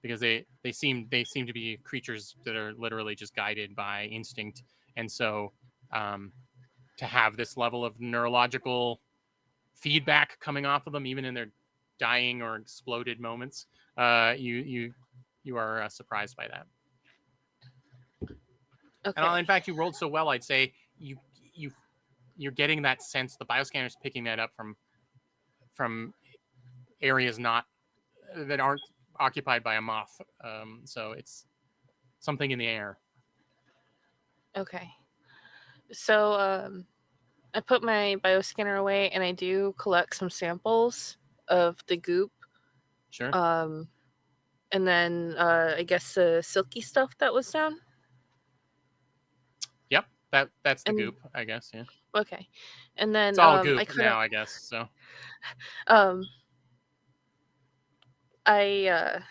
Speaker 4: because they seem to be creatures that are literally just guided by instinct, and so to have this level of neurological feedback coming off of them, even in their dying or exploded moments, you are surprised by that.
Speaker 2: Okay.
Speaker 4: And in fact, you rolled so well, I'd say you're getting that sense. The bioscanner's picking that up from areas that aren't occupied by a moth. So it's something in the air.
Speaker 2: Okay. So I put my bioscanner away, and I do collect some samples of the goop.
Speaker 4: Sure.
Speaker 2: And then I guess the silky stuff that was down.
Speaker 4: Yep, that's the goop, I guess. Yeah.
Speaker 2: Okay, and then
Speaker 4: it's all goop now, I guess. So.
Speaker 2: I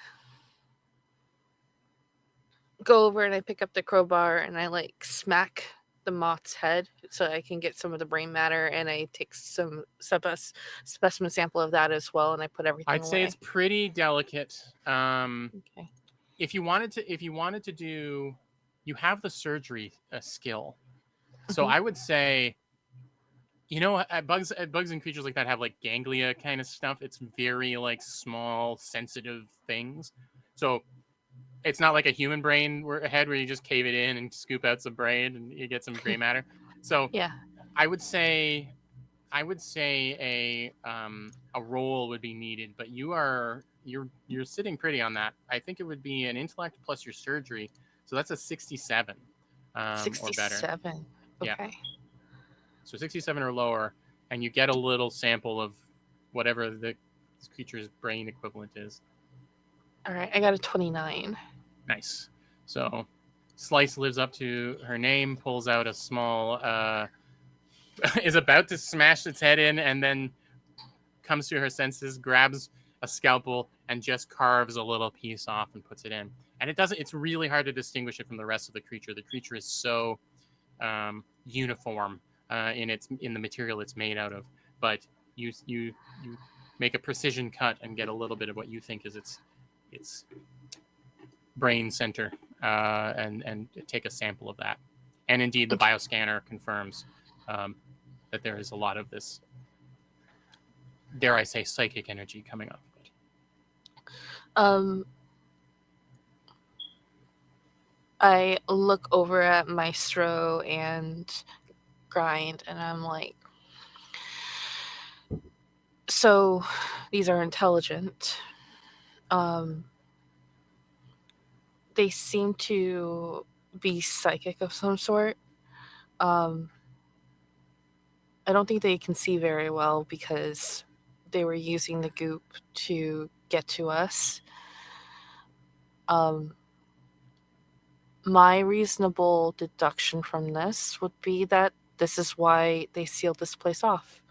Speaker 2: go over and I pick up the crowbar and I like smack the moth's head so I can get some of the brain matter, and I take some specimen sample of that as well, and I put everything
Speaker 4: I'd say
Speaker 2: away.
Speaker 4: it's pretty delicate.
Speaker 2: Okay.
Speaker 4: If you wanted to do, you have the surgery skill, so I would say, bugs and creatures like that have like ganglia kind of stuff. It's very like small, sensitive things. So it's not like a human brain head where you just cave it in and scoop out some brain and you get some gray matter. So
Speaker 2: yeah,
Speaker 4: I would say a roll would be needed, but you're sitting pretty on that. I think it would be an intellect plus your surgery, so that's a 67 or better.
Speaker 2: 67. Okay.
Speaker 4: Yeah. So 67 or lower, and you get a little sample of whatever the creature's brain equivalent is.
Speaker 2: All right, I got a 29.
Speaker 4: Nice. So Slice lives up to her name, pulls out a small is about to smash its head in, and then comes to her senses, grabs a scalpel, and just carves a little piece off and puts it in. And it's really hard to distinguish it from the rest of the creature. The creature is so uniform in the material it's made out of, but you make a precision cut and get a little bit of what you think is its brain center, and take a sample of that. And indeed, the bioscanner confirms that there is a lot of this, dare I say, psychic energy coming off of it.
Speaker 2: I look over at Maestro and Grind, and I'm like, so these are intelligent. They seem to be psychic of some sort. I don't think they can see very well because they were using the goop to get to us. My reasonable deduction from this would be that this is why they sealed this place off.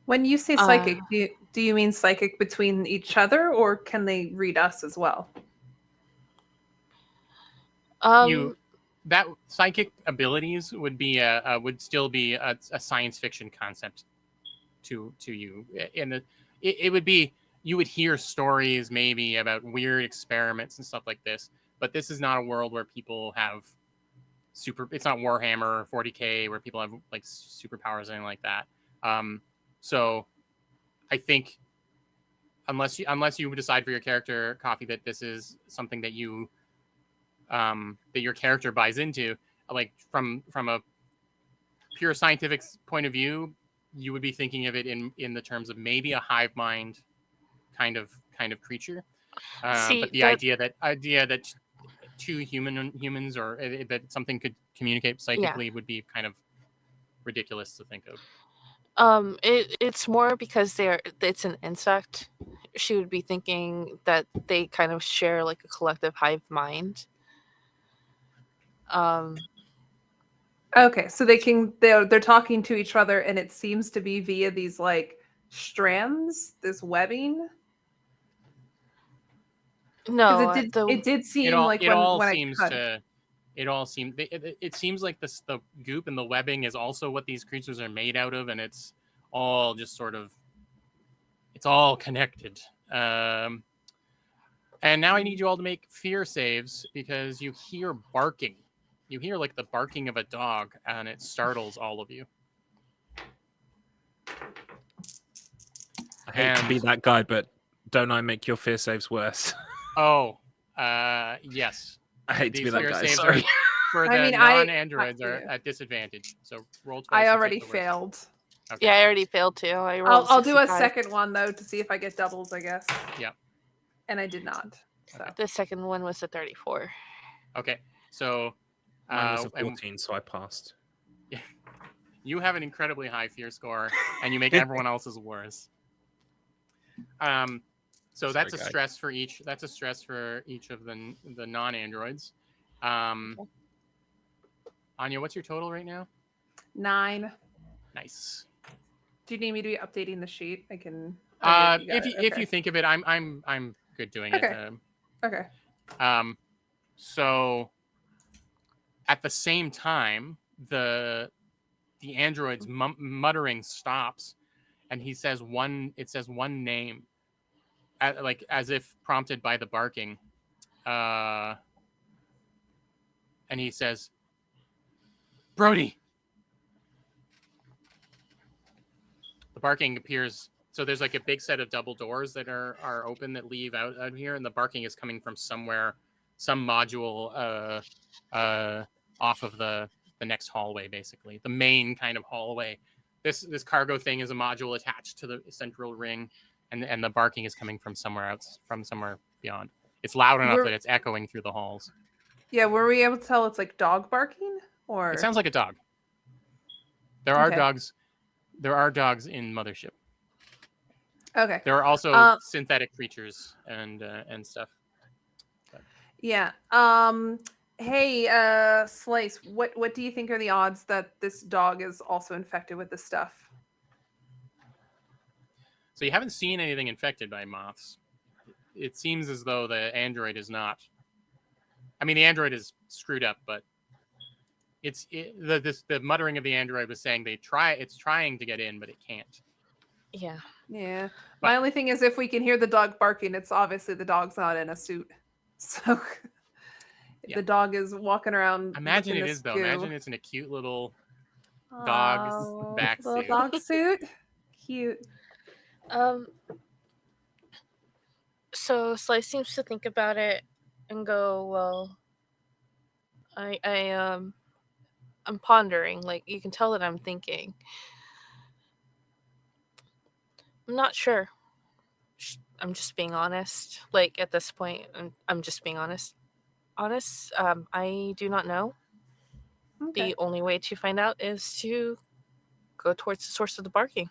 Speaker 1: When you say psychic, do you mean psychic between each other, or can they read us as well?
Speaker 4: That psychic abilities would be would still be a science fiction concept to you. It would be, you would hear stories maybe about weird experiments and stuff like this, but this is not a world where people have it's not Warhammer 40K where people have like superpowers or anything like that. So I think unless you decide for your character, Coffee, that this is something that you that your character buys into, like from a pure scientific point of view, you would be thinking of it in the terms of maybe a hive mind kind of creature. But the idea that two humans or that something could communicate psychically would be kind of ridiculous to think of.
Speaker 2: It's more because it's an insect. She would be thinking that they kind of share like a collective hive mind.
Speaker 1: Okay, so they're talking to each other, and it seems to be via these like strands, this webbing. Because
Speaker 2: No,
Speaker 1: it did
Speaker 4: It
Speaker 1: seem
Speaker 4: all
Speaker 1: like
Speaker 4: it all
Speaker 1: when I
Speaker 4: seems
Speaker 1: cut.
Speaker 4: to it all seems it seems like the goop and the webbing is also what these creatures are made out of, and it's all just sort of it's all connected. And now I need you all to make fear saves because you hear barking. You hear like the barking of a dog, and it startles all of you.
Speaker 3: I hate to be
Speaker 4: And-
Speaker 3: that guy, but don't I make your fear saves worse?
Speaker 4: Oh, yes.
Speaker 3: I hate to be
Speaker 4: These
Speaker 3: that
Speaker 4: fear
Speaker 3: guy.
Speaker 4: saves
Speaker 3: Sorry.
Speaker 4: for
Speaker 1: I
Speaker 4: the
Speaker 1: mean,
Speaker 4: non-androids are
Speaker 1: yeah.
Speaker 4: at disadvantage. So roll twice.
Speaker 1: I
Speaker 4: and
Speaker 1: already
Speaker 4: take the worst.
Speaker 1: failed.
Speaker 4: Okay.
Speaker 2: Yeah, I already failed too. I rolled.
Speaker 1: I'll do a
Speaker 2: 65.
Speaker 1: second one though to see if I get doubles, I guess.
Speaker 4: Yeah.
Speaker 1: And I did not. So
Speaker 4: Okay.
Speaker 2: The second one was a 34.
Speaker 4: Okay. So
Speaker 3: Mine was a
Speaker 4: and
Speaker 3: 14, so I passed.
Speaker 4: you have an incredibly high fear score, and you make everyone else's worse. So that's a
Speaker 3: Sorry, guy.
Speaker 4: stress for each. That's a stress for each of the non-androids.
Speaker 2: Okay.
Speaker 4: Anya, what's your total right now?
Speaker 1: 9.
Speaker 4: Nice.
Speaker 1: Do you need me to be updating the sheet? I can.
Speaker 4: If you think of it, I'm good doing
Speaker 1: Okay.
Speaker 4: it.
Speaker 1: Okay.
Speaker 4: So at the same time, the android's muttering stops, and he says it says one name, like as if prompted by the barking, and he says, Brody. The barking appears. So there's like a big set of double doors that are open that leave out here, and the barking is coming from somewhere, some module off of the next hallway, basically the main kind of hallway. This cargo thing is a module attached to the central ring, and the barking is coming from somewhere else, from somewhere beyond. It's loud enough that it's echoing through the halls.
Speaker 1: Yeah, were we able to tell it's like dog barking or?
Speaker 4: It sounds like a dog. There are dogs. There are dogs in Mothership.
Speaker 1: Okay.
Speaker 4: There are also synthetic creatures and stuff. But.
Speaker 1: Yeah. Hey, Slice, what do you think are the odds that this dog is also infected with this stuff?
Speaker 4: So you haven't seen anything infected by moths. It seems as though the android is not. I mean, the android is screwed up, but the muttering of the android was saying it's trying to get in, but it can't.
Speaker 2: Yeah.
Speaker 1: Yeah. My only thing is if we can hear the dog barking, it's obviously the dog's not in a suit. So if the dog is walking around.
Speaker 4: Imagine it is though. Imagine it's in a cute little dog back
Speaker 1: little
Speaker 4: suit.
Speaker 1: dog suit. Cute.
Speaker 2: So Slice seems to think about it and go, well, I'm pondering. Like, you can tell that I'm thinking. I'm not sure. I'm just being honest. Like, at this point, I'm just being honest. I do not know.
Speaker 1: Okay.
Speaker 2: The only way to find out is to go towards the source of the barking.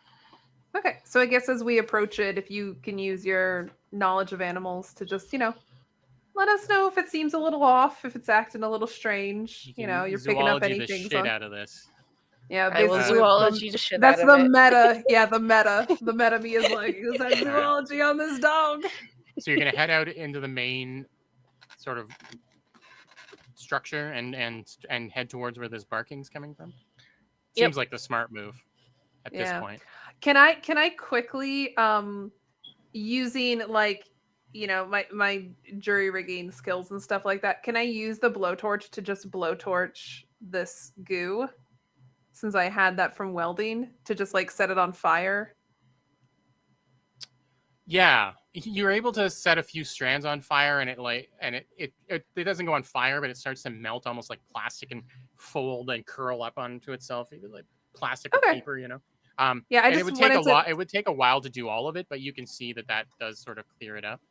Speaker 1: Okay. So I guess as we approach it, if you can use your knowledge of animals to just, let us know if it seems a little off, if it's acting a little strange. You're picking up anything.
Speaker 4: The shit out of this.
Speaker 1: Yeah,
Speaker 2: I will
Speaker 1: basically
Speaker 2: zoology the shit
Speaker 1: that's
Speaker 2: out of
Speaker 1: the
Speaker 2: it.
Speaker 1: meta. Yeah, the meta me is like, is that zoology on this dog?
Speaker 4: So you're gonna head out into the main sort of structure and head towards where this barking's coming from. Seems like the smart move at this point.
Speaker 1: Can I quickly using like my jury rigging skills and stuff like that, can I use the blowtorch to just blowtorch this goo, since I had that from welding, to just like set it on fire?
Speaker 4: Yeah, you're able to set a few strands on fire, and it doesn't go on fire, but it starts to melt almost like plastic and fold and curl up onto itself, like plastic or paper,
Speaker 1: Yeah,
Speaker 4: it would take a lot. It would take a while to do all of it, but you can see that does sort of clear it up.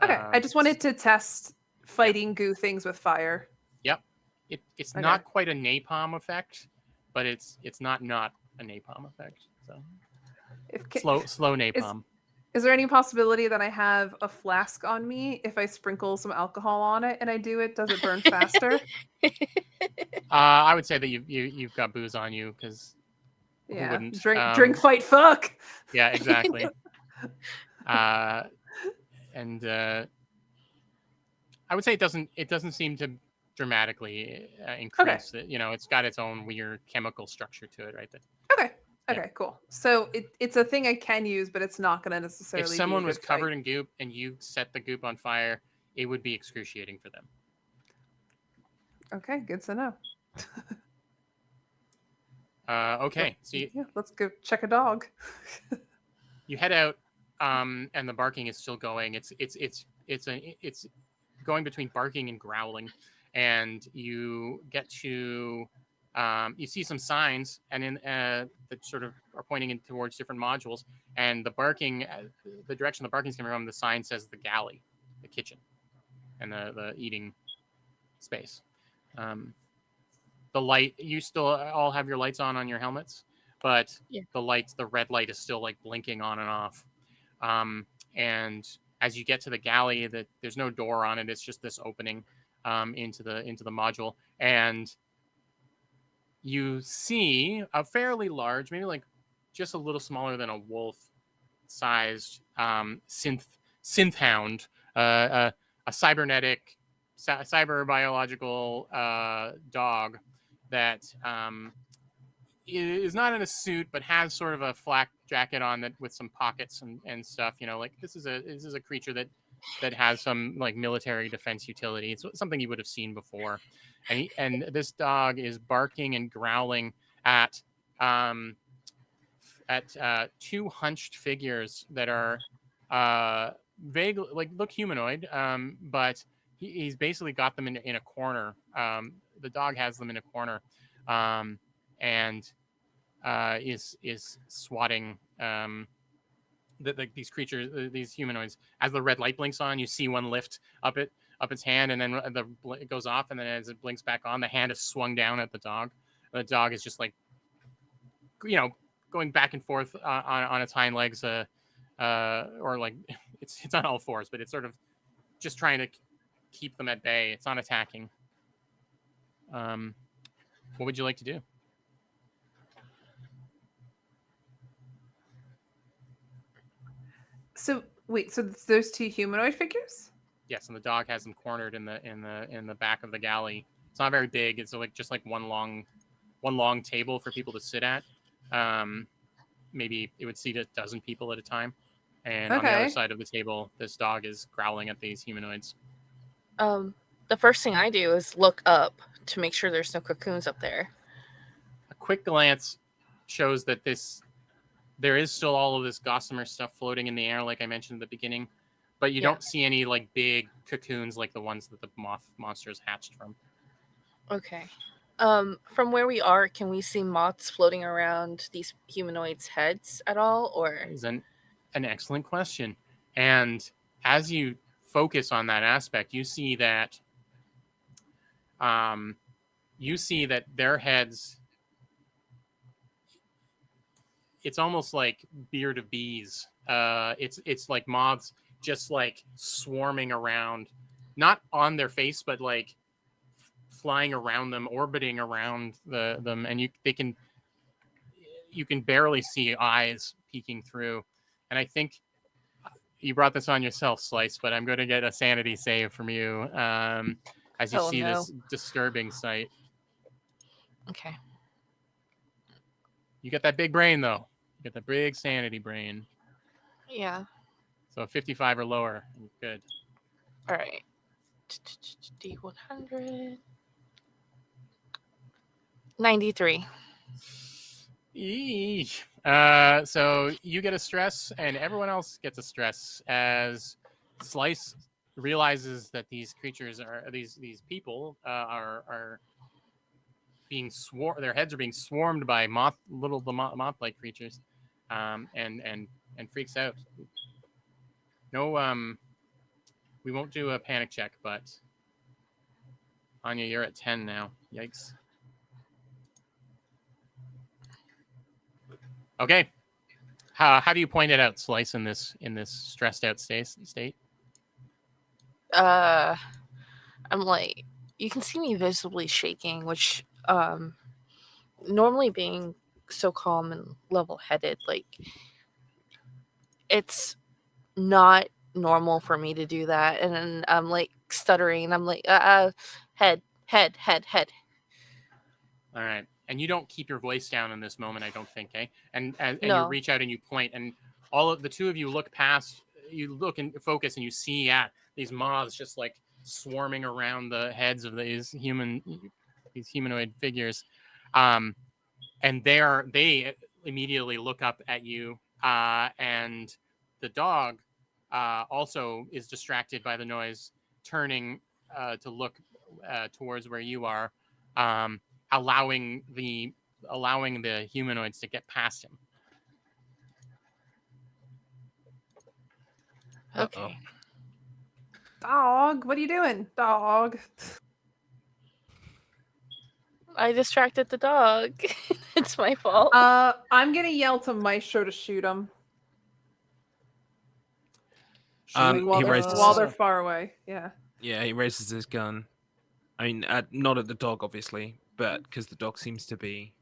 Speaker 1: Okay, I just wanted to test fighting goo things with fire.
Speaker 4: Yep, it's not quite a napalm effect, but it's not a napalm effect. So slow napalm.
Speaker 1: Is there any possibility that I have a flask on me? If I sprinkle some alcohol on it and I do it, does it burn faster?
Speaker 4: I would say that you've got booze on you because who
Speaker 1: Yeah.
Speaker 4: wouldn't?
Speaker 1: Drink, fight, fuck.
Speaker 4: Yeah, exactly. And I would say it doesn't seem to dramatically increase it. You know, it's got its own weird chemical structure to it, right?
Speaker 1: Okay.
Speaker 4: Yeah.
Speaker 1: Okay, cool. So it's a thing I can use, but it's not going to
Speaker 4: If
Speaker 1: necessarily be
Speaker 4: someone
Speaker 1: a
Speaker 4: was
Speaker 1: good
Speaker 4: covered
Speaker 1: fight.
Speaker 4: in goop and you set the goop on fire, it would be excruciating for them.
Speaker 1: Okay, good to know.
Speaker 4: Okay, so
Speaker 1: yeah, let's go check a dog.
Speaker 4: you head out, and the barking is still going. It's going between barking and growling, and you get to you see some signs, and in that sort of are pointing in towards different modules. And the barking, the direction the barking is coming from, the sign says the galley, the kitchen, and the eating space. The light, you still all have your lights on your helmets, but
Speaker 2: Yeah.
Speaker 4: the red light is still like blinking on and off. And as you get to the galley, there's no door on it. It's just this opening into the module, and you see a fairly large, maybe like just a little smaller than a wolf-sized synth hound, a cybernetic, cyber biological dog that is not in a suit, but has sort of a flak jacket on that with some pockets and stuff. You know, like this is a creature that has some like military defense utility. It's something you would have seen before, and this dog is barking and growling at two hunched figures that are vaguely like look humanoid, but he's basically got them in a corner. The dog has them in a corner, and is swatting these creatures, these humanoids. As the red light blinks on, you see one lift up its hand, and then it goes off, and then as it blinks back on, the hand is swung down at the dog. The dog is just like, going back and forth on its hind legs, or like it's on all fours, but it's sort of just trying to keep them at bay. It's not attacking. What would you like to do?
Speaker 1: So wait, so those two humanoid figures?
Speaker 4: Yes, and the dog has them cornered in the back of the galley. It's not very big. It's like just like one long table for people to sit at. Maybe it would seat a dozen people at a time. And on the other
Speaker 1: Okay.
Speaker 4: side of the table, this dog is growling at these humanoids.
Speaker 2: The first thing I do is look up to make sure there's no cocoons up there.
Speaker 4: A quick glance shows that there is still all of this gossamer stuff floating in the air, like I mentioned at the beginning, but you don't see any like big cocoons like the ones that the moth monsters hatched from.
Speaker 2: Okay. From where we are, can we see moths floating around these humanoids' heads at all, or?
Speaker 4: That is an excellent question. And as you focus on that aspect, you see that their heads, it's almost like beard of bees. It's like moths just like swarming around, not on their face, but like flying around them, orbiting around them, and you can barely see eyes peeking through. And I think you brought this on yourself, Slice, but I'm going to get a sanity save from you as you see this disturbing sight.
Speaker 2: Okay.
Speaker 4: You get that big brain, though. You get the big sanity brain.
Speaker 2: Yeah.
Speaker 4: So 55 or lower. Good.
Speaker 2: All right. D100. 93.
Speaker 4: So you get a stress, and everyone else gets a stress as Slice realizes that these creatures these people are being their heads are being swarmed by moth-like creatures, and freaks out. No, we won't do a panic check, but Anya, you're at 10 now. Yikes. Okay. How do you point it out, Slice, in this stressed out state?
Speaker 2: I'm like, you can see me visibly shaking, which normally being so calm and level-headed, like it's not normal for me to do that, and then I'm like stuttering, and I'm like, head.
Speaker 4: All right. And you don't keep your voice down in this moment, I don't think, eh? And you
Speaker 2: No.
Speaker 4: reach out and you point, and all of the two of you look past, you look and focus, and you see these moths just like swarming around the heads of these humanoid figures. And they immediately look up at you, and the dog also is distracted by the noise, turning to look towards where you are, um, allowing the humanoids to get past him.
Speaker 2: Okay.
Speaker 1: Dog, what are you doing? Dog.
Speaker 2: I distracted the dog. It's my fault.
Speaker 1: I'm gonna yell to Maestro to shoot him. Shooting
Speaker 3: He
Speaker 1: while they're far away. Yeah.
Speaker 3: Yeah, he raises his gun. I mean, not at the dog, obviously, but because the dog seems to be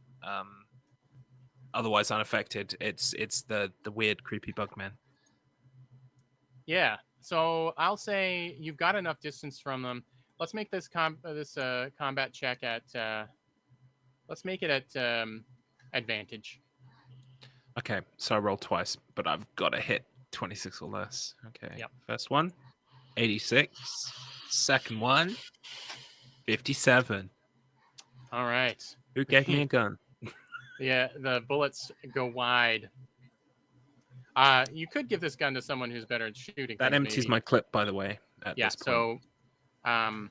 Speaker 3: otherwise unaffected. It's the weird, creepy bug man.
Speaker 4: Yeah. So I'll say you've got enough distance from them. Let's make this combat check at. Let's make it at advantage.
Speaker 3: Okay, so I rolled twice, but I've got to hit 26 or less. Okay.
Speaker 4: Yep.
Speaker 3: First one, 86. Second one, 57.
Speaker 4: All right.
Speaker 3: Who gave me a gun?
Speaker 4: Yeah, the bullets go wide. You could give this gun to someone who's better at shooting.
Speaker 3: That empties
Speaker 4: maybe.
Speaker 3: my clip, by the way. At
Speaker 4: Yeah,
Speaker 3: this point.
Speaker 4: so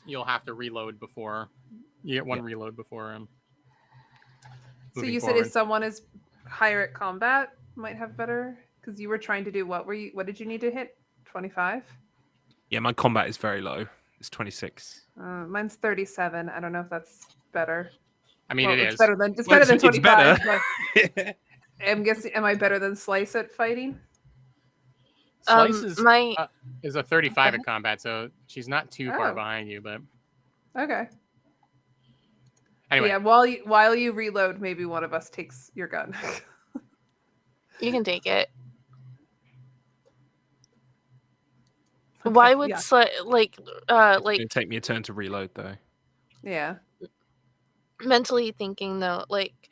Speaker 4: you'll have to reload before you get one reload before
Speaker 1: So you said if someone is higher at combat, might have better, because you were trying to do what did you need to hit? 25?
Speaker 3: Yeah, my combat is very low. It's 26.
Speaker 1: Mine's 37. I don't know if that's better.
Speaker 4: I mean,
Speaker 1: it's
Speaker 4: is
Speaker 1: better than 25.
Speaker 3: It's better.
Speaker 1: But I'm guessing, am I better than Slice at fighting?
Speaker 4: Slice is a 35 at combat, so she's not too far behind you. But
Speaker 1: okay.
Speaker 4: Anyway,
Speaker 1: yeah. While you reload, maybe one of us takes your gun.
Speaker 2: You can take it. Okay, why would
Speaker 3: it's gonna take me a turn to reload though?
Speaker 1: Yeah.
Speaker 2: Mentally thinking though, like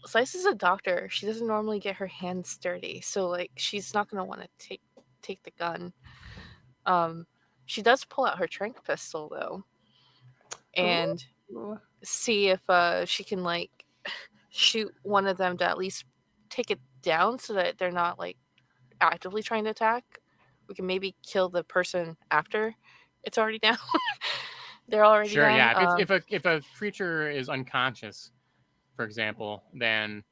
Speaker 2: Slice is a doctor. She doesn't normally get her hands dirty, so like she's not gonna want to take the gun. She does pull out her tranq pistol though, and see if she can like shoot one of them to at least take it down so that they're not like actively trying to attack. We can maybe kill the person after it's already down. They're already
Speaker 4: sure,
Speaker 2: down.
Speaker 4: Yeah. If a creature is unconscious, for example, then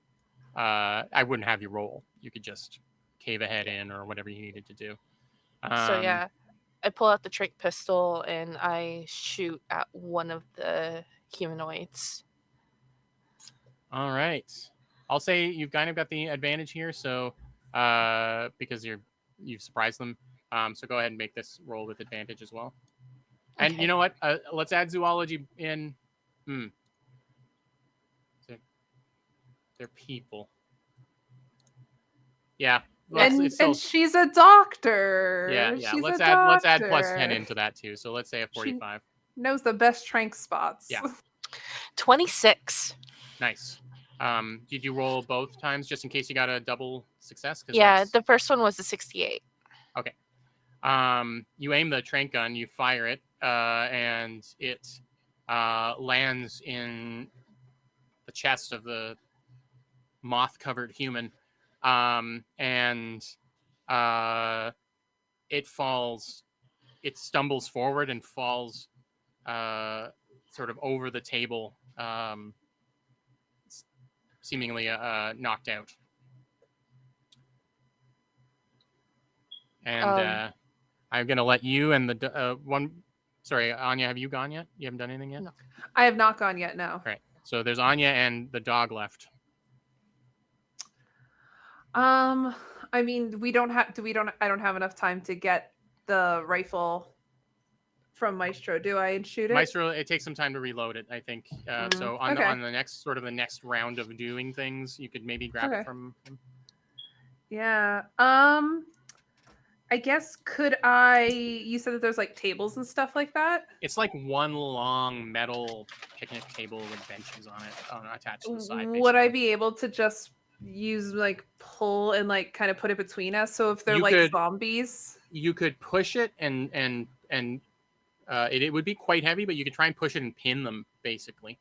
Speaker 4: I wouldn't have you roll. You could just cave a head in or whatever you needed to do.
Speaker 2: So yeah, I pull out the tranq pistol and I shoot at one of the humanoids.
Speaker 4: All right. I'll say you've kind of got the advantage here, so because you've surprised them. So go ahead and make this roll with advantage as well. And you know what? Let's add zoology in. They're people. Yeah.
Speaker 1: And she's a doctor.
Speaker 4: Yeah. Let's add plus 10 into that too. So let's say a 45.
Speaker 1: She knows the best tranq spots.
Speaker 4: Yeah.
Speaker 2: 26.
Speaker 4: Nice. Did you roll both times just in case you got a double success?
Speaker 2: Yeah, the first one was a 68.
Speaker 4: Okay. You aim the tranq gun, you fire it, and it lands in the chest of the moth-covered human, and it falls. It stumbles forward and falls sort of over the table, seemingly knocked out. And I'm going to let you and the one... Sorry, Anya, have you gone yet? You haven't done anything yet?
Speaker 1: No. I have not gone yet, no.
Speaker 4: All right. So there's Anya and the dog left.
Speaker 1: I mean, I don't have enough time to get the rifle from Maestro, do I, and shoot it?
Speaker 4: Maestro, it takes some time to reload it, I think. So on
Speaker 1: okay.
Speaker 4: the next the next round of doing things, you could maybe grab it from him.
Speaker 1: Yeah. I guess you said that there's like tables and stuff like that?
Speaker 4: It's like one long metal picnic table with benches on it attached to the side.
Speaker 1: Would I be able to just use like pull and like kind of put it between us? So if they're zombies,
Speaker 4: you could push it and it would be quite heavy, but you could try and push it and pin them basically.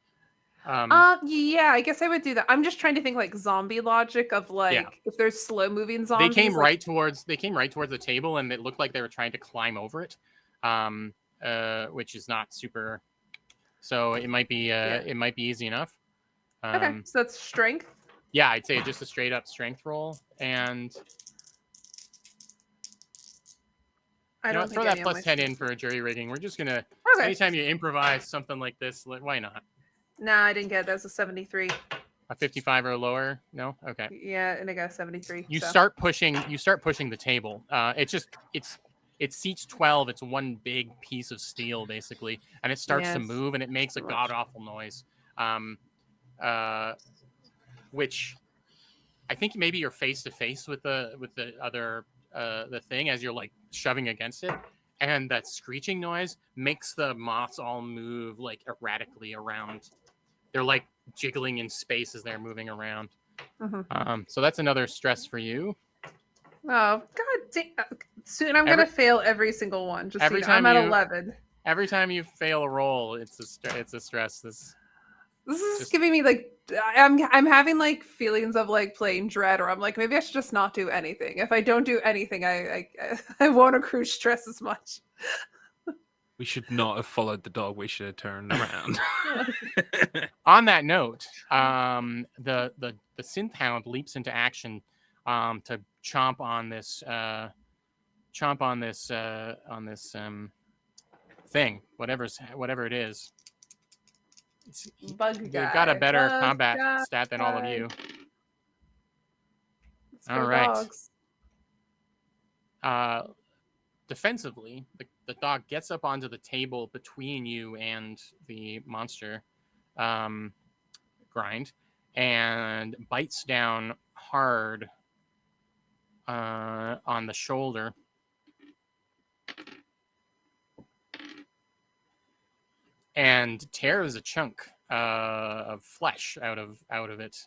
Speaker 1: Yeah, I guess I would do that. I'm just trying to think like zombie logic of like if there's slow moving zombies.
Speaker 4: They came right towards the table, and it looked like they were trying to climb over it, which is not super. So it might be easy enough.
Speaker 1: Okay, so that's strength.
Speaker 4: Yeah, I'd say just a straight up strength roll, and
Speaker 1: I don't
Speaker 4: throw that plus 10 in for a jury rigging. We're just gonna anytime you improvise something like this, why not?
Speaker 1: Nah, I didn't get it. That's a 73.
Speaker 4: A 55 or lower? No? Okay.
Speaker 1: Yeah, and I got a 73.
Speaker 4: You start pushing the table. It seats 12. It's one big piece of steel basically, and it starts to move, and it makes a god awful noise. Which I think maybe you're face to face with the other the thing as you're like shoving against it, and that screeching noise makes the moths all move like erratically around. They're like jiggling in space as they're moving around. So that's another stress for you.
Speaker 1: Oh God! Soon I'm gonna fail every single one. Just every time I'm at 11.
Speaker 4: Every time you fail a roll, it's a stress. This
Speaker 1: is giving me like I'm having like feelings of like playing Dread, or I'm like maybe I should just not do anything. If I don't do anything, I won't accrue stress as much.
Speaker 3: We should not have followed the dog. We should have turned around.
Speaker 4: On that note, the synth hound leaps into action to chomp on this thing, whatever it is.
Speaker 1: Bug guy.
Speaker 4: They've got a better combat stat than all of you. All right. Dogs. Defensively, the dog gets up onto the table between you and the monster grind and bites down hard on the shoulder. And tears a chunk of flesh out of it.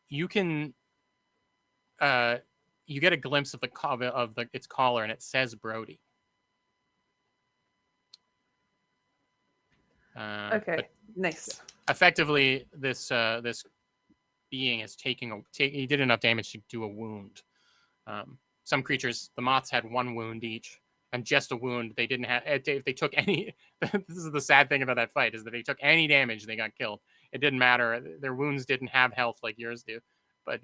Speaker 4: You can you get a glimpse of its collar, and it says Brody.
Speaker 1: Okay, nice.
Speaker 4: Effectively, this being is he did enough damage to do a wound. Some creatures, the moths had one wound each, and just a wound. They didn't have. If they took any, this is the sad thing about that fight, is that they took any damage, they got killed. It didn't matter. Their wounds didn't have health like yours do, but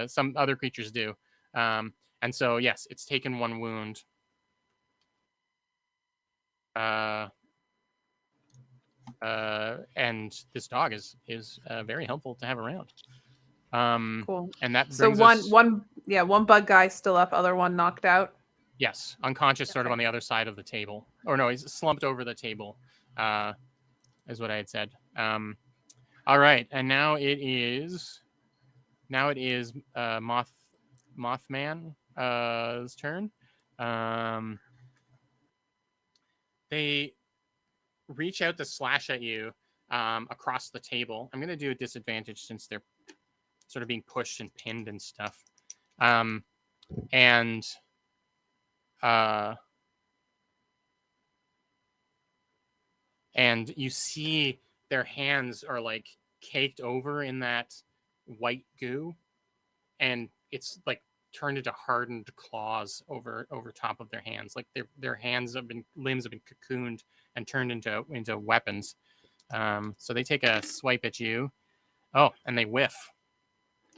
Speaker 4: some other creatures do. And so, yes, it's taken one wound. And this dog is very helpful to have around.
Speaker 1: Cool.
Speaker 4: And that
Speaker 1: so one bug guy still up, other one knocked out.
Speaker 4: Yes, unconscious, sort of on the other side of the table, or no, he's slumped over the table. Is what I had said. All right, and now it is Mothman's turn. They reach out to slash at you across the table. I'm going to do a disadvantage since they're sort of being pushed and pinned and stuff. And you see their hands are like caked over in that white goo, and it's like turned into hardened claws over top of their hands. Like their limbs have been cocooned and turned into weapons. So they take a swipe at you. Oh, and they whiff.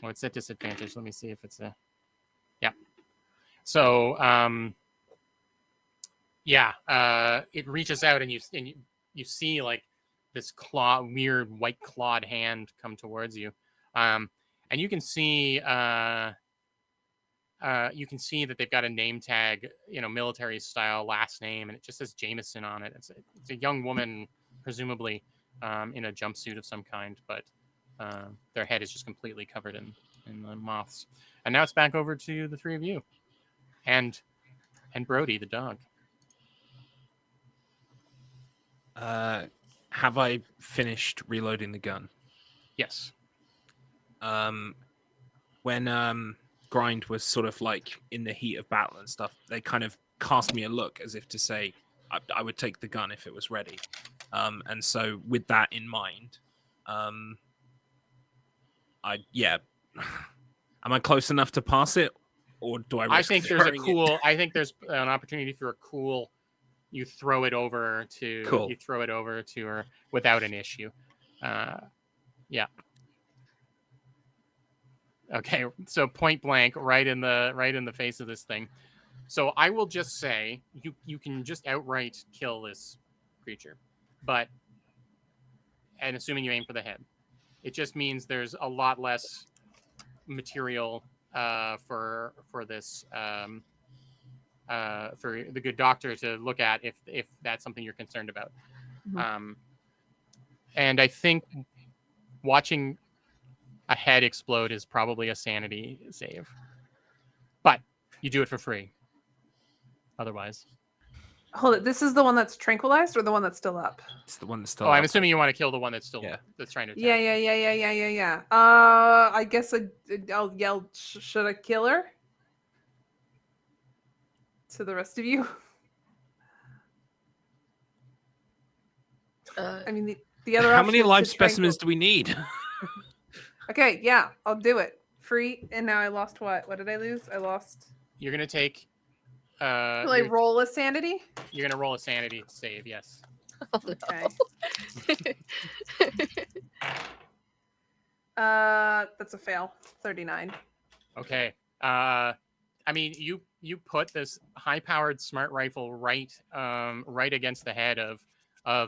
Speaker 4: Oh, it's at disadvantage. Let me see if it's yeah. So it reaches out, and you see like this weird white clawed hand come towards you. And you can see you can see that they've got a name tag, military style last name, and it just says Jameson on it. It's a young woman, presumably in a jumpsuit of some kind, but their head is just completely covered in the moths. And now it's back over to the three of you, and Brody, the dog.
Speaker 3: Have I finished reloading the gun?
Speaker 4: Yes.
Speaker 3: When Grind was sort of like in the heat of battle and stuff, they kind of cast me a look as if to say I would take the gun if it was ready. And so with that in mind, am I close enough to pass it, or do I risk
Speaker 4: I think there's
Speaker 3: it?
Speaker 4: I think there's an opportunity for a cool. You throw it over to her without an issue. Yeah. Okay, so point blank, right in the face of this thing. So I will just say you can just outright kill this creature, and assuming you aim for the head, it just means there's a lot less material for this for the good doctor to look at if that's something you're concerned about.
Speaker 1: Mhm.
Speaker 4: And I think watching a head explode is probably a sanity save, but you do it for free. Otherwise,
Speaker 1: Hold it. This is the one that's tranquilized or the one that's still up?
Speaker 3: It's the one that's still
Speaker 4: I'm
Speaker 3: up.
Speaker 4: assuming you want to kill the one that's still
Speaker 3: Yeah.
Speaker 4: that's trying to attack.
Speaker 1: Yeah. I guess I'll yell. Should I kill her? To the rest of you. I mean, the other
Speaker 3: How
Speaker 1: option
Speaker 3: many
Speaker 1: is to
Speaker 3: live specimens do we need?
Speaker 1: Okay, yeah, I'll do it. Free, and now I lost what? What did I lose? I lost.
Speaker 4: You're gonna take.
Speaker 1: Will I roll a sanity?
Speaker 4: You're gonna roll a sanity save. Yes.
Speaker 2: Oh, no.
Speaker 1: Okay. That's a fail. 39.
Speaker 4: Okay. I mean, you put this high-powered smart rifle right against the head of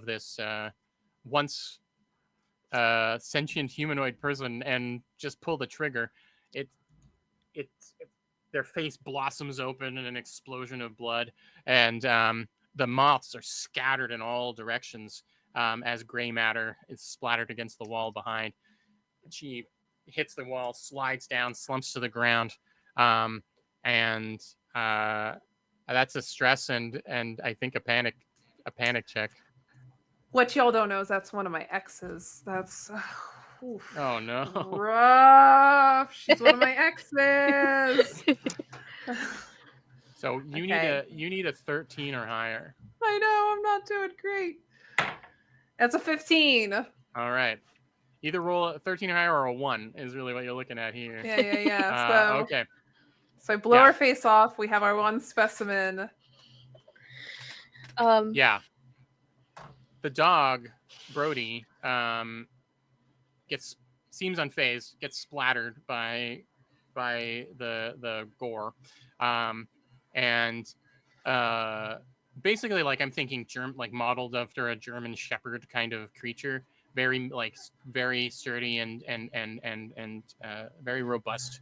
Speaker 4: this once sentient humanoid person and just pull the trigger. It their face blossoms open in an explosion of blood, and the moths are scattered in all directions as gray matter is splattered against the wall behind. She hits the wall, slides down, slumps to the ground, and that's a stress and I think a panic check.
Speaker 1: What y'all don't know is that's one of my exes. That's oof,
Speaker 4: Oh no!
Speaker 1: rough. She's one of my exes.
Speaker 4: So you need a 13 or higher.
Speaker 1: I know I'm not doing great. That's a 15.
Speaker 4: All right. Either roll a 13 or higher or a 1 is really what you're looking at here.
Speaker 1: Yeah.
Speaker 4: Okay.
Speaker 1: So I blow her face off. We have our one specimen.
Speaker 4: Yeah. The dog, Brody, seems unfazed, gets splattered by the gore, and basically, like, I'm thinking like modeled after a German Shepherd kind of creature, very sturdy and very robust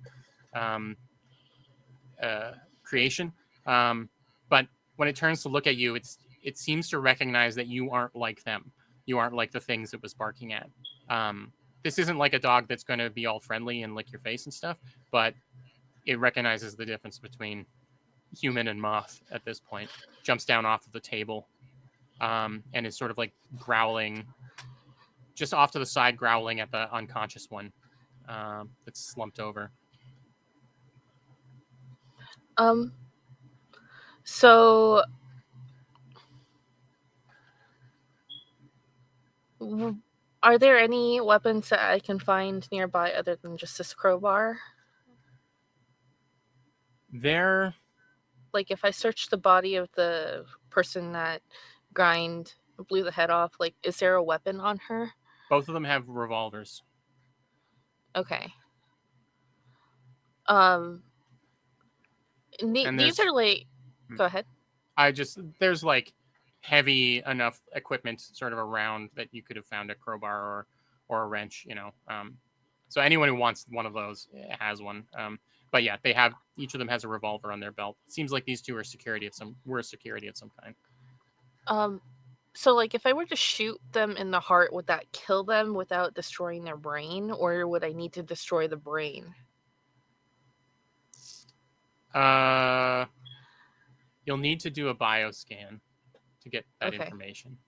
Speaker 4: creation. But when it turns to look at you, it seems to recognize that you aren't like them. You aren't like the things it was barking at. This isn't like a dog that's going to be all friendly and lick your face and stuff, but it recognizes the difference between human and moth at this point. Jumps down off of the table and is sort of like growling, just off to the side, growling at the unconscious one that's slumped over.
Speaker 2: So are there any weapons that I can find nearby other than just this crowbar?
Speaker 4: There,
Speaker 2: like if I search the body of the person that Grind blew the head off, like is there a weapon on her?
Speaker 4: Both of them have revolvers.
Speaker 2: Okay.
Speaker 4: And
Speaker 2: these are like. Go ahead.
Speaker 4: There's like heavy enough equipment sort of around that you could have found a crowbar or a wrench, So anyone who wants one of those has one. But yeah, they have, each of them has a revolver on their belt. It seems like these two are security of some kind.
Speaker 2: So like if I were to shoot them in the heart, would that kill them without destroying their brain, or would I need to destroy the brain?
Speaker 4: You'll need to do a bioscan to get that
Speaker 2: Okay.
Speaker 4: information.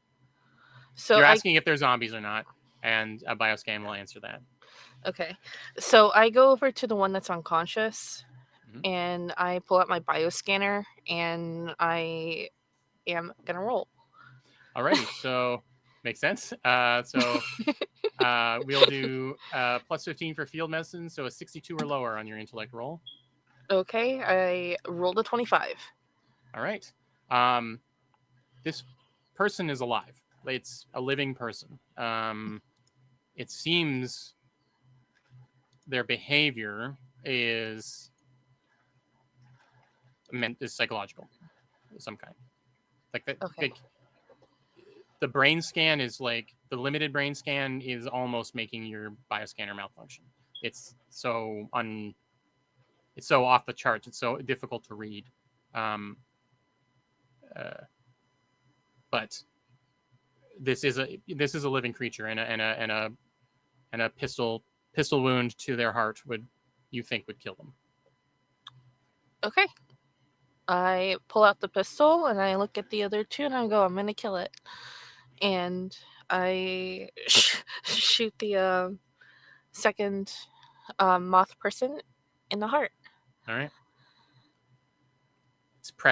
Speaker 2: So
Speaker 4: You're asking if they're zombies or not, and a bioscan will answer that.
Speaker 2: Okay. So I go over to the one that's unconscious,
Speaker 4: Mhm.
Speaker 2: and I pull out my bioscanner, and I am gonna roll.
Speaker 4: Alrighty, so makes sense. We'll do plus 15 for field medicine, so a 62 or lower on your intellect roll.
Speaker 2: Okay, I rolled a 25.
Speaker 4: All right. This person is alive. It's a living person. It seems their behavior is psychological of some kind. Like that.
Speaker 2: Okay.
Speaker 4: The brain scan is like, the limited brain scan is almost making your bioscanner malfunction. It's so off the charts. It's so difficult to read. But this is a living creature, and a pistol wound to their heart would kill them.
Speaker 2: Okay. I pull out the pistol and I look at the other two and I go, I'm gonna kill it. And I shoot the second moth person in the heart.
Speaker 4: All right.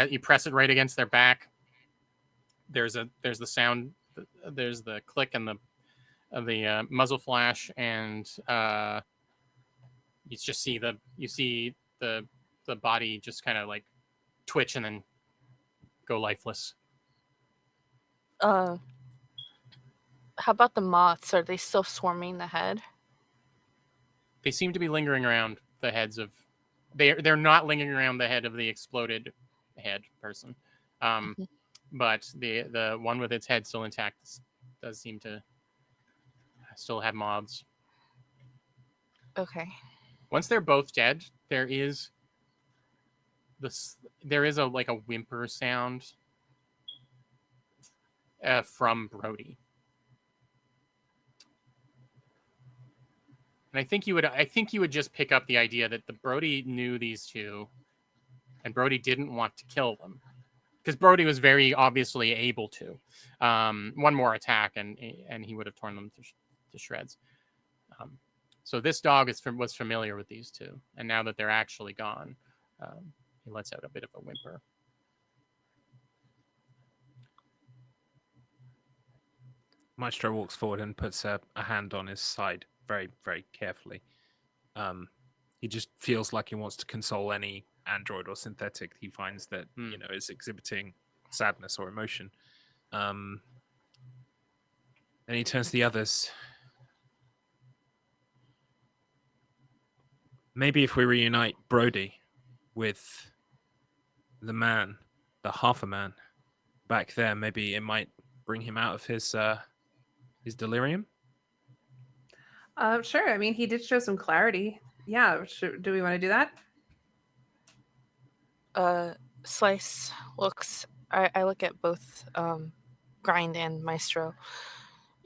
Speaker 4: You press it right against their back. There's the sound. There's the click and the muzzle flash, and you just see the body just kind of like twitch and then go lifeless.
Speaker 2: How about the moths? Are they still swarming the head?
Speaker 4: They seem to be lingering around the heads of. They're not lingering around the head of the exploded head person, but the one with its head still intact does seem to still have moths.
Speaker 2: Okay.
Speaker 4: Once they're both dead, there is a whimper sound from Brody. And I think you would just pick up the idea that the Brody knew these two, and Brody didn't want to kill them because Brody was very obviously able to. One more attack, and he would have torn them to shreds. So this dog was familiar with these two, and now that they're actually gone, he lets out a bit of a whimper.
Speaker 3: Maestro walks forward and puts a hand on his side very, very carefully. He just feels like he wants to console any android or synthetic he finds that is exhibiting sadness or emotion. And he turns to the others. Maybe if we reunite Brody with the man, the half a man, back there, maybe it might bring him out of his delirium.
Speaker 1: Sure. I mean, he did show some clarity. Yeah. Do we want to do that?
Speaker 2: Slice looks. I look at both Grind and Maestro.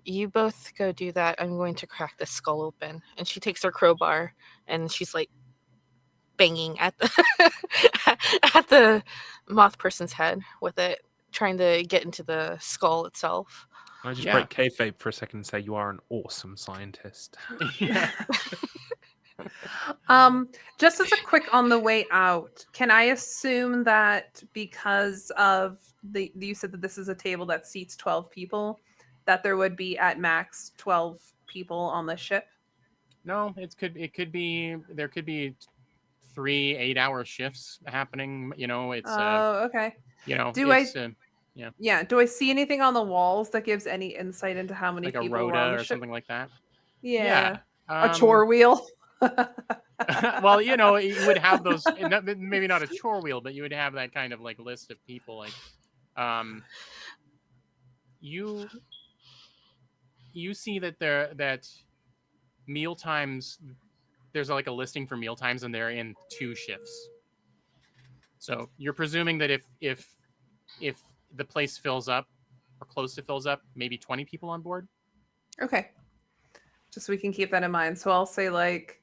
Speaker 2: You both go do that. I'm going to crack the skull open. And she takes her crowbar and she's like banging at the at the moth person's head with it, trying to get into the skull itself.
Speaker 3: Can I just break kayfabe for a second and say you are an awesome scientist?
Speaker 4: Yeah.
Speaker 1: Just as a quick on the way out, can I assume that because of you said that this is a table that seats 12 people, that there would be at max 12 people on the ship?
Speaker 4: No, there could be 3 8-hour shifts happening. It's
Speaker 1: okay. Do I see anything on the walls that gives any insight into how many
Speaker 4: like
Speaker 1: people
Speaker 4: a
Speaker 1: were on
Speaker 4: rota
Speaker 1: the
Speaker 4: or
Speaker 1: ship?
Speaker 4: something like that?
Speaker 1: Yeah. A chore wheel.
Speaker 4: Well, you would have those, maybe not a chore wheel, but you would have that kind of like list of people. Like, you see that meal times. There's like a listing for meal times, and they're in 2 shifts. So you're presuming that if the place fills up or close to fills up, maybe 20 people on board.
Speaker 1: Okay. Just so we can keep that in mind. So I'll say like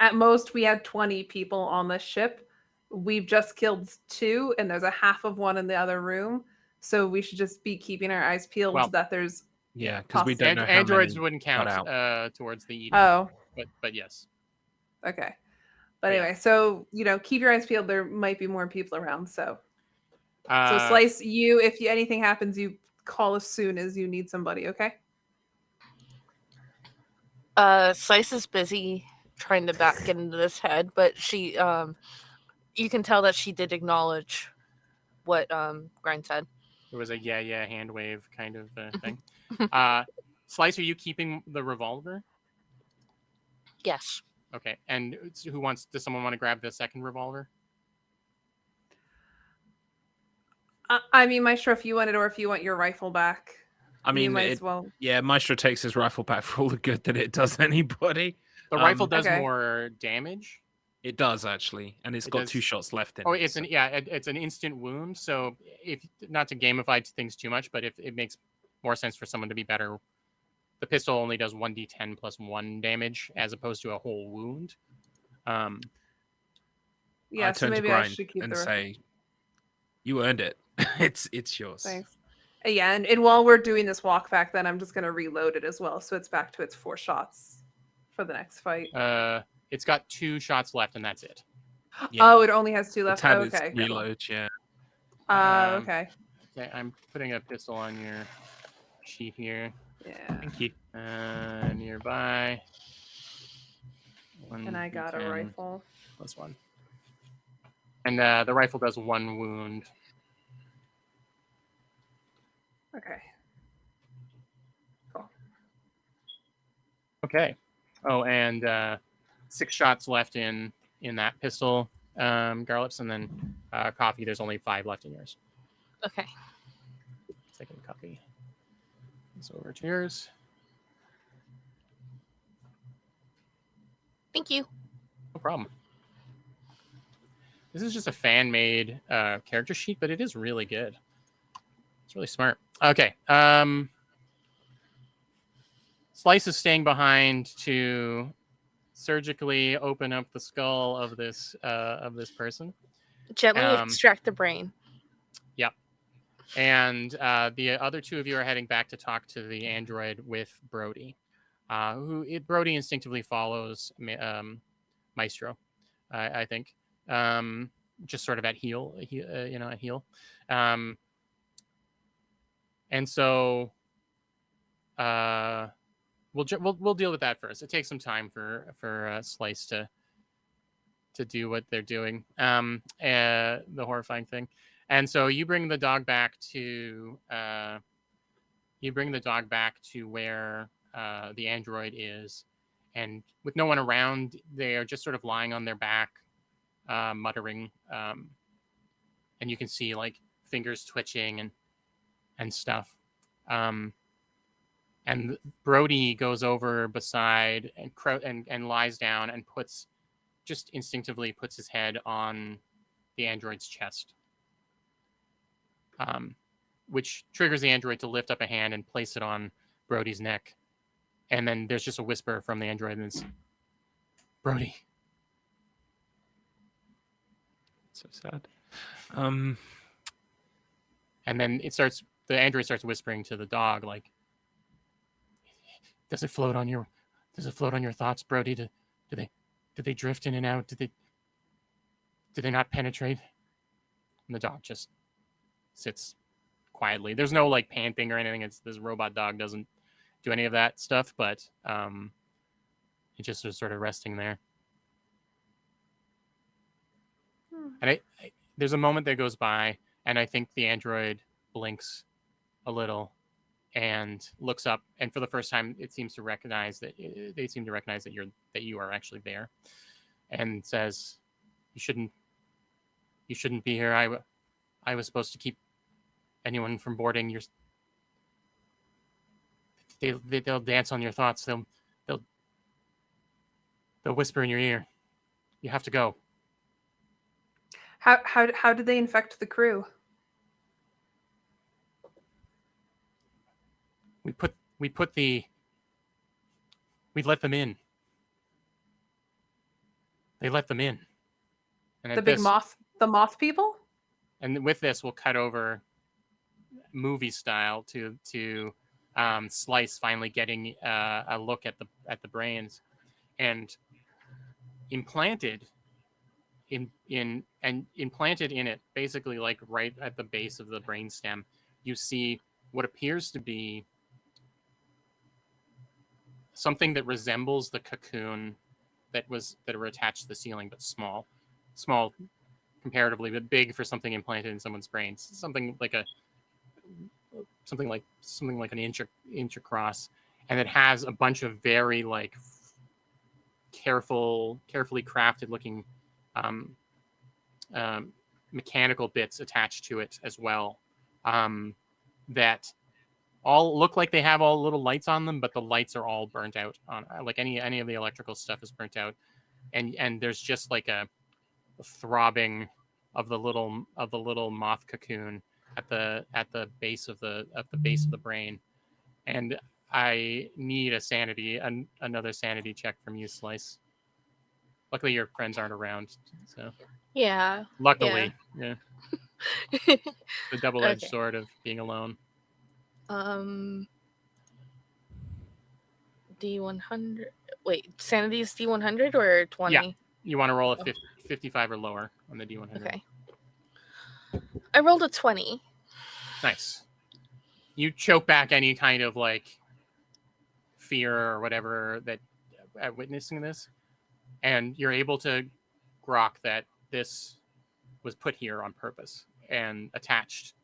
Speaker 1: at most we had 20 people on the ship. We've just killed 2 and there's a half of one in the other room. So we should just be keeping our eyes peeled
Speaker 4: Well,
Speaker 1: that there's
Speaker 3: Yeah, because we don't know how
Speaker 4: androids
Speaker 3: many
Speaker 4: wouldn't
Speaker 3: got
Speaker 4: count
Speaker 3: out.
Speaker 4: towards the eating.
Speaker 1: Oh,
Speaker 4: But yes.
Speaker 1: okay. But
Speaker 4: Yeah.
Speaker 1: anyway, so keep your eyes peeled. There might be more people around. So
Speaker 4: Uh,
Speaker 1: Slice, if anything happens, you call as soon as you need somebody, okay?
Speaker 2: Slice is busy trying to get into this head, but she you can tell that she did acknowledge what Grind said.
Speaker 4: It was a yeah hand wave kind of thing. Slice, are you keeping the revolver?
Speaker 2: Yes.
Speaker 4: Okay. And does someone want to grab the second revolver?
Speaker 1: I mean, Maestro, if you want it, or if you want your rifle back,
Speaker 3: I mean,
Speaker 1: you might as well.
Speaker 3: Yeah, Maestro takes his rifle back for all the good that it does anybody.
Speaker 4: The rifle does
Speaker 1: Okay.
Speaker 4: more damage.
Speaker 3: It does actually, and it's got 2 shots left in it.
Speaker 4: It's an instant wound. So if not to gamify things too much, but if it makes more sense for someone to be better, the pistol only does 1d10 plus 1 damage as opposed to a whole wound.
Speaker 1: Yeah,
Speaker 3: I
Speaker 1: so
Speaker 3: turn to
Speaker 1: maybe I
Speaker 3: Grind
Speaker 1: should keep
Speaker 3: and
Speaker 1: the
Speaker 3: say, "You earned it. it's yours."
Speaker 1: Thanks. Yeah, and while we're doing this walk back, then I'm just gonna reload it as well, so it's back to its 4 shots for the next fight.
Speaker 4: It's got 2 shots left, and that's it.
Speaker 3: Yeah.
Speaker 1: Oh, it only has 2 left.
Speaker 3: It's had its
Speaker 1: Okay. Cool.
Speaker 3: reload, yeah.
Speaker 1: Okay.
Speaker 4: Okay, I'm putting a pistol on your sheet here.
Speaker 1: Yeah.
Speaker 3: Thank you.
Speaker 4: Nearby.
Speaker 1: And I got a
Speaker 4: 1d10
Speaker 1: rifle.
Speaker 4: plus 1. And the rifle does 1 wound.
Speaker 1: Okay. Cool.
Speaker 4: Okay. Oh, and 6 shots left in that pistol, Garlips, and then Coffee. There's only 5 left in yours.
Speaker 2: Okay.
Speaker 4: Second copy. It's over to yours.
Speaker 2: Thank you.
Speaker 4: No problem. This is just a fan-made character sheet, but it is really good. It's really smart. Okay. Slice is staying behind to surgically open up the skull of this person.
Speaker 2: Gently extract the brain.
Speaker 4: Yep. And the other 2 of you are heading back to talk to the android with Brody. Brody instinctively follows Maestro, I think. Just sort of at heel. And so we'll deal with that first. It takes some time for Slice to do what they're doing. The horrifying thing. And so you bring the dog back to where the android is, and with no one around, they are just sort of lying on their back, muttering, and you can see like fingers twitching and stuff. And Brody goes over beside and lies down and instinctively puts his head on the android's chest, which triggers the android to lift up a hand and place it on Brody's neck. And then there's just a whisper from the android, and it's, Brody.
Speaker 3: So sad.
Speaker 4: And then the android starts whispering to the dog, like, does it float on your thoughts, Brody? Do they drift in and out? Do they not penetrate? And the dog just sits quietly. There's no like panting or anything. This robot dog doesn't do any of that stuff, but it just is sort of resting there. And there's a moment that goes by, and I think the android blinks a little and looks up, and for the first time, they seem to recognize that you are actually there, and says, "You shouldn't be here. I was supposed to keep anyone from boarding. They'll dance on your thoughts. They'll They'll whisper in your ear. You have to go.
Speaker 1: How did they infect the crew?
Speaker 4: We let them in. They let them in. And
Speaker 1: The big moth, the moth people?
Speaker 4: And with this, we'll cut over movie style to Slice finally getting a look at the brains, and implanted in it, basically like right at the base of the brainstem, you see what appears to be something that resembles the cocoon that were attached to the ceiling, but small comparatively, but big for something implanted in someone's brains. Something like an inch across, and it has a bunch of very like carefully crafted looking mechanical bits attached to it as well, that all look like they have all little lights on them, but the lights are all burnt out on, like any of the electrical stuff is burnt out, and there's just like a throbbing of the little moth cocoon at the base of the brain. And I need another sanity check from you, Slice. Luckily your friends aren't around, so
Speaker 2: Yeah.
Speaker 4: luckily. Yeah. The double-edged
Speaker 2: Okay.
Speaker 4: sword of being alone.
Speaker 2: D100. Wait, sanity is D100 or 20?
Speaker 4: Yeah. You want to roll a 55 or lower on the D100.
Speaker 2: Okay. I rolled a 20.
Speaker 4: Nice. You choke back any kind of like fear or whatever that at witnessing this, and you're able to grok that this was put here on purpose and attached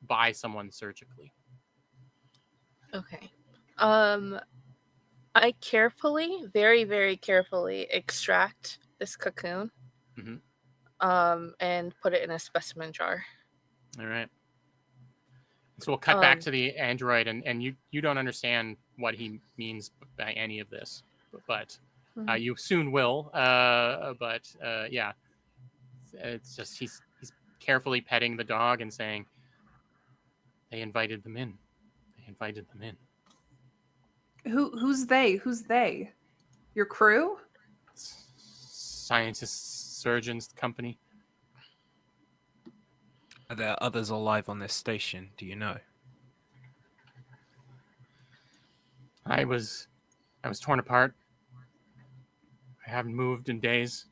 Speaker 4: by someone surgically.
Speaker 2: Okay. I carefully, very, very carefully extract this cocoon, and put it in a specimen jar.
Speaker 4: All right. So we'll cut back to the android, and you don't understand what he means by any of this, but you soon will. But yeah, it's just he's carefully petting the dog and saying, "They invited them in. They invited them in."
Speaker 1: Who's they? Who's they? Your crew?
Speaker 4: Scientists, surgeons, company.
Speaker 3: Are there others alive on this station? Do you know?
Speaker 4: I was torn apart. I haven't moved in days.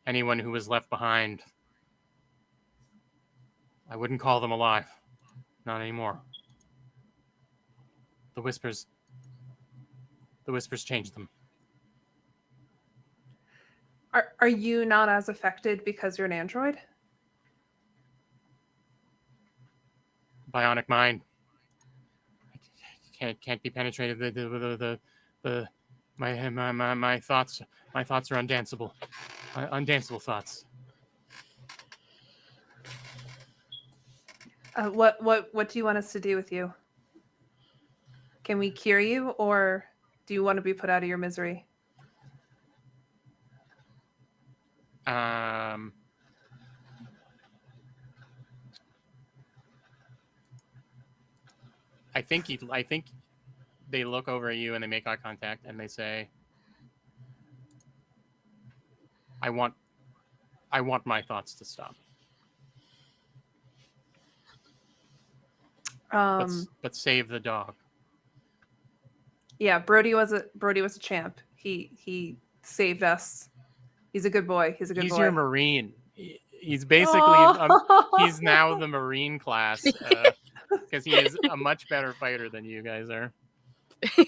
Speaker 4: Anyone who was left behind, I wouldn't call them alive. Not anymore. The whispers changed them.
Speaker 1: Are you not as affected because you're an android?
Speaker 4: Bionic mind. Can't be penetrated. My thoughts are undanceable. Undanceable thoughts.
Speaker 1: What do you want us to do with you? Can we cure you, or do you want to be put out of your misery?
Speaker 4: I think they look over at you and they make eye contact and they say, I want my thoughts to stop. But save the dog.
Speaker 1: Yeah, Brody was a champ. He saved us. He's a good boy. He's
Speaker 4: your Marine. He's basically he's now the Marine class because he is a much better fighter than you guys are.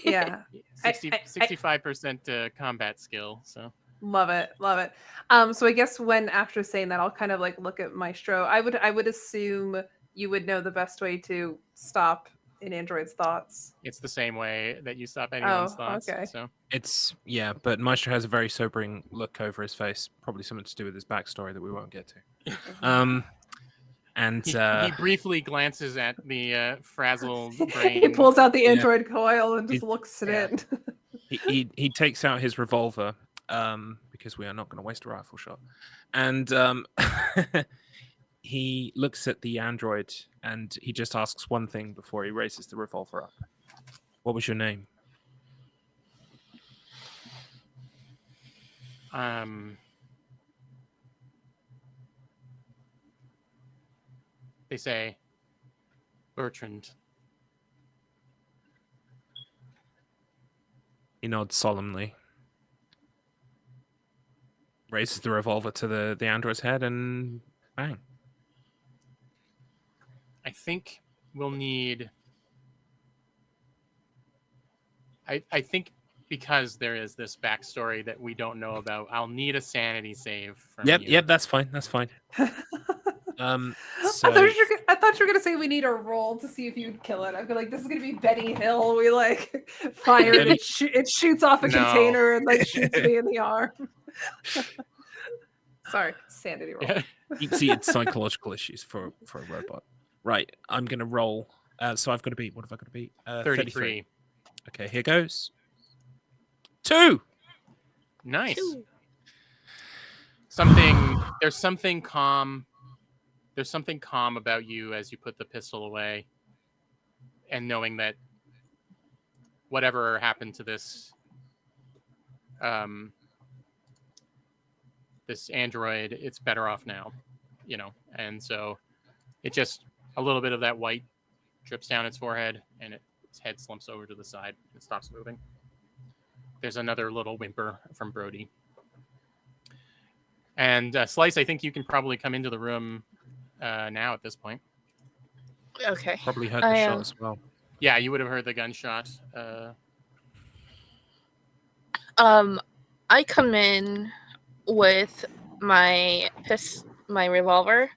Speaker 1: Yeah,
Speaker 4: 65% combat skill. So
Speaker 1: love it. So I guess after saying that, I'll kind of like look at Maestro. I would assume you would know the best way to stop an android's thoughts.
Speaker 4: It's the same way that you stop anyone's thoughts.
Speaker 1: Okay.
Speaker 4: So
Speaker 3: but Maestro has a very sobering look over his face, probably something to do with his backstory that we won't get to. And
Speaker 4: he briefly glances at the frazzled brain.
Speaker 1: He pulls out the android coil and just looks at it.
Speaker 3: He takes out his revolver, because we are not going to waste a rifle shot, and he looks at the android and he just asks one thing before he raises the revolver up. What was your name?
Speaker 4: They say Bertrand.
Speaker 3: He nods solemnly, raises the revolver to the android's head, and bang.
Speaker 4: I think we'll need. I think because there is this backstory that we don't know about, I'll need a sanity save from you.
Speaker 3: Yep, that's fine. That's fine. So
Speaker 1: I thought you were gonna say we need a roll to see if you'd kill it. I feel like this is gonna be Benny Hill. We like fire and it shoots off a container and like shoots me in the arm. Sorry, sanity roll.
Speaker 3: you can see it's psychological issues for a robot. Right, I'm gonna roll. So I've got to beat. What have I got to beat?
Speaker 4: 33.
Speaker 3: Okay, here goes. 2.
Speaker 4: Nice.
Speaker 2: 2.
Speaker 4: There's something calm about you as you put the pistol away, and knowing that whatever happened to this this android, it's better off now, and so it just a little bit of that white drips down its forehead, and its head slumps over to the side and it stops moving. There's another little whimper from Brody. And Slice, I think you can probably come into the room now at this point.
Speaker 2: Okay.
Speaker 3: Probably heard the shot as well.
Speaker 4: Yeah, you would have heard the gunshot.
Speaker 2: I come in with my revolver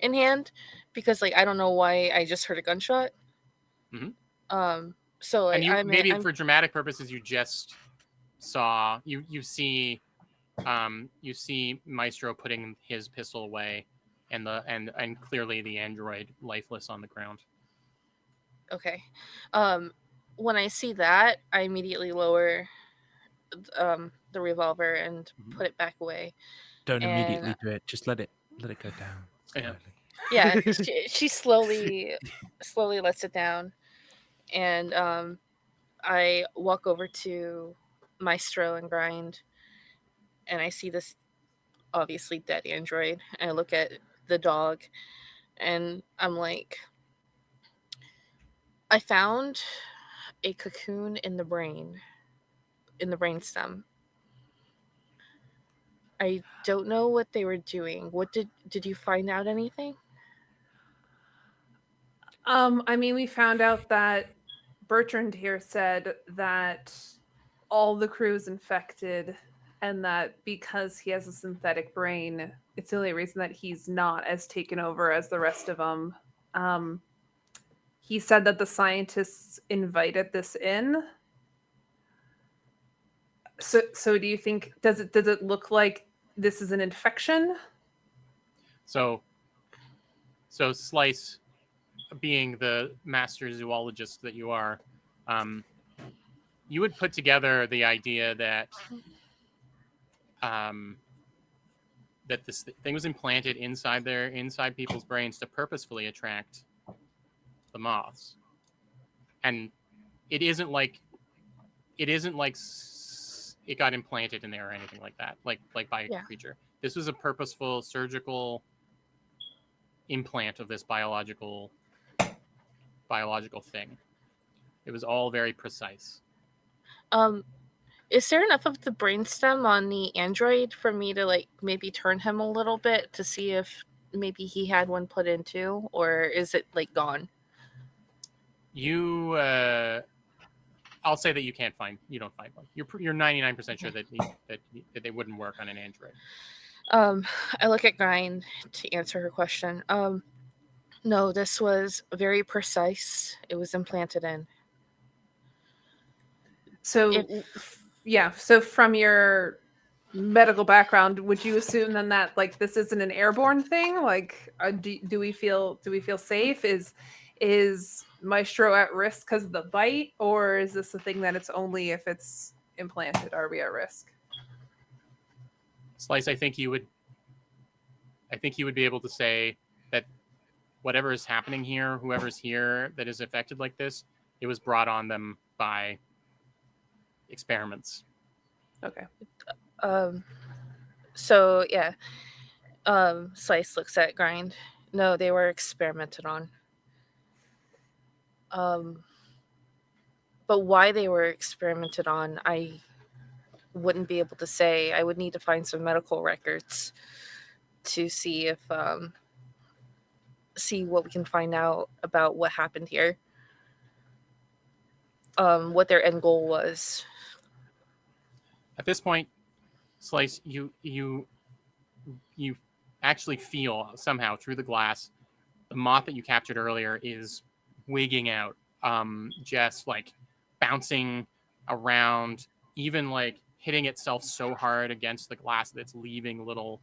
Speaker 2: in hand because I don't know why I just heard a gunshot.
Speaker 4: Mm-hmm.
Speaker 2: So
Speaker 4: and for dramatic purposes, you just saw you see Maestro putting his pistol away, and clearly the android lifeless on the ground.
Speaker 2: Okay. When I see that, I immediately lower the revolver and put it back away.
Speaker 3: Don't immediately do it. Just let it go down.
Speaker 4: Yeah.
Speaker 2: Yeah, she slowly lets it down, and I walk over to Maestro and Grind, and I see this obviously dead android, and I look at the dog, and I'm like, I found a cocoon in the brainstem. I don't know what they were doing. What did you find out anything?
Speaker 1: I mean, we found out that Bertrand here said that all the crew is infected, and that because he has a synthetic brain, it's the only reason that he's not as taken over as the rest of them. He said that the scientists invited this in. So do you think does it look like this is an infection?
Speaker 4: So Slice, being the master zoologist that you are, you would put together the idea that that this thing was implanted inside people's brains to purposefully attract the moths, and it isn't like it got implanted in there or anything like that, like by a creature. This was a purposeful surgical implant of this biological thing. It was all very precise.
Speaker 2: Is there enough of the brainstem on the android for me to maybe turn him a little bit to see if maybe he had one put in too, or is it gone?
Speaker 4: You I'll say that you don't find one. You're 99% sure that they wouldn't work on an android.
Speaker 2: I look at Grind to answer her question. No, this was very precise. It was implanted in.
Speaker 1: So so from your medical background, would you assume then that this isn't an airborne thing? Do we feel safe? Is Maestro at risk because of the bite, or is this a thing that it's only if it's implanted, are we at risk?
Speaker 4: Slice, I think you would be able to say that whatever is happening here, whoever's here that is affected like this, it was brought on them by experiments.
Speaker 1: Okay.
Speaker 2: So yeah. Slice looks at Grind. No, they were experimented on. But why they were experimented on, I wouldn't be able to say. I would need to find some medical records to see if see what we can find out about what happened here. What their end goal was.
Speaker 4: At this point, Slice, you actually feel somehow through the glass the moth that you captured earlier is wigging out, just like bouncing around, even like hitting itself so hard against the glass that it's leaving little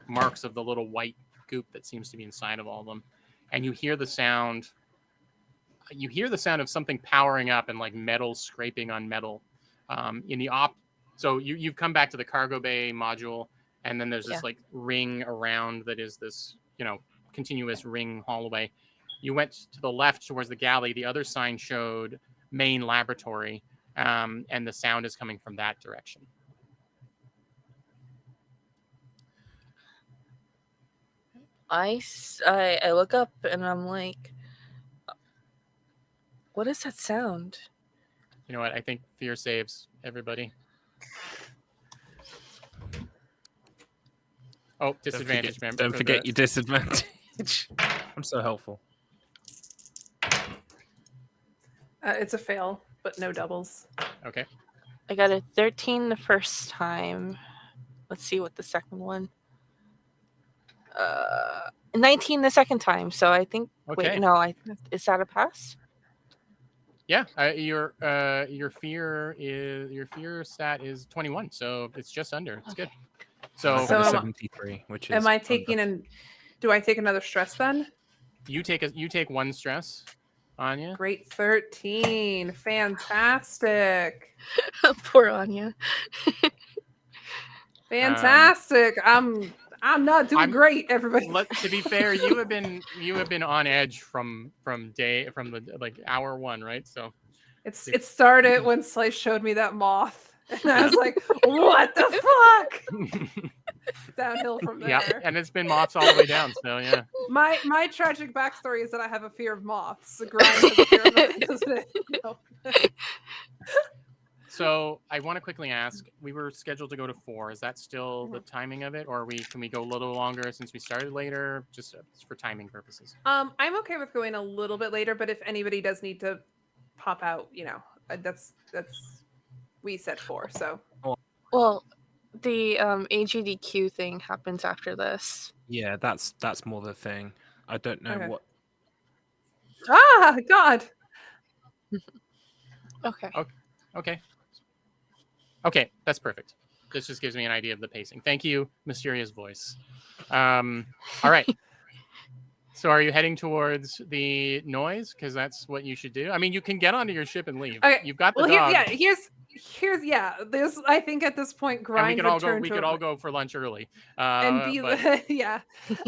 Speaker 4: marks of the little white goop that seems to be inside of all of them. And you hear the sound of something powering up and like metal scraping on metal. So you've come back to the cargo bay module, and then there's this like ring around that is this, continuous ring hallway. You went to the left towards the galley. The other sign showed main laboratory, and the sound is coming from that direction.
Speaker 2: I look up and I'm like, what is that sound?
Speaker 4: You know what? I think fear saves everybody. Oh, disadvantage, remember?
Speaker 3: Don't forget your disadvantage. I'm so helpful.
Speaker 1: It's a fail, but no doubles.
Speaker 4: Okay.
Speaker 2: I got a 13 the first time. Let's see what the second one. 19 the second time. So I think.
Speaker 4: Okay.
Speaker 2: Wait, no. Is that a pass?
Speaker 4: Yeah. Your fear stat is 21, so it's just under. It's good. So
Speaker 3: 73, which is.
Speaker 1: Am I taking do I take another stress then?
Speaker 4: You take one stress, Anya.
Speaker 1: Great 13. Fantastic.
Speaker 2: Poor Anya.
Speaker 1: Fantastic. I'm not doing great, everybody.
Speaker 4: To be fair, you have been on edge from the like hour one, right? So
Speaker 1: it started when Slice showed me that moth, and I was like, "What the fuck?" Downhill from there.
Speaker 4: Yeah, and it's been moths all the way down. So yeah.
Speaker 1: My tragic backstory is that I have a fear of moths. Grind has a fear of moths, doesn't it? No.
Speaker 4: So I want to quickly ask, we were scheduled to go to 4. Is that still the timing of it, or can we go a little longer since we started later, just for timing purposes?
Speaker 1: I'm okay with going a little bit later, but if anybody does need to pop out, that's we said 4. So.
Speaker 2: Well, the AGDQ thing happens after this.
Speaker 3: Yeah, that's more the thing. I don't know what.
Speaker 1: Ah, God.
Speaker 2: Okay.
Speaker 4: Okay, that's perfect. This just gives me an idea of the pacing. Thank you, mysterious voice. All right. So are you heading towards the noise? Because that's what you should do. I mean, you can get onto your ship and leave. Okay. You've got the dog.
Speaker 1: There's I think at this point Grind
Speaker 4: we could all go for lunch early.
Speaker 1: And be yeah.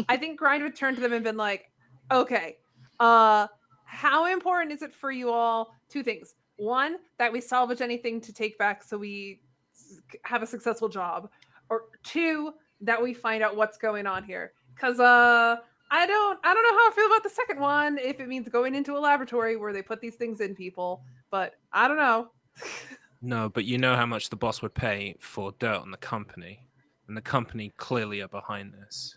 Speaker 1: I think Grind would turn to them and been like, okay, how important is it for you all? 2 things. 1, that we salvage anything to take back so we have a successful job, or 2, that we find out what's going on here. Because I don't know how I feel about the second one, if it means going into a laboratory where they put these things in people, but I don't know.
Speaker 3: No, but you know how much the boss would pay for dirt on the company, and the company clearly are behind this.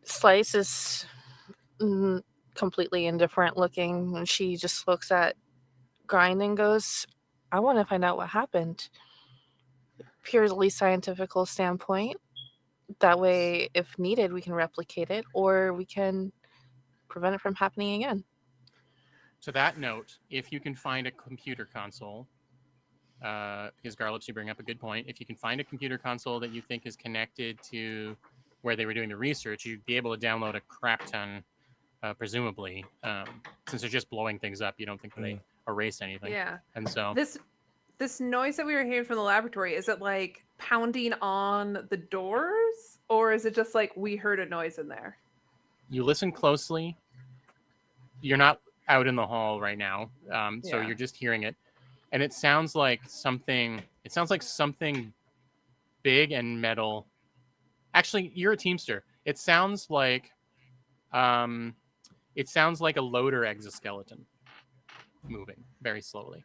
Speaker 2: Slice is completely indifferent looking, and she just looks at Grind and goes, I want to find out what happened. Purely scientifical standpoint. That way, if needed, we can replicate it, or we can prevent it from happening again.
Speaker 4: To that note, if you can find a computer console, because Garlips, you bring up a good point. If you can find a computer console that you think is connected to where they were doing the research, you'd be able to download a crap ton, presumably, since they're just blowing things up. You don't think they erase anything.
Speaker 1: Yeah.
Speaker 4: And so
Speaker 1: This noise that we were hearing from the laboratory, is it like pounding on the doors, or is it just like we heard a noise in there?
Speaker 4: you listen closely. You're not out in the hall right now, so
Speaker 1: Yeah.
Speaker 4: you're just hearing it, and it sounds like something. It sounds like something big and metal. Actually, you're a Teamster. It sounds like a loader exoskeleton moving very slowly.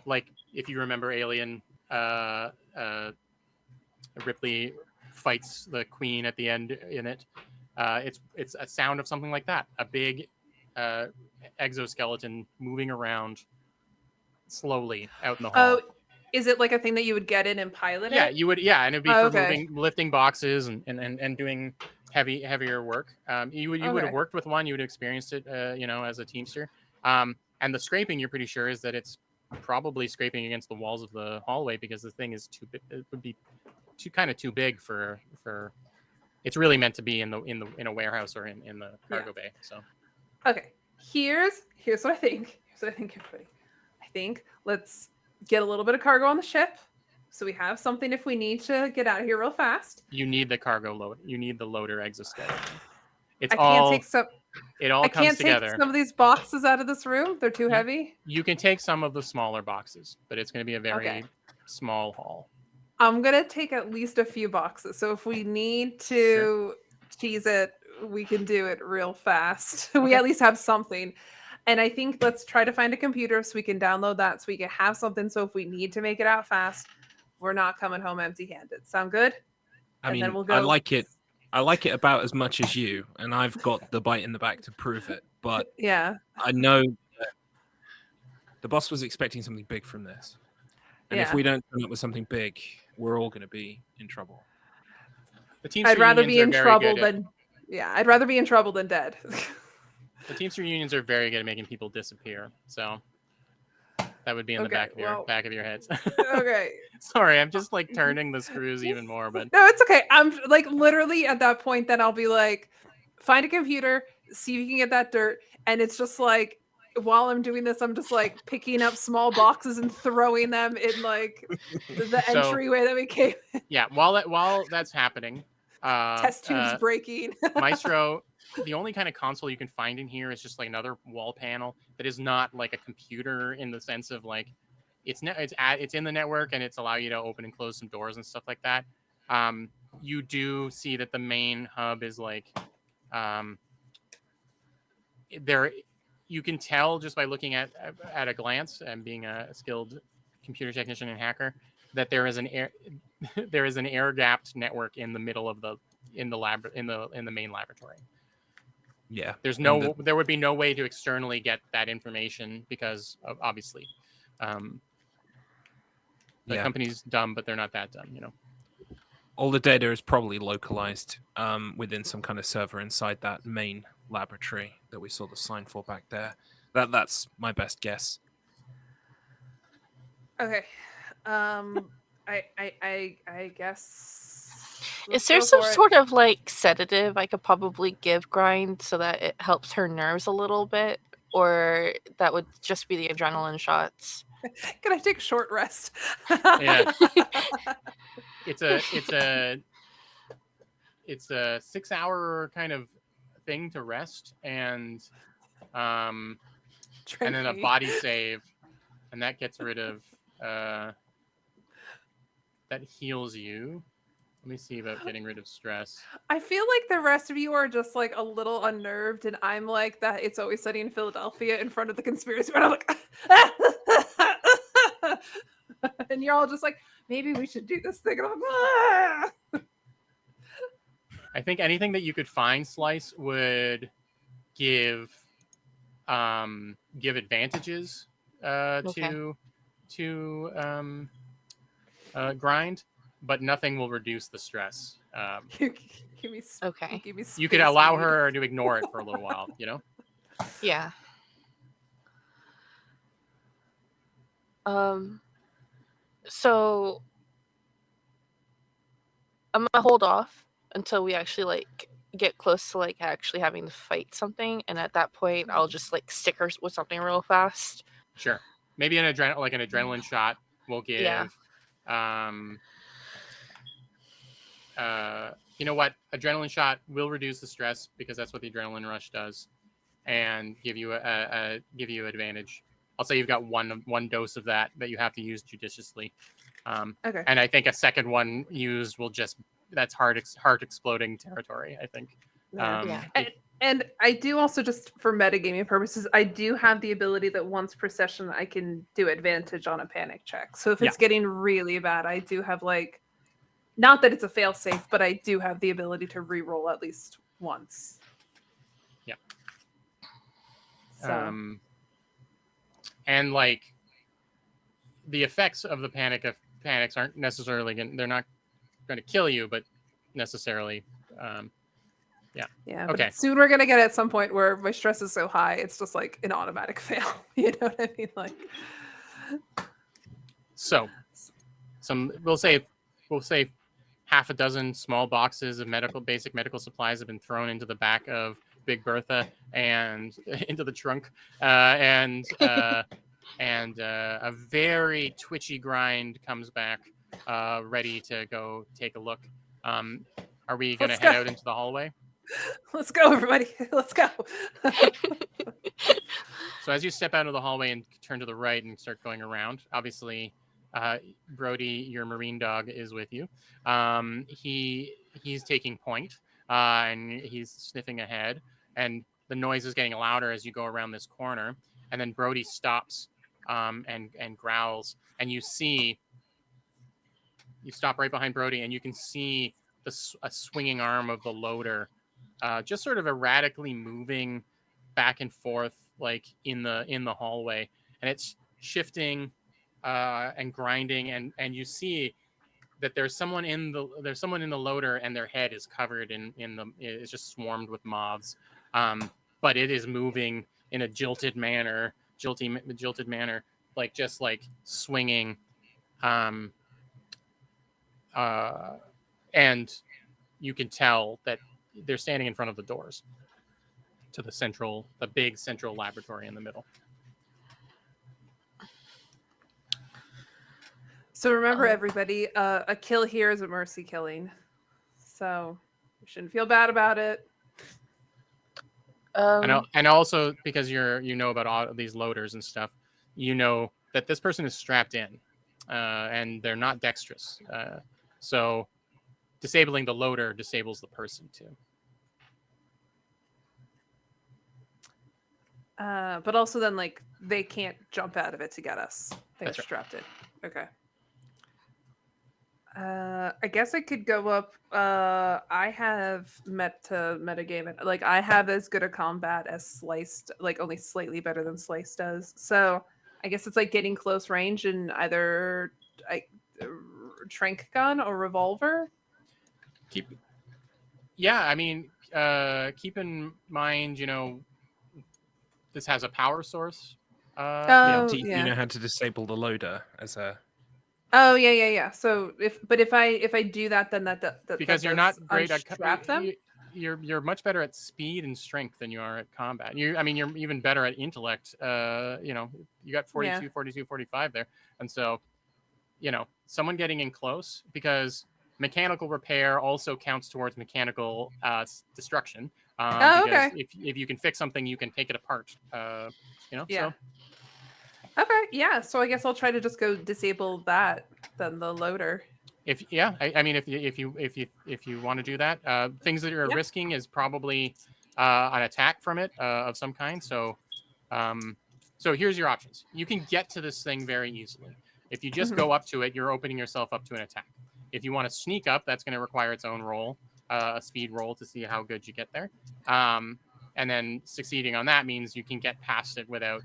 Speaker 4: Like if you remember Alien, Ripley fights the Queen at the end in it. It's a sound of something like that. A big exoskeleton moving around slowly out in the hall.
Speaker 1: Oh, is it like a thing that you would get in and pilot
Speaker 4: Yeah,
Speaker 1: it?
Speaker 4: you would. Yeah, and it'd be
Speaker 1: Oh,
Speaker 4: for
Speaker 1: okay.
Speaker 4: lifting boxes and doing heavier work. You would have
Speaker 1: Okay.
Speaker 4: worked with one. You would have experienced it. As a Teamster. And the scraping, you're pretty sure, is that it's probably scraping against the walls of the hallway because the thing is too big. It would be too big for. It's really meant to be in a warehouse or in the cargo bay. So
Speaker 1: Okay. Here's what I think. Here's what I think, everybody. I think let's get a little bit of cargo on the ship, so we have something if we need to get out of here real fast.
Speaker 4: you need the cargo load. You need the loader exoskeleton. It's
Speaker 1: I can't take some.
Speaker 4: It all
Speaker 1: I
Speaker 4: comes
Speaker 1: can't take
Speaker 4: together.
Speaker 1: some of these boxes out of this room. They're too heavy.
Speaker 4: You can take some of the smaller boxes, but it's going to be a very small haul.
Speaker 1: I'm gonna take at least a few boxes. So if we need to cheese it, we can do it real fast. We
Speaker 4: Okay.
Speaker 1: at least have something. And I think let's try to find a computer so we can download that so we can have something. So if we need to make it out fast, we're not coming home empty-handed. Sound good?
Speaker 3: I
Speaker 1: And
Speaker 3: mean,
Speaker 1: then we'll go.
Speaker 3: I like it. I like it about as much as you, and I've got the bite in the back to prove it. But
Speaker 1: Yeah.
Speaker 3: I know that the boss was expecting something big from this, and if
Speaker 1: Yeah.
Speaker 3: we don't turn up with something big, we're all going to be in trouble.
Speaker 4: The Teamster
Speaker 1: I'd rather
Speaker 4: unions
Speaker 1: be
Speaker 4: are
Speaker 1: in
Speaker 4: very
Speaker 1: trouble
Speaker 4: good at-
Speaker 1: than I'd rather be in trouble than dead.
Speaker 4: The Teamster unions are very good at making people disappear. So that would be in the
Speaker 1: Okay,
Speaker 4: back of your heads.
Speaker 1: Okay.
Speaker 4: Sorry, I'm just like turning the screws even more, but
Speaker 1: No, it's okay. I'm like literally at that point, then I'll be like, find a computer, see if you can get that dirt. And it's just like, while I'm doing this, I'm just like picking up small boxes and throwing them in like the
Speaker 4: So-
Speaker 1: entryway that we came.
Speaker 4: yeah. While that's happening,
Speaker 1: Test tubes breaking.
Speaker 4: Maestro, the only kind of console you can find in here is just like another wall panel that is not like a computer in the sense of like it's in the network and it's allow you to open and close some doors and stuff like that. You do see that the main hub is like there. You can tell just by looking at a glance and being a skilled computer technician and hacker that there is an air-gapped network in the middle of the main laboratory.
Speaker 3: Yeah,
Speaker 4: there would be no way to externally get that information because obviously the company's dumb, but they're not that dumb,
Speaker 3: all the data is probably localized within some kind of server inside that main laboratory that we saw the sign for back there. That's my best guess.
Speaker 1: Okay. I guess.
Speaker 2: Is there some sort of like sedative I could probably give Grind so that it helps her nerves a little bit? Or that would just be the adrenaline shots?
Speaker 1: Can I take a short rest?
Speaker 4: Yeah. It's a 6-hour kind of thing to rest and then a body save, and that gets rid of that heals you. Let me see about getting rid of stress.
Speaker 1: I feel like the rest of you are just like a little unnerved, and I'm like that. It's Always Sunny in Philadelphia in front of the conspiracy, and I'm like, and you're all just like, maybe we should do this thing. And I'm like,
Speaker 4: I think anything that you could find, Slice, would give advantages to Grind, but nothing will reduce the stress.
Speaker 1: give me
Speaker 2: Okay.
Speaker 1: Give me
Speaker 4: You could allow her to ignore it for a little while,
Speaker 2: Yeah. So I'm gonna hold off until we actually like get close to like actually having to fight something, and at that point I'll just like stick her with something real fast.
Speaker 4: Sure. maybe an adrenaline shot will give.
Speaker 2: Yeah.
Speaker 4: You know what? Adrenaline shot will reduce the stress because that's what the adrenaline rush does, and give you give you advantage. I'll say you've got one dose of that you have to use judiciously.
Speaker 1: Okay.
Speaker 4: And I think a second one used will just that's heart exploding territory. I think.
Speaker 2: Yeah.
Speaker 1: And I do also, just for metagaming purposes, I do have the ability that once per session I can do advantage on a panic check. So if it's getting really bad, I do have like, not that it's a fail safe, but I do have the ability to re-roll at least once.
Speaker 4: Yeah.
Speaker 1: So.
Speaker 4: And like the effects of the panics aren't necessarily they're not going to kill you, but necessarily.
Speaker 1: Yeah,
Speaker 4: Okay.
Speaker 1: but soon we're gonna get at some point where my stress is so high, it's just like an automatic fail. You know what I mean? Like,
Speaker 4: so we'll say half a dozen small boxes of basic medical supplies have been thrown into the back of Big Bertha and into the trunk, and a very twitchy grind comes back, ready to go take a look. Are we going to head out into the hallway?
Speaker 1: Let's go, everybody. Let's go.
Speaker 4: So as you step out of the hallway and turn to the right and start going around, obviously, Brody, your marine dog, is with you. He's taking point, and he's sniffing ahead, and the noise is getting louder as you go around this corner. And then Brody stops, and growls, and you stop right behind Brody, and you can see a swinging arm of the loader, just sort of erratically moving back and forth, like in the hallway, and it's shifting and grinding, and you see that there's someone in the loader, and their head is covered it's just swarmed with moths, but it is moving in a jilted manner, like just like swinging, and you can tell that they're standing in front of the doors to the big central laboratory in the middle.
Speaker 1: So remember, everybody, a kill here is a mercy killing. So you shouldn't feel bad about it.
Speaker 4: And also, because you know about all these loaders and stuff, you know that this person is strapped in, and they're not dexterous. So disabling the loader disables the person too.
Speaker 1: But also then, like, they can't jump out of it to get us. They're
Speaker 4: That's right.
Speaker 1: strapped in. Okay. I guess I could go up. I have metagame it. Like, I have as good a combat as Sliced, like only slightly better than Slice does. So I guess it's like getting close range in either trank gun or revolver.
Speaker 4: Keep in mind, this has a power source.
Speaker 3: Do you know how to disable the loader as a?
Speaker 1: Oh yeah. So if I do that, then that
Speaker 4: because you're not great at
Speaker 1: trap them.
Speaker 4: You're much better at speed and strength than you are at combat. You're even better at intellect. You got 42, 42, 45 there, and so someone getting in close, because mechanical repair also counts towards mechanical destruction. Because if you can fix something, you can take it apart.
Speaker 1: Yeah.
Speaker 4: So.
Speaker 1: Okay, yeah. So I guess I'll try to just go disable that, then the loader.
Speaker 4: If you want to do that, things that you're risking is probably an attack from it of some kind. So here's your options. You can get to this thing very easily. If you just go up to it, you're opening yourself up to an attack. If you want to sneak up, that's going to require its own roll, a speed roll to see how good you get there. And then succeeding on that means you can get past it without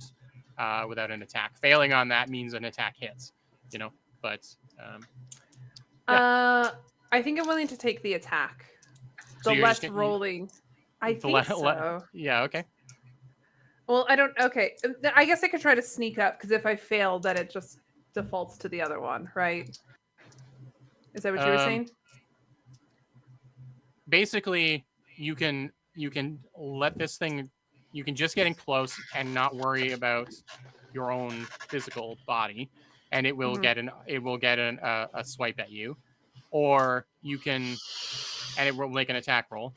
Speaker 4: an attack. Failing on that means an attack hits. But.
Speaker 1: I think I'm willing to take the attack.
Speaker 4: So
Speaker 1: the less rolling. I think so.
Speaker 4: Yeah. Okay.
Speaker 1: Well, I don't. Okay, I guess I could try to sneak up, because if I fail, then it just defaults to the other one, right? Is that what you were saying?
Speaker 4: Basically, you can let this thing. You can just get in close and not worry about your own physical body, and it will get a swipe at you, or you can, and it will make an attack roll,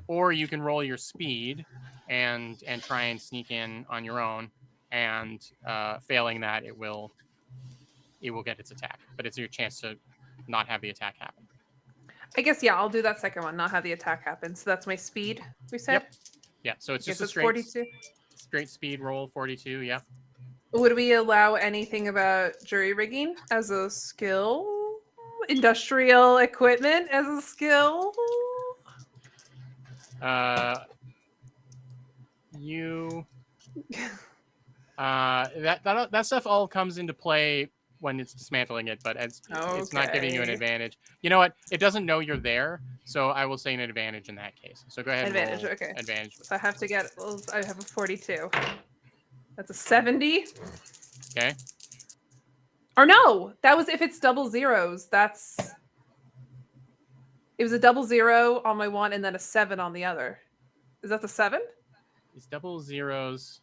Speaker 4: or you can roll your speed and try and sneak in on your own, and failing that, it will get its attack, but it's your chance to not have the attack happen.
Speaker 1: I guess, yeah, I'll do that second one, not have the attack happen. So that's my speed, we said?
Speaker 4: Yep. Yeah, so it's
Speaker 1: Okay,
Speaker 4: just
Speaker 1: so
Speaker 4: a
Speaker 1: it's
Speaker 4: straight
Speaker 1: 42.
Speaker 4: speed roll, 42. Yeah.
Speaker 1: Would we allow anything about jury rigging as a skill? Industrial equipment as a skill?
Speaker 4: You that stuff all comes into play when it's dismantling it, but it's not giving you an
Speaker 1: Okay.
Speaker 4: advantage. You know what? It doesn't know you're there, so I will say an advantage in that case. So go ahead and
Speaker 1: Advantage,
Speaker 4: roll
Speaker 1: okay.
Speaker 4: advantage.
Speaker 1: So I have to get, I have a 42. That's a 70.
Speaker 4: Okay.
Speaker 1: Or no, that was if it's double zeros. It was a double 0 on my one and then a 7 on the other. Is that the 7?
Speaker 4: It's double zeros.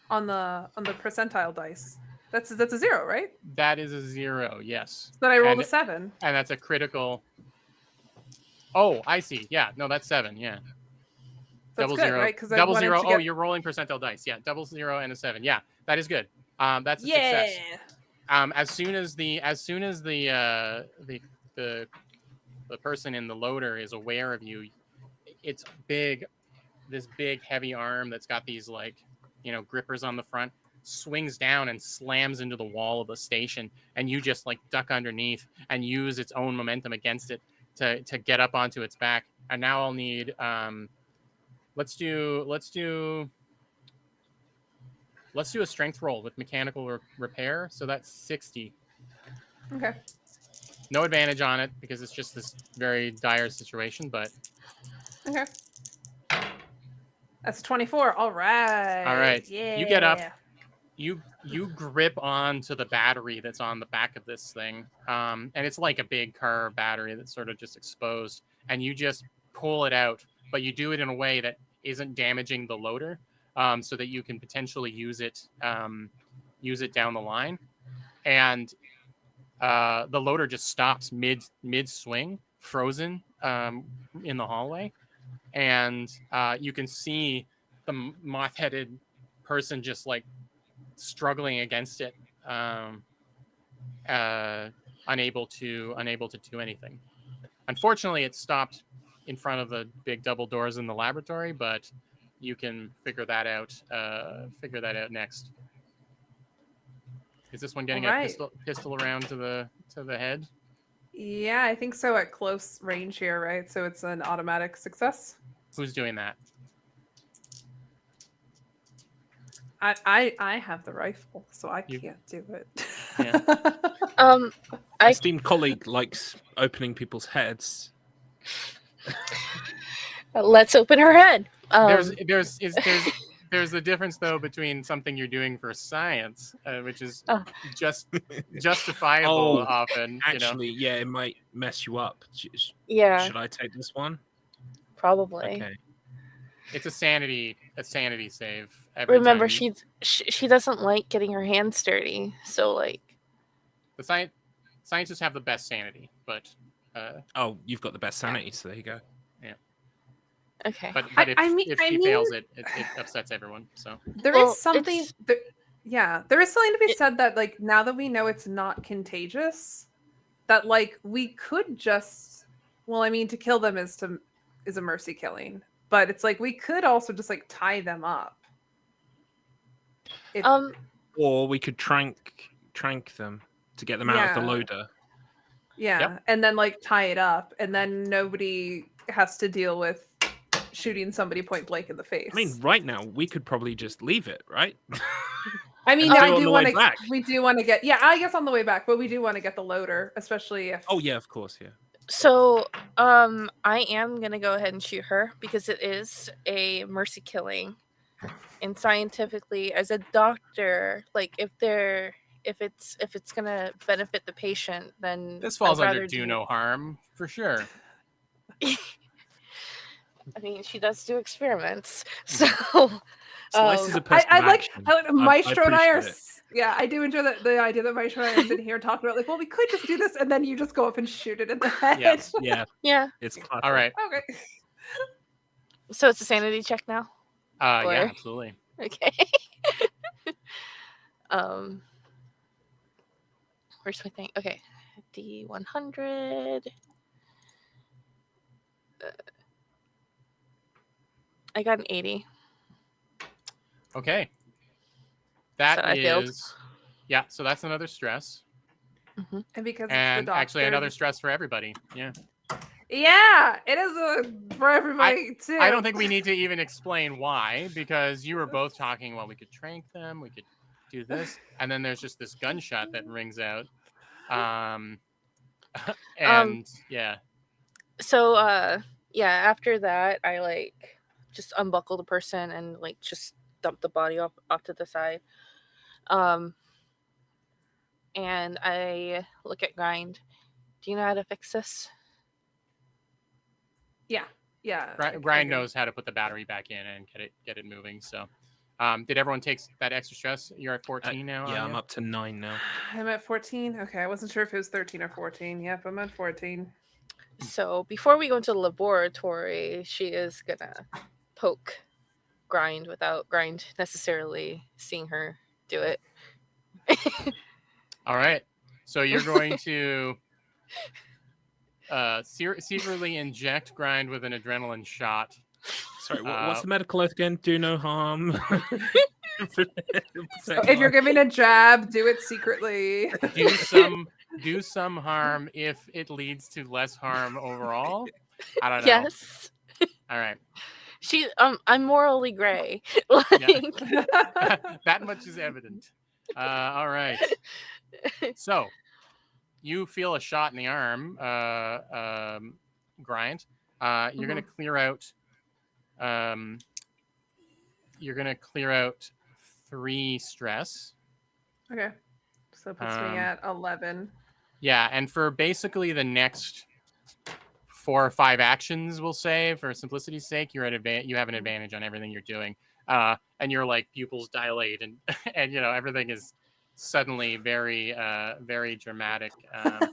Speaker 1: On the percentile dice. That's a 0, right?
Speaker 4: That is a 0, yes.
Speaker 1: So then I rolled a 7.
Speaker 4: And that's a critical. Oh, I see. Yeah, no, that's 7. Yeah.
Speaker 1: That's
Speaker 4: double
Speaker 1: good,
Speaker 4: 0,
Speaker 1: right? Because
Speaker 4: double 0. Oh, you're rolling percentile dice. Yeah, double 0 and a 7. Yeah, that is good. That's a success. As soon as the person in the loader is aware of you, it's big. This big heavy arm that's got these grippers on the front swings down and slams into the wall of the station, and you just duck underneath and use its own momentum against it to get up onto its back. And now I'll need let's do a strength roll with mechanical repair. So that's 60.
Speaker 1: Okay.
Speaker 4: No advantage on it because it's just this very dire situation, but
Speaker 1: Okay. That's a 24. All right. Yeah.
Speaker 4: You get up. You grip onto the battery that's on the back of this thing, and it's like a big car battery that's sort of just exposed, and you just pull it out, but you do it in a way that isn't damaging the loader, so that you can potentially use it down the line, and the loader just stops mid swing, frozen in the hallway, and you can see the moth-headed person just struggling against it, unable to do anything. Unfortunately, it stopped in front of the big double doors in the laboratory, but you can figure that out next. Is this one getting a pistol around to the head?
Speaker 1: Yeah, I think so at close range here, right? So it's an automatic success.
Speaker 4: Who's doing that?
Speaker 1: I have the rifle, so I can't do it.
Speaker 4: Yeah.
Speaker 3: My esteemed colleague likes opening people's heads.
Speaker 2: Let's open her head.
Speaker 4: There's a difference though between something you're doing for science, which is just justifiable often.
Speaker 3: Actually, yeah, it might mess you up.
Speaker 2: Yeah.
Speaker 3: Should I take this one?
Speaker 2: Probably.
Speaker 3: Okay.
Speaker 4: It's a sanity save.
Speaker 2: Remember,
Speaker 4: time.
Speaker 2: she doesn't like getting her hands dirty, so
Speaker 4: the scientists have the best sanity, but
Speaker 3: you've got the best sanity, so there you go.
Speaker 4: Yeah.
Speaker 2: Okay.
Speaker 4: But if she fails it upsets everyone. So
Speaker 1: there is something. There is something to be said that now that we know it's not contagious, that we could just. Well, I mean, to kill them is a mercy killing. But it's we could also just tie them up.
Speaker 3: Or we could trank them to get them out of the loader.
Speaker 1: Yeah, yep. And then tie it up, and then nobody has to deal with shooting somebody point blank in the face.
Speaker 3: I mean, right now we could probably just leave it, right?
Speaker 1: I mean, I do want to. We do want to get. Yeah, I guess on the way back, but we do want to get the loader, especially if.
Speaker 3: Oh yeah, of course, yeah.
Speaker 2: So, I am gonna go ahead and shoot her because it is a mercy killing, and scientifically, as a doctor, if it's gonna benefit the patient, then
Speaker 4: this falls under do no harm for sure.
Speaker 2: I mean, she does do experiments, so
Speaker 3: Slice is a
Speaker 1: I
Speaker 3: person of
Speaker 1: like
Speaker 3: action.
Speaker 1: I Maestro and I are
Speaker 3: appreciate it.
Speaker 1: yeah, I do enjoy the idea that Maestro and I are sitting here talking about like, well, we could just do this, and then you just go up and shoot it in the head.
Speaker 3: Yeah,
Speaker 2: Yeah.
Speaker 3: it's classic.
Speaker 4: All right.
Speaker 1: Okay.
Speaker 2: So it's a sanity check now. Or-
Speaker 4: Yeah, absolutely.
Speaker 2: Okay. Where's my thing? Okay. D100. I got an 80.
Speaker 4: Okay.
Speaker 2: So I
Speaker 4: That
Speaker 2: failed.
Speaker 4: is, yeah. So that's another stress,
Speaker 1: And because it's the
Speaker 4: and
Speaker 1: doctor,
Speaker 4: actually another stress for everybody. Yeah.
Speaker 1: yeah, it is for everybody too.
Speaker 4: I don't think we need to even explain why, because you were both talking. Well, we could trank them. We could do this, and then there's just this gunshot that rings out. And yeah.
Speaker 2: So yeah, after that I like just unbuckle the person and like just dump the body off to the side. And I look at Grind. Do you know how to fix this?
Speaker 1: Yeah. I
Speaker 4: Brian
Speaker 1: do.
Speaker 4: knows how to put the battery back in and get it moving. So, did everyone take that extra stress? You're at 14 now.
Speaker 3: Yeah,
Speaker 4: Anya?
Speaker 3: I'm up to 9 now.
Speaker 1: I'm at 14. Okay, I wasn't sure if it was 13 or 14. Yep, I'm at 14.
Speaker 2: So before we go into the laboratory, she is gonna poke Grind without Grind necessarily seeing her do it.
Speaker 4: All right. So you're going to secretly inject Grind with an adrenaline shot.
Speaker 3: Sorry, what's the medical oath again? Do no harm.
Speaker 1: So if you're giving a jab, do it secretly.
Speaker 4: Do some harm if it leads to less harm overall. I don't know.
Speaker 2: Yes.
Speaker 4: All right.
Speaker 2: I'm morally gray. Like,
Speaker 4: that much is evident. All right. So you feel a shot in the arm, Grind. You're gonna clear out. You're gonna clear out 3 stress.
Speaker 1: Okay, so it puts me at 11.
Speaker 4: Yeah, and for basically the next 4 or 5 actions, we'll say, for simplicity's sake, you're at you have an advantage on everything you're doing, and your like pupils dilate, and and everything is suddenly very very dramatic.
Speaker 1: I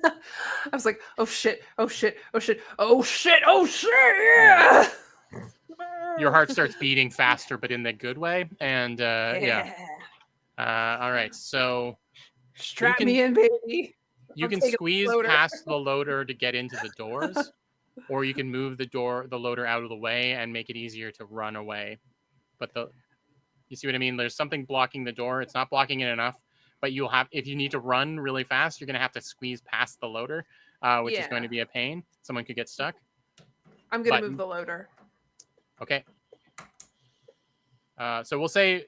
Speaker 1: was like, oh shit, oh shit, oh shit, oh shit, oh shit, yeah!
Speaker 4: Your heart starts beating faster, but in the good way, and yeah. All right, so
Speaker 1: strap me in, baby.
Speaker 4: you
Speaker 1: I'm
Speaker 4: can
Speaker 1: taking the
Speaker 4: squeeze
Speaker 1: loader.
Speaker 4: past the loader to get into the doors, or you can move the loader out of the way and make it easier to run away. But you see what I mean? There's something blocking the door. It's not blocking it enough, but if you need to run really fast, you're going to have to squeeze past the loader, which is going to be a pain. Someone could get stuck.
Speaker 1: I'm going to move the loader.
Speaker 4: Okay. So we'll say,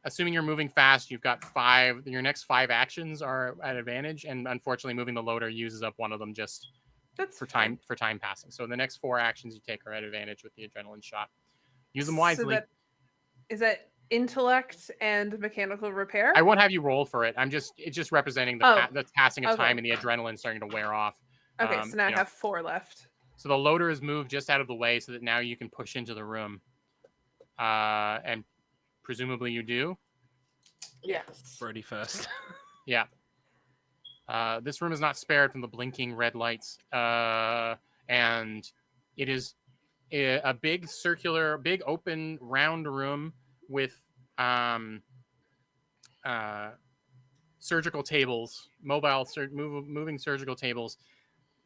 Speaker 4: assuming you're moving fast, you've got 5. Your next 5 actions are at advantage, and unfortunately, moving the loader uses up one of them just for time passing. So the next 4 actions you take are at advantage with the adrenaline shot. Use them wisely.
Speaker 1: So is that intellect and mechanical repair?
Speaker 4: I won't have you roll for it. It's just representing the passing of time and the adrenaline starting to wear off.
Speaker 1: Okay, so now I have 4 left.
Speaker 4: So the loader is moved just out of the way so that now you can push into the room. And presumably you do?
Speaker 2: yes.
Speaker 3: Brody first.
Speaker 4: Yeah. This room is not spared from the blinking red lights. And it is a big circular, big open round room with surgical tables, moving surgical tables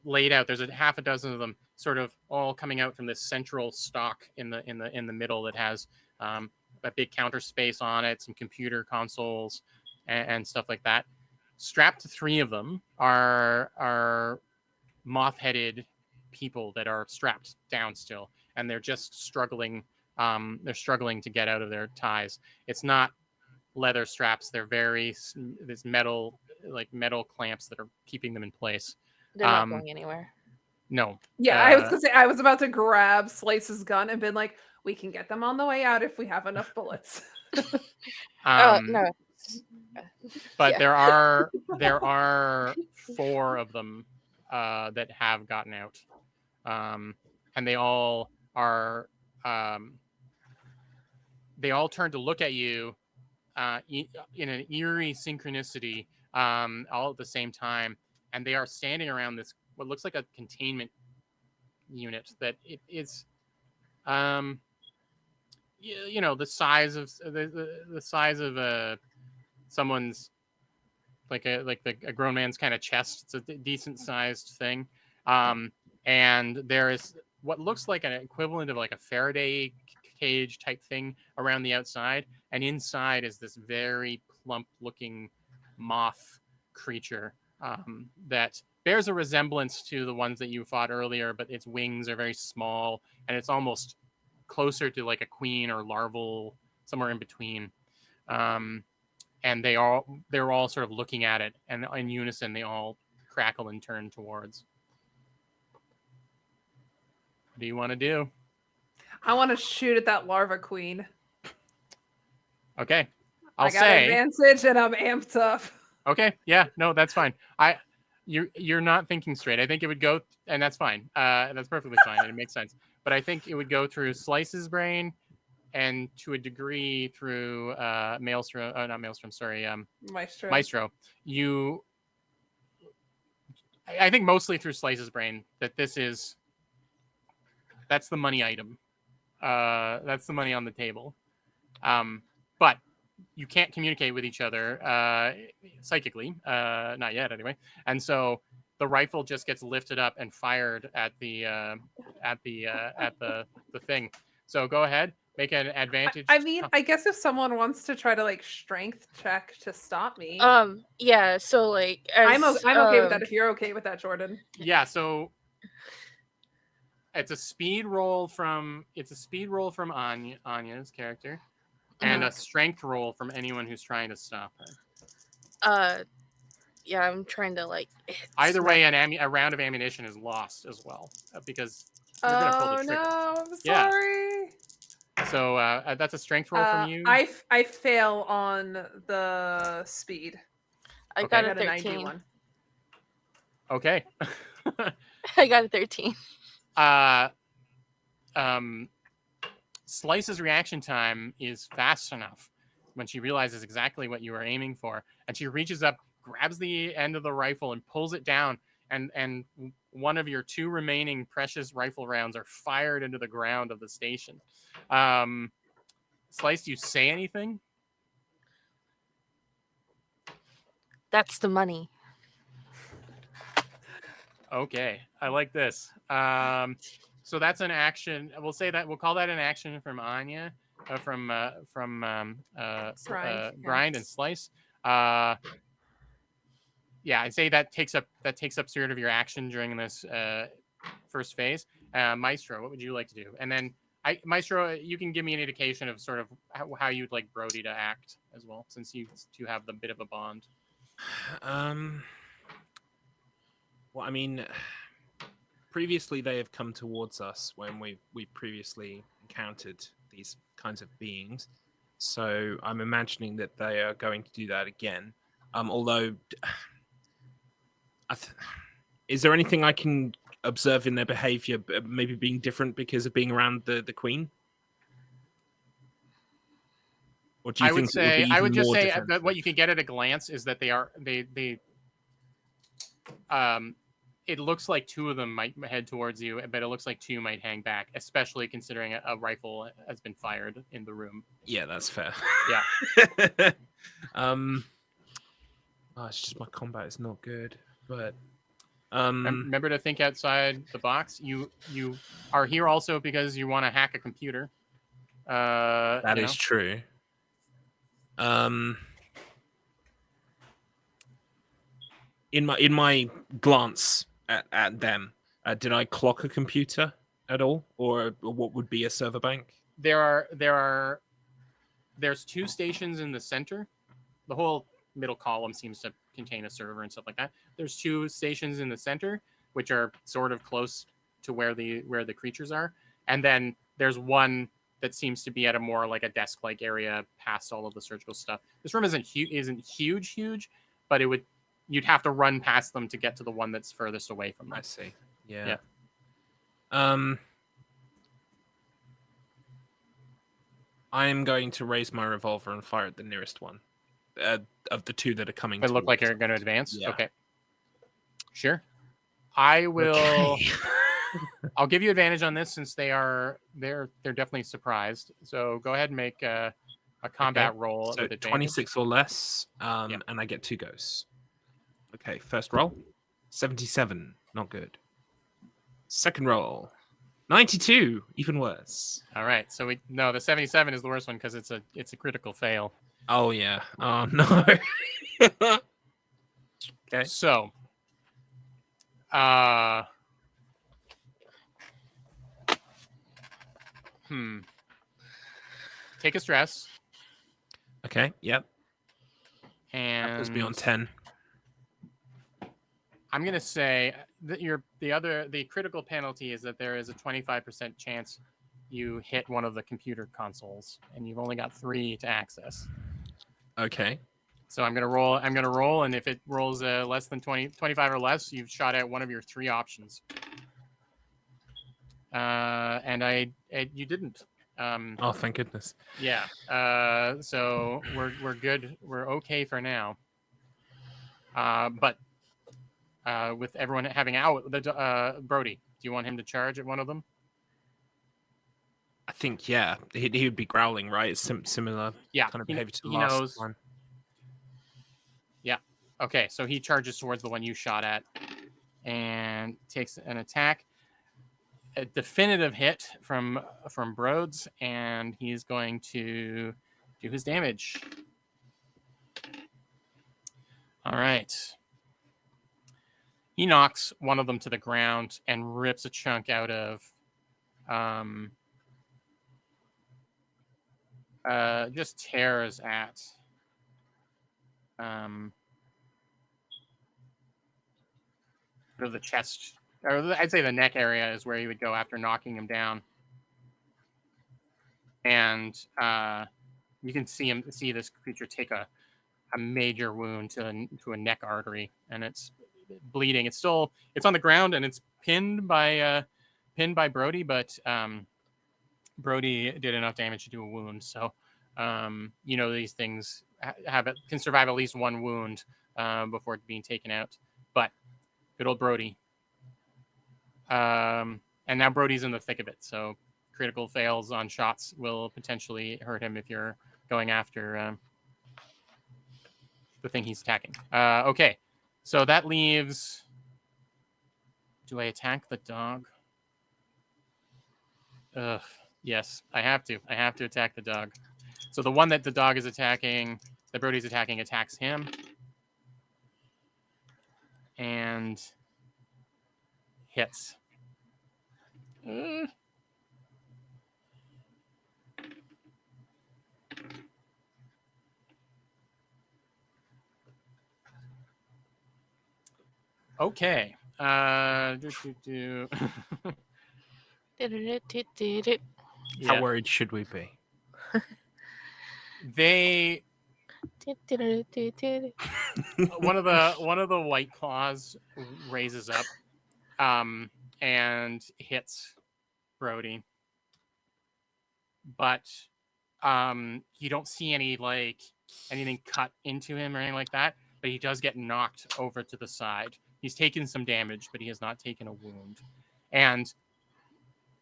Speaker 4: laid out. There's a half a dozen of them, sort of all coming out from this central stalk in the middle that has a big counter space on it, some computer consoles, and stuff like that. Strapped to 3 of them are moth-headed people that are strapped down still, and they're just struggling. They're struggling to get out of their ties. It's not leather straps. They're this metal clamps that are keeping them in place.
Speaker 2: They're not going anywhere.
Speaker 4: No.
Speaker 1: Yeah, I was gonna say I was about to grab Slice's gun and been like, we can get them on the way out if we have enough bullets.
Speaker 2: No.
Speaker 4: But yeah. there are 4 of them that have gotten out, and they all are they all turn to look at you in an eerie synchronicity all at the same time, and they are standing around this what looks like a containment unit that it is the size of the size of someone's like a grown man's kind of chest. It's a decent sized thing, and there is what looks like an equivalent of like a Faraday cage type thing around the outside, and inside is this very plump looking moth creature that bears a resemblance to the ones that you fought earlier, but its wings are very small and it's almost closer to like a queen or larval, somewhere in between. And they're all sort of looking at it, and in unison they all crackle and turn towards. What do you want to do?
Speaker 1: I want to shoot at that larva queen.
Speaker 4: Okay,
Speaker 1: I got advantage and I'm amped up.
Speaker 4: Okay, yeah, no, that's fine. You're not thinking straight. I think it would go, and that's fine. That's perfectly fine, and it makes sense. But I think it would go through Slice's brain, and to a degree through Maelstrom. Not Maelstrom. Sorry, Maestro. I think mostly through Slice's brain that that's the money item. That's the money on the table. But you can't communicate with each other psychically, not yet anyway. And so the rifle just gets lifted up and fired at the thing. So go ahead, make an advantage.
Speaker 1: I mean, I guess if someone wants to try to like strength check to stop me,
Speaker 2: yeah. So like,
Speaker 1: I'm okay with that. If you're okay with that, Jordan.
Speaker 4: Yeah. So it's a speed roll from Anya's character. And a strength roll from anyone who's trying to stop her.
Speaker 2: Yeah, I'm trying to like.
Speaker 4: Either way, a round of ammunition is lost as well because you're gonna pull the trigger.
Speaker 1: Oh no! I'm sorry.
Speaker 4: Yeah. So that's a strength roll from you.
Speaker 1: I fail on the speed.
Speaker 2: I got a 13.
Speaker 4: Okay.
Speaker 2: I got a 13.
Speaker 4: Slice's reaction time is fast enough when she realizes exactly what you are aiming for, and she reaches up, grabs the end of the rifle, and pulls it down. And one of your two remaining precious rifle rounds are fired into the ground of the station. Slice, do you say anything?
Speaker 2: That's the money.
Speaker 4: Okay, I like this. So that's an action. We'll call that an action from Anya, from Grind and Slice. Yeah, I'd say that takes up sort of your action during this first phase. Maestro, what would you like to do? And then Maestro, you can give me an indication of sort of how you'd like Brody to act as well, since you two have the bit of a bond.
Speaker 3: Well, I mean, previously they have come towards us when we previously encountered these kinds of beings. So I'm imagining that they are going to do that again. Although, is there anything I can observe in their behavior, maybe being different because of being around the queen? Or do you think
Speaker 4: I would just say that what you can get at a glance is that it looks like two of them might head towards you, but it looks like two might hang back, especially considering a rifle has been fired in the room.
Speaker 3: Yeah, that's fair.
Speaker 4: Yeah.
Speaker 3: It's just my combat is not good, but
Speaker 4: remember to think outside the box. You are here also because you want to hack a computer.
Speaker 3: That is true. In my glance at them, did I clock a computer at all, or what would be a server bank?
Speaker 4: There's two stations in the center. The whole middle column seems to contain a server and stuff like that. There's two stations in the center, which are sort of close to where the creatures are, and then there's one that seems to be at a more like a desk-like area past all of the surgical stuff. This room isn't huge, but you'd have to run past them to get to the one that's furthest away from them.
Speaker 3: I see. Yeah. I'm going to raise my revolver and fire at the nearest one of the two that are coming.
Speaker 4: They look like
Speaker 3: towards
Speaker 4: they're going to advance.
Speaker 3: Yeah.
Speaker 4: Okay. Sure. I will.
Speaker 3: Okay.
Speaker 4: I'll give you advantage on this since they're definitely surprised. So go ahead and make a combat roll
Speaker 3: So
Speaker 4: with advantage.
Speaker 3: 26 or less, and I get 2 goes. Okay, first roll, 77, not good. Second roll, 92, even worse.
Speaker 4: All right. So the 77 is the worst one because it's a critical fail.
Speaker 3: Oh yeah. Oh no. Okay.
Speaker 4: So, take a stress.
Speaker 3: Okay. Yep.
Speaker 4: And
Speaker 3: That puts me on 10.
Speaker 4: I'm gonna say that the critical penalty is that there is a 25% chance you hit one of the computer consoles, and you've only got 3 to access.
Speaker 3: Okay.
Speaker 4: So I'm gonna roll, and if it rolls less than 25 or less, you've shot at one of your 3 options. And you didn't.
Speaker 3: Oh, thank goodness.
Speaker 4: Yeah. So we're good. We're okay for now. But with everyone having out, Brody, do you want him to charge at one of them?
Speaker 3: I think he would be growling, right? It's similar kind of behavior to the last one.
Speaker 4: Yeah. Okay, so he charges towards the one you shot at and takes an attack. A definitive hit from Broads, and he's going to do his damage. All right. He knocks one of them to the ground and rips a chunk out of just tears at the chest, or I'd say the neck area is where he would go after knocking him down. And you can see this creature take a major wound to a neck artery, and it's bleeding. It's on the ground, and it's pinned by Brody, but Brody did enough damage to do a wound. So these things can survive at least one wound before being taken out. But good old Brody. And now Brody's in the thick of it, so critical fails on shots will potentially hurt him if you're going after the thing he's attacking. Okay, so that leaves... Do I attack the dog? Ugh, yes, I have to. I have to attack the dog. So the one that the dog is attacking, that Brody's attacking, attacks him. And hits. Okay.
Speaker 3: How worried should we be?
Speaker 4: They one of the white claws raises up and hits Brody. But you don't see anything cut into him or anything like that, but he does get knocked over to the side. He's taken some damage, but he has not taken a wound. And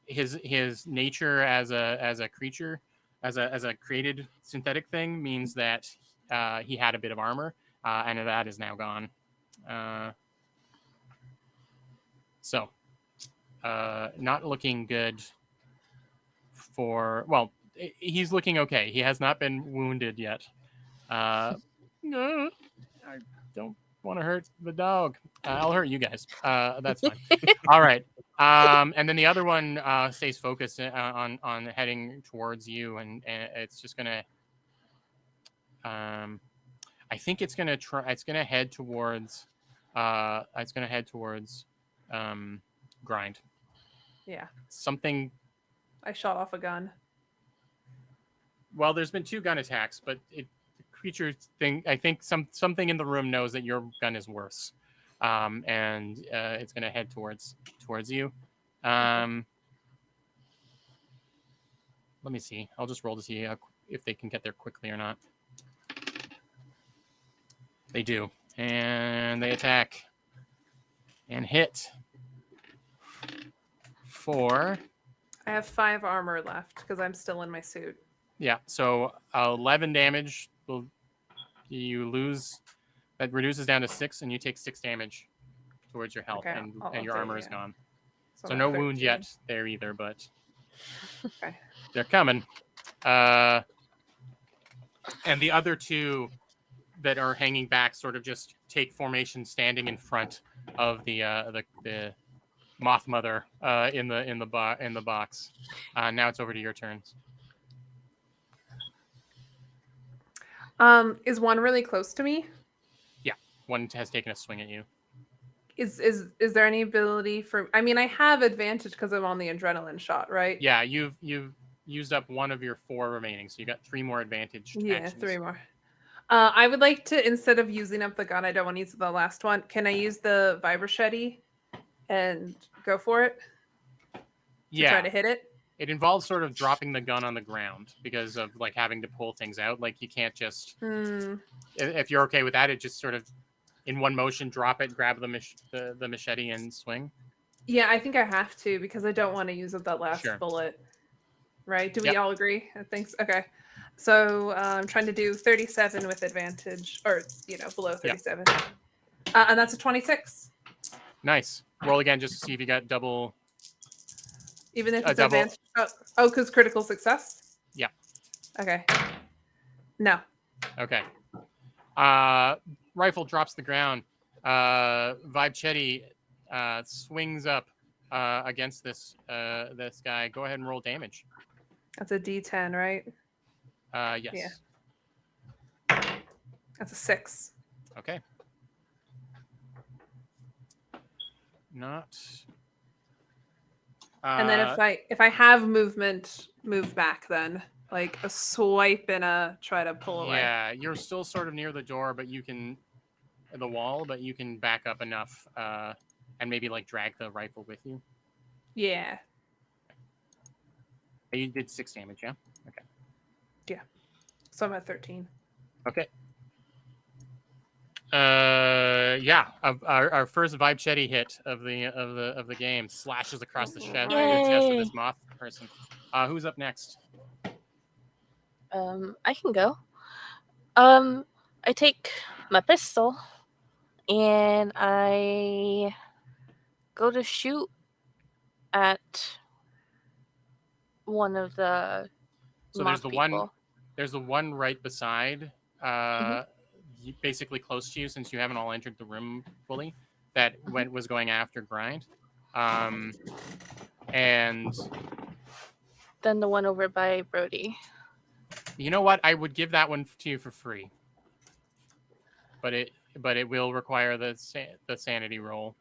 Speaker 4: his nature as a creature, as a created synthetic thing, means that he had a bit of armor, and that is now gone. So not looking good well, he's looking okay. He has not been wounded yet. I don't want to hurt the dog. I'll hurt you guys. That's fine. All right. And then the other one stays focused on heading towards you, and it's just gonna. I think it's gonna try. It's gonna head towards. Grind.
Speaker 1: Yeah.
Speaker 4: Something.
Speaker 1: I shot off a gun.
Speaker 4: Well, there's been 2 gun attacks, but the creature thing. I think something in the room knows that your gun is worse, and it's gonna head towards you. Let's let me see. I'll just roll to see if they can get there quickly or not. They do. And they attack. And hit. For...
Speaker 1: I have 5 armor left because I'm still in my suit.
Speaker 4: Yeah, so 11 damage. You lose... That reduces down to 6, and you take 6 damage towards your health,
Speaker 1: Okay,
Speaker 4: and
Speaker 1: I'll
Speaker 4: your
Speaker 1: do,
Speaker 4: armor is
Speaker 1: yeah.
Speaker 4: gone. So
Speaker 1: I'm at
Speaker 4: no wound
Speaker 1: 13.
Speaker 4: yet there either, but
Speaker 1: Okay.
Speaker 4: they're coming. And the other 2 that are hanging back sort of just take formation, standing in front of the Moth Mother in the box. Now it's over to your turns.
Speaker 1: Is one really close to me?
Speaker 4: Yeah, one has taken a swing at you.
Speaker 1: Is there any ability for? I mean, I have advantage because I'm on the adrenaline shot, right?
Speaker 4: Yeah, you've used up one of your 4 remaining, so you got 3 more advantaged
Speaker 1: Yeah,
Speaker 4: actions.
Speaker 1: 3 more. I would like to, instead of using up the gun, I don't want to use the last one. Can I use the vibrochetti and go for it? To try to hit it?
Speaker 4: It involves sort of dropping the gun on the ground because of like having to pull things out. Like you can't just, if you're okay with that, it just sort of in one motion, drop it, grab the machete and swing.
Speaker 1: Yeah, I think I have to because I don't want to use up that last
Speaker 4: Sure.
Speaker 1: bullet. Right? Do we all agree? I think so. Okay. So I'm trying to do 37 with advantage, or below 37, and that's a 26.
Speaker 4: Nice. Roll again just to see if you got double.
Speaker 1: Even if it's advantage. Oh, because critical success.
Speaker 4: Yeah.
Speaker 1: Okay. No.
Speaker 4: Okay. Rifle drops the ground. Vibechetti swings up against this guy. Go ahead and roll damage.
Speaker 1: That's a D10, right?
Speaker 4: Yes.
Speaker 1: Yeah. That's a 6.
Speaker 4: Okay. Not.
Speaker 1: And then if I have movement, move back then. Like a swipe and a try to pull away.
Speaker 4: Yeah, you're still sort of near the door, but you can the wall, but you can back up enough and maybe like drag the rifle with you.
Speaker 1: Yeah.
Speaker 4: You did 6 damage, yeah? Okay.
Speaker 1: Yeah. So I'm at 13.
Speaker 4: Okay. Our first Vibechetti hit of the game slashes across the chest of this moth person. Who's up next?
Speaker 2: I can go. I take my pistol and I go to shoot at one of the
Speaker 4: So
Speaker 2: moth people.
Speaker 4: There's the one right beside basically close to you, since you haven't all entered the room fully, that was going after Grind. And
Speaker 2: then the one over by Brody.
Speaker 4: You know what? I would give that one to you for free. But it will require the sanity roll.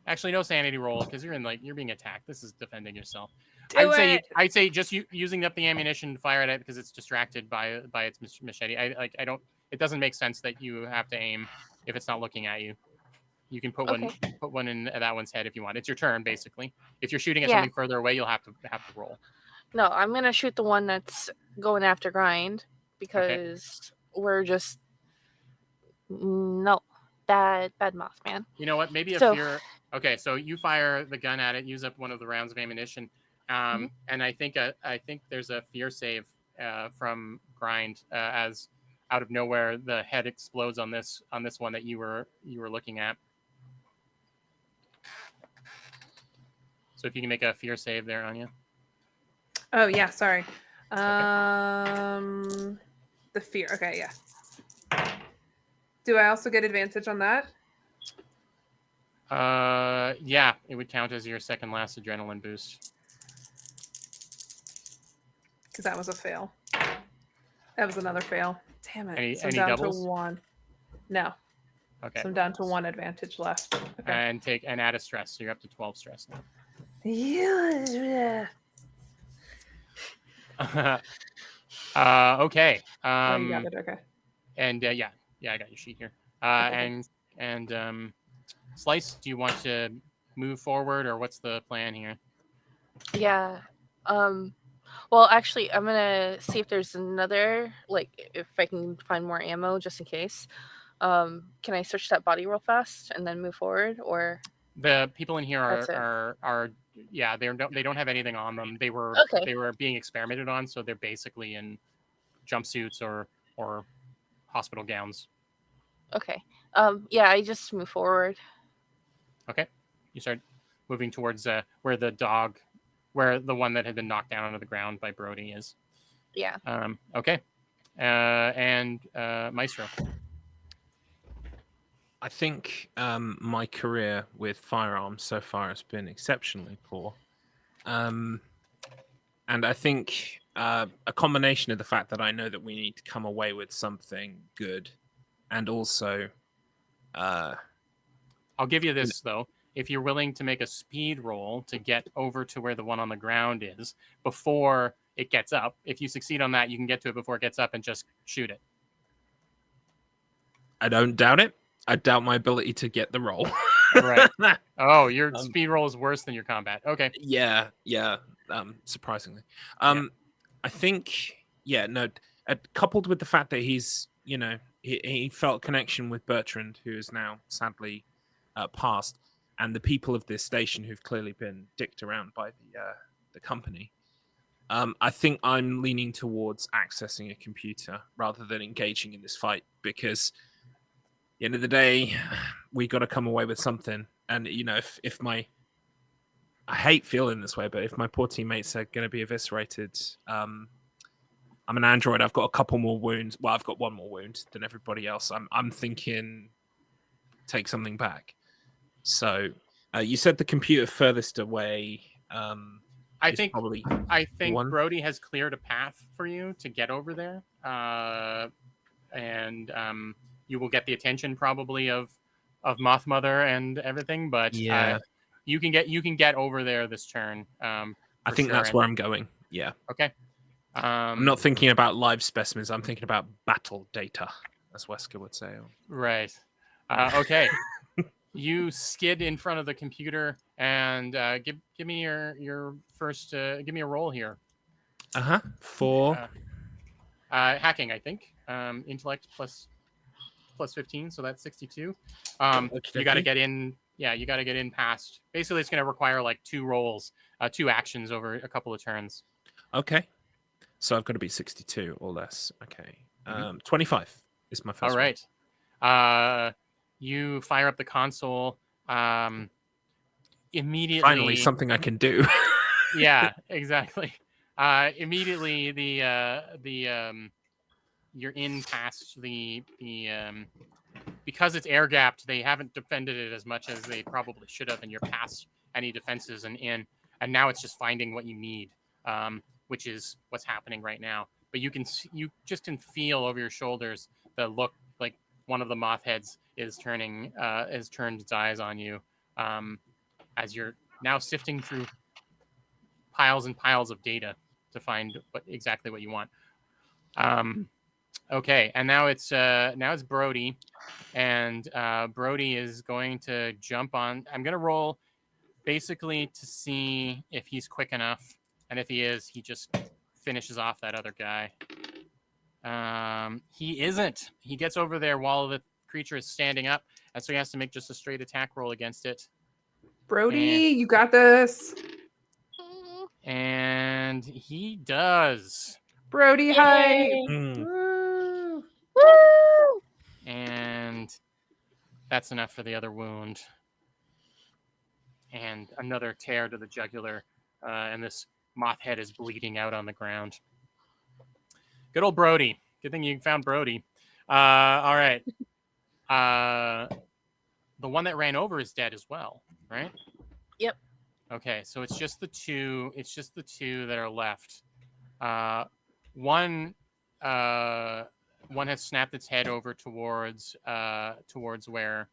Speaker 4: Actually, no sanity roll because you're being attacked. This is defending yourself. I'd say just using up the ammunition to fire at it because it's distracted by its machete. It doesn't make sense that you have to aim if it's not looking at you. You can put one in that one's head if you want. It's your turn basically. If you're shooting at something further away, you'll have to roll.
Speaker 2: No, I'm gonna shoot the one that's going after Grind because we're just bad moth, man.
Speaker 4: You know what? Maybe if you're okay, so you fire the gun at it, use up one of the rounds of ammunition, and I think there's a fear save from Grind as out of nowhere the head explodes on this one that you were looking at. So if you can make a fear save there, Anya.
Speaker 1: Oh yeah, sorry. The fear. Okay, yeah. Do I also get advantage on that?
Speaker 4: Yeah, it would count as your second last adrenaline boost.
Speaker 1: Because that was a fail. That was another fail. Damn it.
Speaker 4: Any
Speaker 1: down
Speaker 4: doubles?
Speaker 1: to 1. No.
Speaker 4: Okay.
Speaker 1: So I'm down to 1 advantage left. Okay.
Speaker 4: And add a stress, so you're up to 12 stress now.
Speaker 1: Yeah.
Speaker 4: Okay.
Speaker 1: You got it. Okay.
Speaker 4: And yeah, I got your sheet here.
Speaker 1: Okay.
Speaker 4: And Slice, do you want to move forward, or what's the plan here?
Speaker 2: Yeah. Well, actually, I'm gonna see if there's another, like, if I can find more ammo just in case. Can I search that body real fast and then move forward, or
Speaker 4: The people in here
Speaker 2: that's it?
Speaker 4: are yeah, they don't have anything on them. They were
Speaker 2: Okay.
Speaker 4: being experimented on, so they're basically in jumpsuits or hospital gowns.
Speaker 2: Okay. Yeah, I just move forward.
Speaker 4: Okay, you start moving towards where the one that had been knocked down onto the ground by Brody is.
Speaker 2: Yeah.
Speaker 4: Okay, and Maestro.
Speaker 3: I think my career with firearms so far has been exceptionally poor. And I think a combination of the fact that I know that we need to come away with something good, and also,
Speaker 4: I'll give you this though. If you're willing to make a speed roll to get over to where the one on the ground is before it gets up, if you succeed on that, you can get to it before it gets up and just shoot it.
Speaker 3: I don't doubt it. I doubt my ability to get the roll.
Speaker 4: Right. Oh, your speed roll is worse than your combat. Okay.
Speaker 3: Yeah. Surprisingly,
Speaker 4: Yeah.
Speaker 3: I think, no. Coupled with the fact that he's, he felt connection with Bertrand, who is now sadly passed, and the people of this station who've clearly been dicked around by the company. I think I'm leaning towards accessing a computer rather than engaging in this fight, because at the end of the day, we got to come away with something. And if my, I hate feeling this way, but if my poor teammates are going to be eviscerated, I'm an android. I've got a couple more wounds. Well, I've got one more wound than everybody else. I'm thinking take something back. So you said the computer furthest away.
Speaker 4: I
Speaker 3: is
Speaker 4: think
Speaker 3: probably one.
Speaker 4: Brody has cleared a path for you to get over there, and you will get the attention probably of Moth Mother and everything. But
Speaker 3: Yeah.
Speaker 4: you can get over there this turn.
Speaker 3: I think that's where I'm going. Yeah.
Speaker 4: Okay.
Speaker 3: I'm not thinking about live specimens. I'm thinking about battle data, as Wesker would say.
Speaker 4: Right. Okay. You skid in front of the computer and give me your first. Give me a roll here.
Speaker 3: For
Speaker 4: hacking, I think. Intellect plus 15, so that's 62. You got to get in. Yeah, you got to get in past. Basically, it's going to require like 2 rolls, 2 actions over a couple of turns.
Speaker 3: Okay. So I've got to be 62 or less. Okay. 25 is my first.
Speaker 4: All right. You fire up the console. Immediately.
Speaker 3: Finally, something I can do.
Speaker 4: Yeah, exactly. Immediately, you're in past the because it's air gapped. They haven't defended it as much as they probably should have, and you're past any defenses and now it's just finding what you need, which is what's happening right now. But you just can feel over your shoulders the look, like one of the moth heads has turned its eyes on you, as you're now sifting through piles and piles of data to find exactly what you want. Okay, and now it's Brody, and Brody is going to jump on. I'm gonna roll basically to see if he's quick enough, and if he is, he just finishes off that other guy. He isn't. He gets over there while the creature is standing up, and so he has to make just a straight attack roll against it.
Speaker 1: Brody, you got this.
Speaker 4: And he does.
Speaker 1: Brody, hi.
Speaker 2: Woo!
Speaker 4: And that's enough for the other wound. And another tear to the jugular, and this moth head is bleeding out on the ground. Good old Brody. Good thing you found Brody. All right. The one that ran over is dead as well, right?
Speaker 2: Yep.
Speaker 4: Okay, so it's just the two. It's just the 2 that are left. One has snapped its head over towards where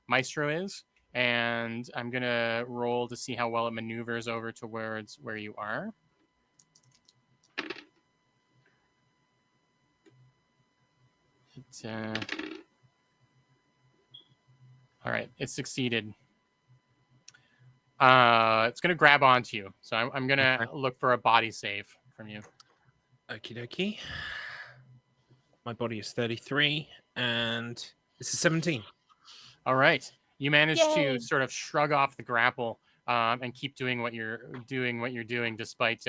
Speaker 4: Maestro is, and I'm gonna roll to see how well it maneuvers over towards where you are. All right, it succeeded. It's gonna grab onto you. So I'm gonna
Speaker 3: Okay.
Speaker 4: look for a body save from you.
Speaker 3: Okie dokie. My body is 33, and this is 17.
Speaker 4: All right. You manage
Speaker 2: Yay.
Speaker 4: to sort of shrug off the grapple and keep doing what you're doing, despite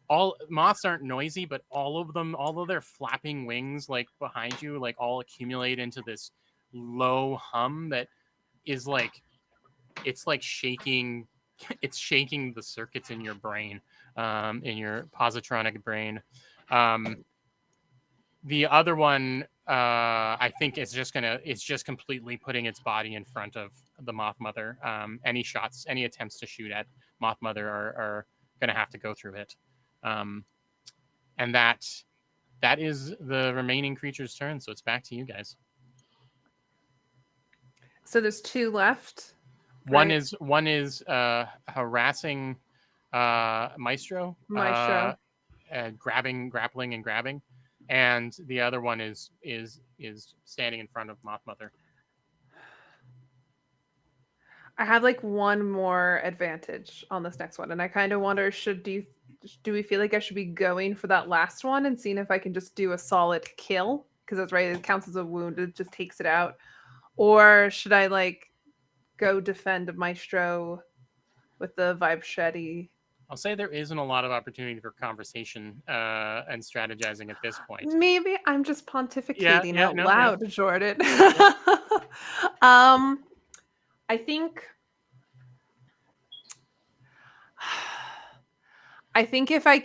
Speaker 4: all moths aren't noisy, but all of their flapping wings, like behind you, like all accumulate into this low hum that is like it's like shaking. It's shaking the circuits in your brain, in your positronic brain. The other one, I think, it's just completely putting its body in front of the Moth Mother. Any attempts to shoot at Moth Mother are gonna have to go through it. And that is the remaining creature's turn. So it's back to you guys.
Speaker 1: So there's 2 left.
Speaker 4: One
Speaker 1: Right.
Speaker 4: is harassing Maestro,
Speaker 1: Maestro.
Speaker 4: grappling and grabbing, and the other one is standing in front of Moth Mother.
Speaker 1: I have like one more advantage on this next one, and I kind of wonder do we feel like I should be going for that last one and seeing if I can just do a solid kill, because that's right, it counts as a wound, it just takes it out, or should I like go defend Maestro with the vibe shreddy?
Speaker 4: I'll say there isn't a lot of opportunity for conversation and strategizing at this point.
Speaker 1: Maybe I'm just pontificating out
Speaker 4: no,
Speaker 1: loud, Jordan. I think if I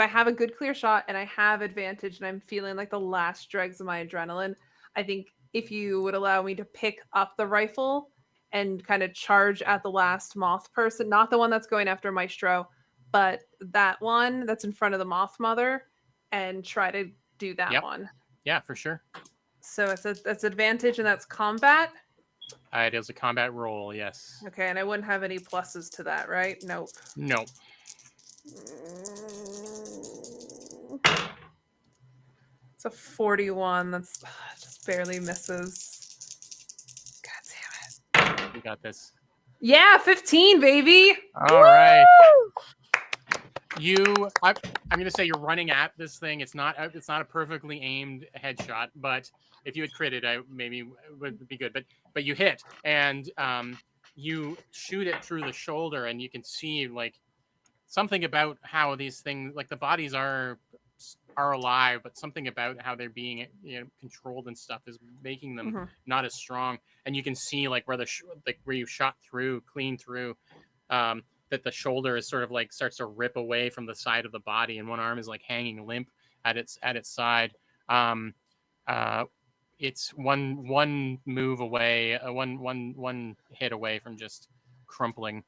Speaker 1: have a good clear shot and I have advantage and I'm feeling like the last dregs of my adrenaline, I think if you would allow me to pick up the rifle and kind of charge at the last moth person, not the one that's going after Maestro, but that one that's in front of the Moth Mother, and try to do that one.
Speaker 4: Yeah, for sure.
Speaker 1: So that's advantage and that's combat.
Speaker 4: It is a combat roll, yes.
Speaker 1: Okay, and I wouldn't have any pluses to that, right? Nope.
Speaker 4: Nope.
Speaker 1: It's a 41. That's just barely misses. God damn it.
Speaker 4: You got this.
Speaker 1: Yeah, 15, baby.
Speaker 4: All right. I'm gonna say you're running at this thing. It's not a perfectly aimed headshot, but if you had critted, I maybe would be good. But you hit, and you shoot it through the shoulder, and you can see like something about how these things, like the bodies are alive, but something about how they're being controlled and stuff is making them not as strong. And you can see like where where you shot clean through. That the shoulder is sort of like starts to rip away from the side of the body, and one arm is like hanging limp at its side. It's one move away, one hit away from just crumpling.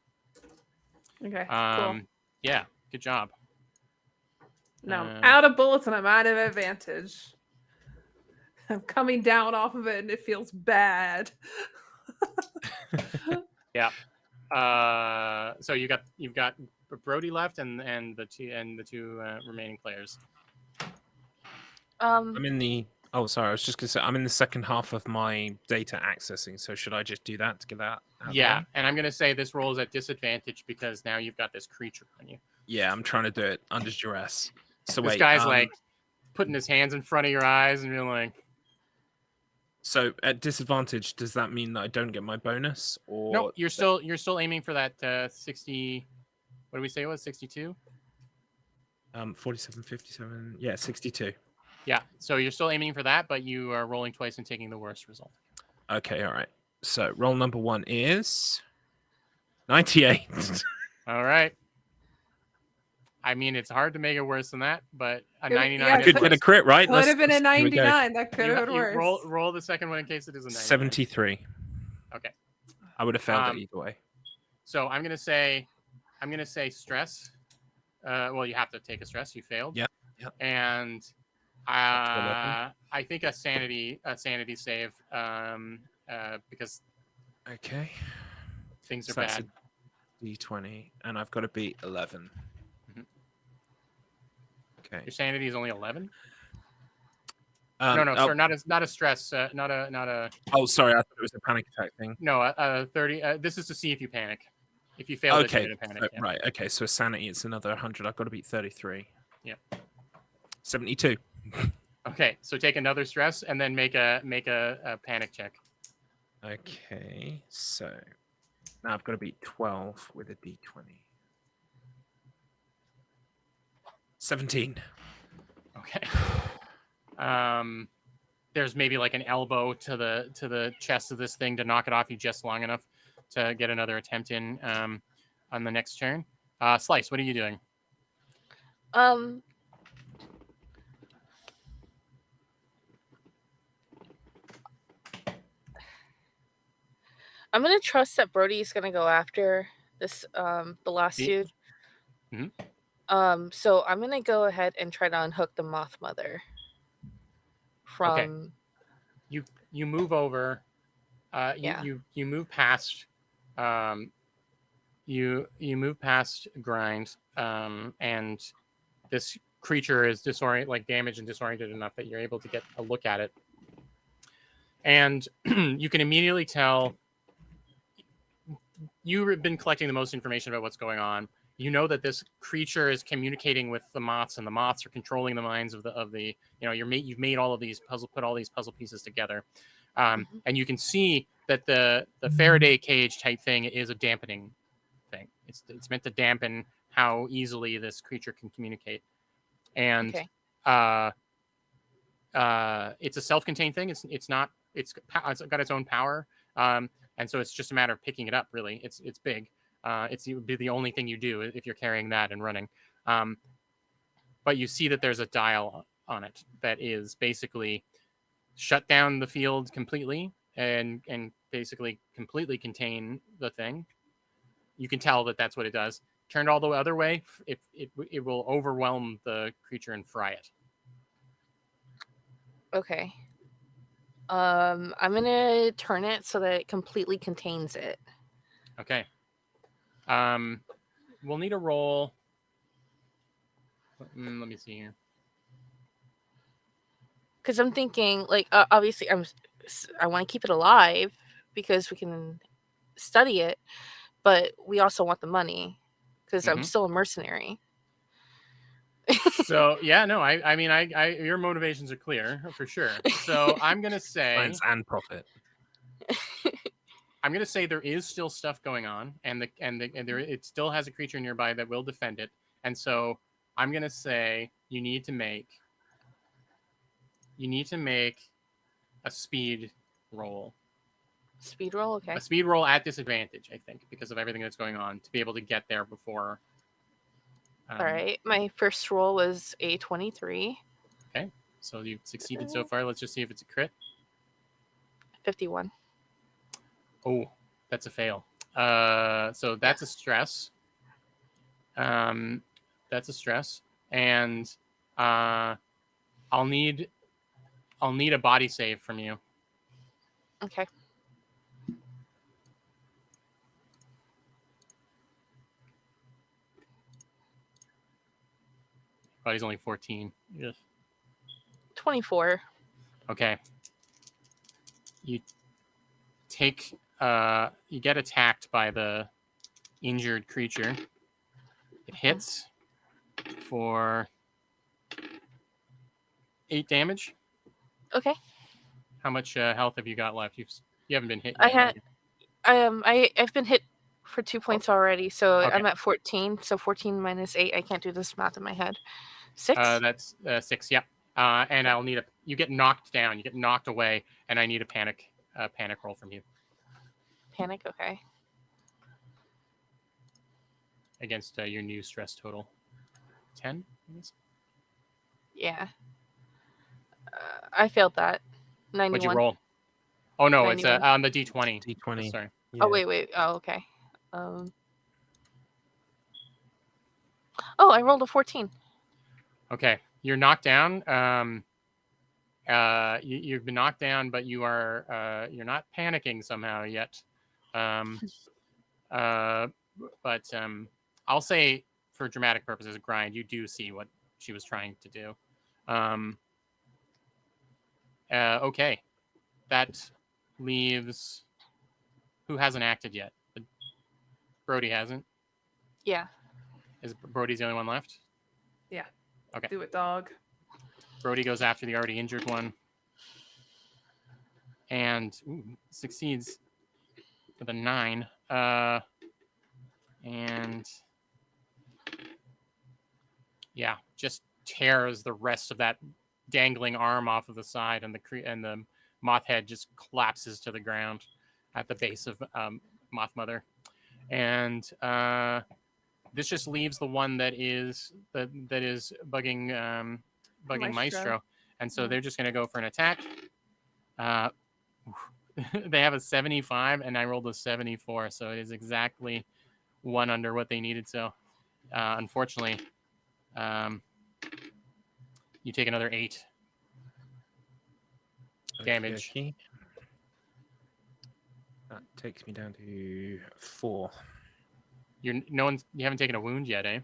Speaker 1: Okay, cool.
Speaker 4: Yeah, good job.
Speaker 1: No, I'm out of bullets and I'm out of advantage. I'm coming down off of it and it feels bad.
Speaker 4: Yeah. So you've got Brody left and the two remaining players.
Speaker 3: I'm in the. Oh, sorry. I was just gonna say I'm in the second half of my data accessing. So should I just do that to get that?
Speaker 4: Yeah, and I'm gonna say this roll is at disadvantage because now you've got this creature on you.
Speaker 3: Yeah, I'm trying to do it under duress. So
Speaker 4: this guy's like putting his hands in front of your eyes, and you're like.
Speaker 3: So at disadvantage, does that mean that I don't get my bonus? Or
Speaker 4: no, you're still aiming for that 60. What did we say it was? 62?
Speaker 3: 47, 57. Yeah, 62.
Speaker 4: Yeah, so you're still aiming for that, but you are rolling twice and taking the worst result.
Speaker 3: Okay, all right. So roll number 1 is 98.
Speaker 4: All right. I mean, it's hard to make it worse than that, but a 99.
Speaker 1: Yeah,
Speaker 3: could get a crit, right?
Speaker 1: Could have been a 99. That could have been worse.
Speaker 4: Roll the second one in case it is a 99.
Speaker 3: 73.
Speaker 4: Okay.
Speaker 3: I would have failed it either way.
Speaker 4: So I'm gonna say stress. Well, you have to take a stress. You failed.
Speaker 3: Yeah.
Speaker 4: And I think a sanity save. Because
Speaker 3: okay,
Speaker 4: things are bad.
Speaker 3: D20, and I've got to beat 11.
Speaker 4: Mm-hmm.
Speaker 3: Okay.
Speaker 4: Your sanity is only 11. No,
Speaker 3: oh,
Speaker 4: sir, not a stress, not a.
Speaker 3: Oh, sorry, I thought it was a panic attack thing.
Speaker 4: No, 30. This is to see if you panic. If you fail this, you're
Speaker 3: Okay,
Speaker 4: gonna panic.
Speaker 3: so,
Speaker 4: Yeah.
Speaker 3: right. Okay, so sanity, it's another 100. I've got to beat 33.
Speaker 4: Yeah.
Speaker 3: 72.
Speaker 4: Okay, so take another stress and then make a panic check.
Speaker 3: Okay, so now I've got to beat 12 with a d20. 17.
Speaker 4: Okay. There's maybe like an elbow to the chest of this thing to knock it off you just long enough to get another attempt in on the next turn. Slice, what are you doing?
Speaker 2: Um, I'm gonna trust that Brody's gonna go after this the last dude.
Speaker 4: Mhm.
Speaker 2: So I'm gonna go ahead and try to unhook the Moth Mother from.
Speaker 4: You move over.
Speaker 2: Yeah.
Speaker 4: You move past. You move past Grind, and this creature is damaged and disoriented enough that you're able to get a look at it, and you can immediately tell. You've been collecting the most information about what's going on. You know that this creature is communicating with the moths, and the moths are controlling the minds of the. You've made all of these put all these puzzle pieces together, and you can see that the Faraday cage type thing is a dampening thing. It's meant to dampen how easily this creature can communicate, and
Speaker 2: Okay.
Speaker 4: It's a self-contained thing. It's got its own power, and so it's just a matter of picking it up. Really, it's big. It would be the only thing you do if you're carrying that and running. But you see that there's a dial on it that is basically shut down the field completely and basically completely contain the thing. You can tell that that's what it does. Turned all the other way, it will overwhelm the creature and fry it.
Speaker 2: Okay. I'm gonna turn it so that it completely contains it.
Speaker 4: Okay. We'll need a roll. Let me see here.
Speaker 2: Because I'm thinking, like, obviously, I want to keep it alive because we can study it, but we also want the money because I'm still a mercenary.
Speaker 4: So yeah, no, I mean, your motivations are clear for sure. So I'm gonna say
Speaker 3: Science and profit.
Speaker 4: I'm gonna say there is still stuff going on, and it still has a creature nearby that will defend it, and so I'm gonna say you need to make a speed roll.
Speaker 2: Speed roll, okay.
Speaker 4: A speed roll at disadvantage, I think, because of everything that's going on, to be able to get there before.
Speaker 2: All right, my first roll was a 23.
Speaker 4: Okay, so you've succeeded so far. Let's just see if it's a crit.
Speaker 2: 51.
Speaker 4: Oh, that's a fail. So that's a stress. That's a stress, and I'll need a body save from you.
Speaker 2: Okay.
Speaker 4: Body's only 14. Yes.
Speaker 2: 24.
Speaker 4: Okay. You get attacked by the injured creature. It hits for 8 damage.
Speaker 2: Okay.
Speaker 4: How much health have you got left? You haven't been hit yet.
Speaker 2: I've been hit for 2 points already, so
Speaker 4: Okay.
Speaker 2: I'm at 14. So 14 minus 8. I can't do this math in my head. 6.
Speaker 4: That's 6. Yep. And I'll need you get knocked down. You get knocked away, and I need a panic roll from you.
Speaker 2: Panic. Okay.
Speaker 4: Against your new stress total. 10.
Speaker 2: Yeah. I failed that. 91.
Speaker 4: What'd you roll? Oh no,
Speaker 2: 91.
Speaker 4: it's on the D20.
Speaker 3: D20.
Speaker 4: Sorry.
Speaker 3: Yeah.
Speaker 2: Oh wait. Oh, okay. Oh, I rolled a 14.
Speaker 4: Okay, you're knocked down. You've been knocked down, but you're not panicking somehow yet. But I'll say, for dramatic purposes, Grind, you do see what she was trying to do. Okay. That leaves... Who hasn't acted yet? Brody hasn't.
Speaker 2: Yeah.
Speaker 4: Is Brody's the only one left?
Speaker 1: Yeah.
Speaker 4: Okay.
Speaker 1: Do it, dog.
Speaker 4: Brody goes after the already injured one. And succeeds with a 9. And yeah, just tears the rest of that dangling arm off of the side, and the moth head just collapses to the ground at the base of Moth Mother. And this just leaves the one that is bugging Maestro. And so they're just going to go for an attack. They have a 75, and I rolled a 74, so it is exactly one under what they needed. So unfortunately, you take another 8 damage.
Speaker 3: Okay. That takes me down to 4.
Speaker 4: You haven't taken a wound yet, eh?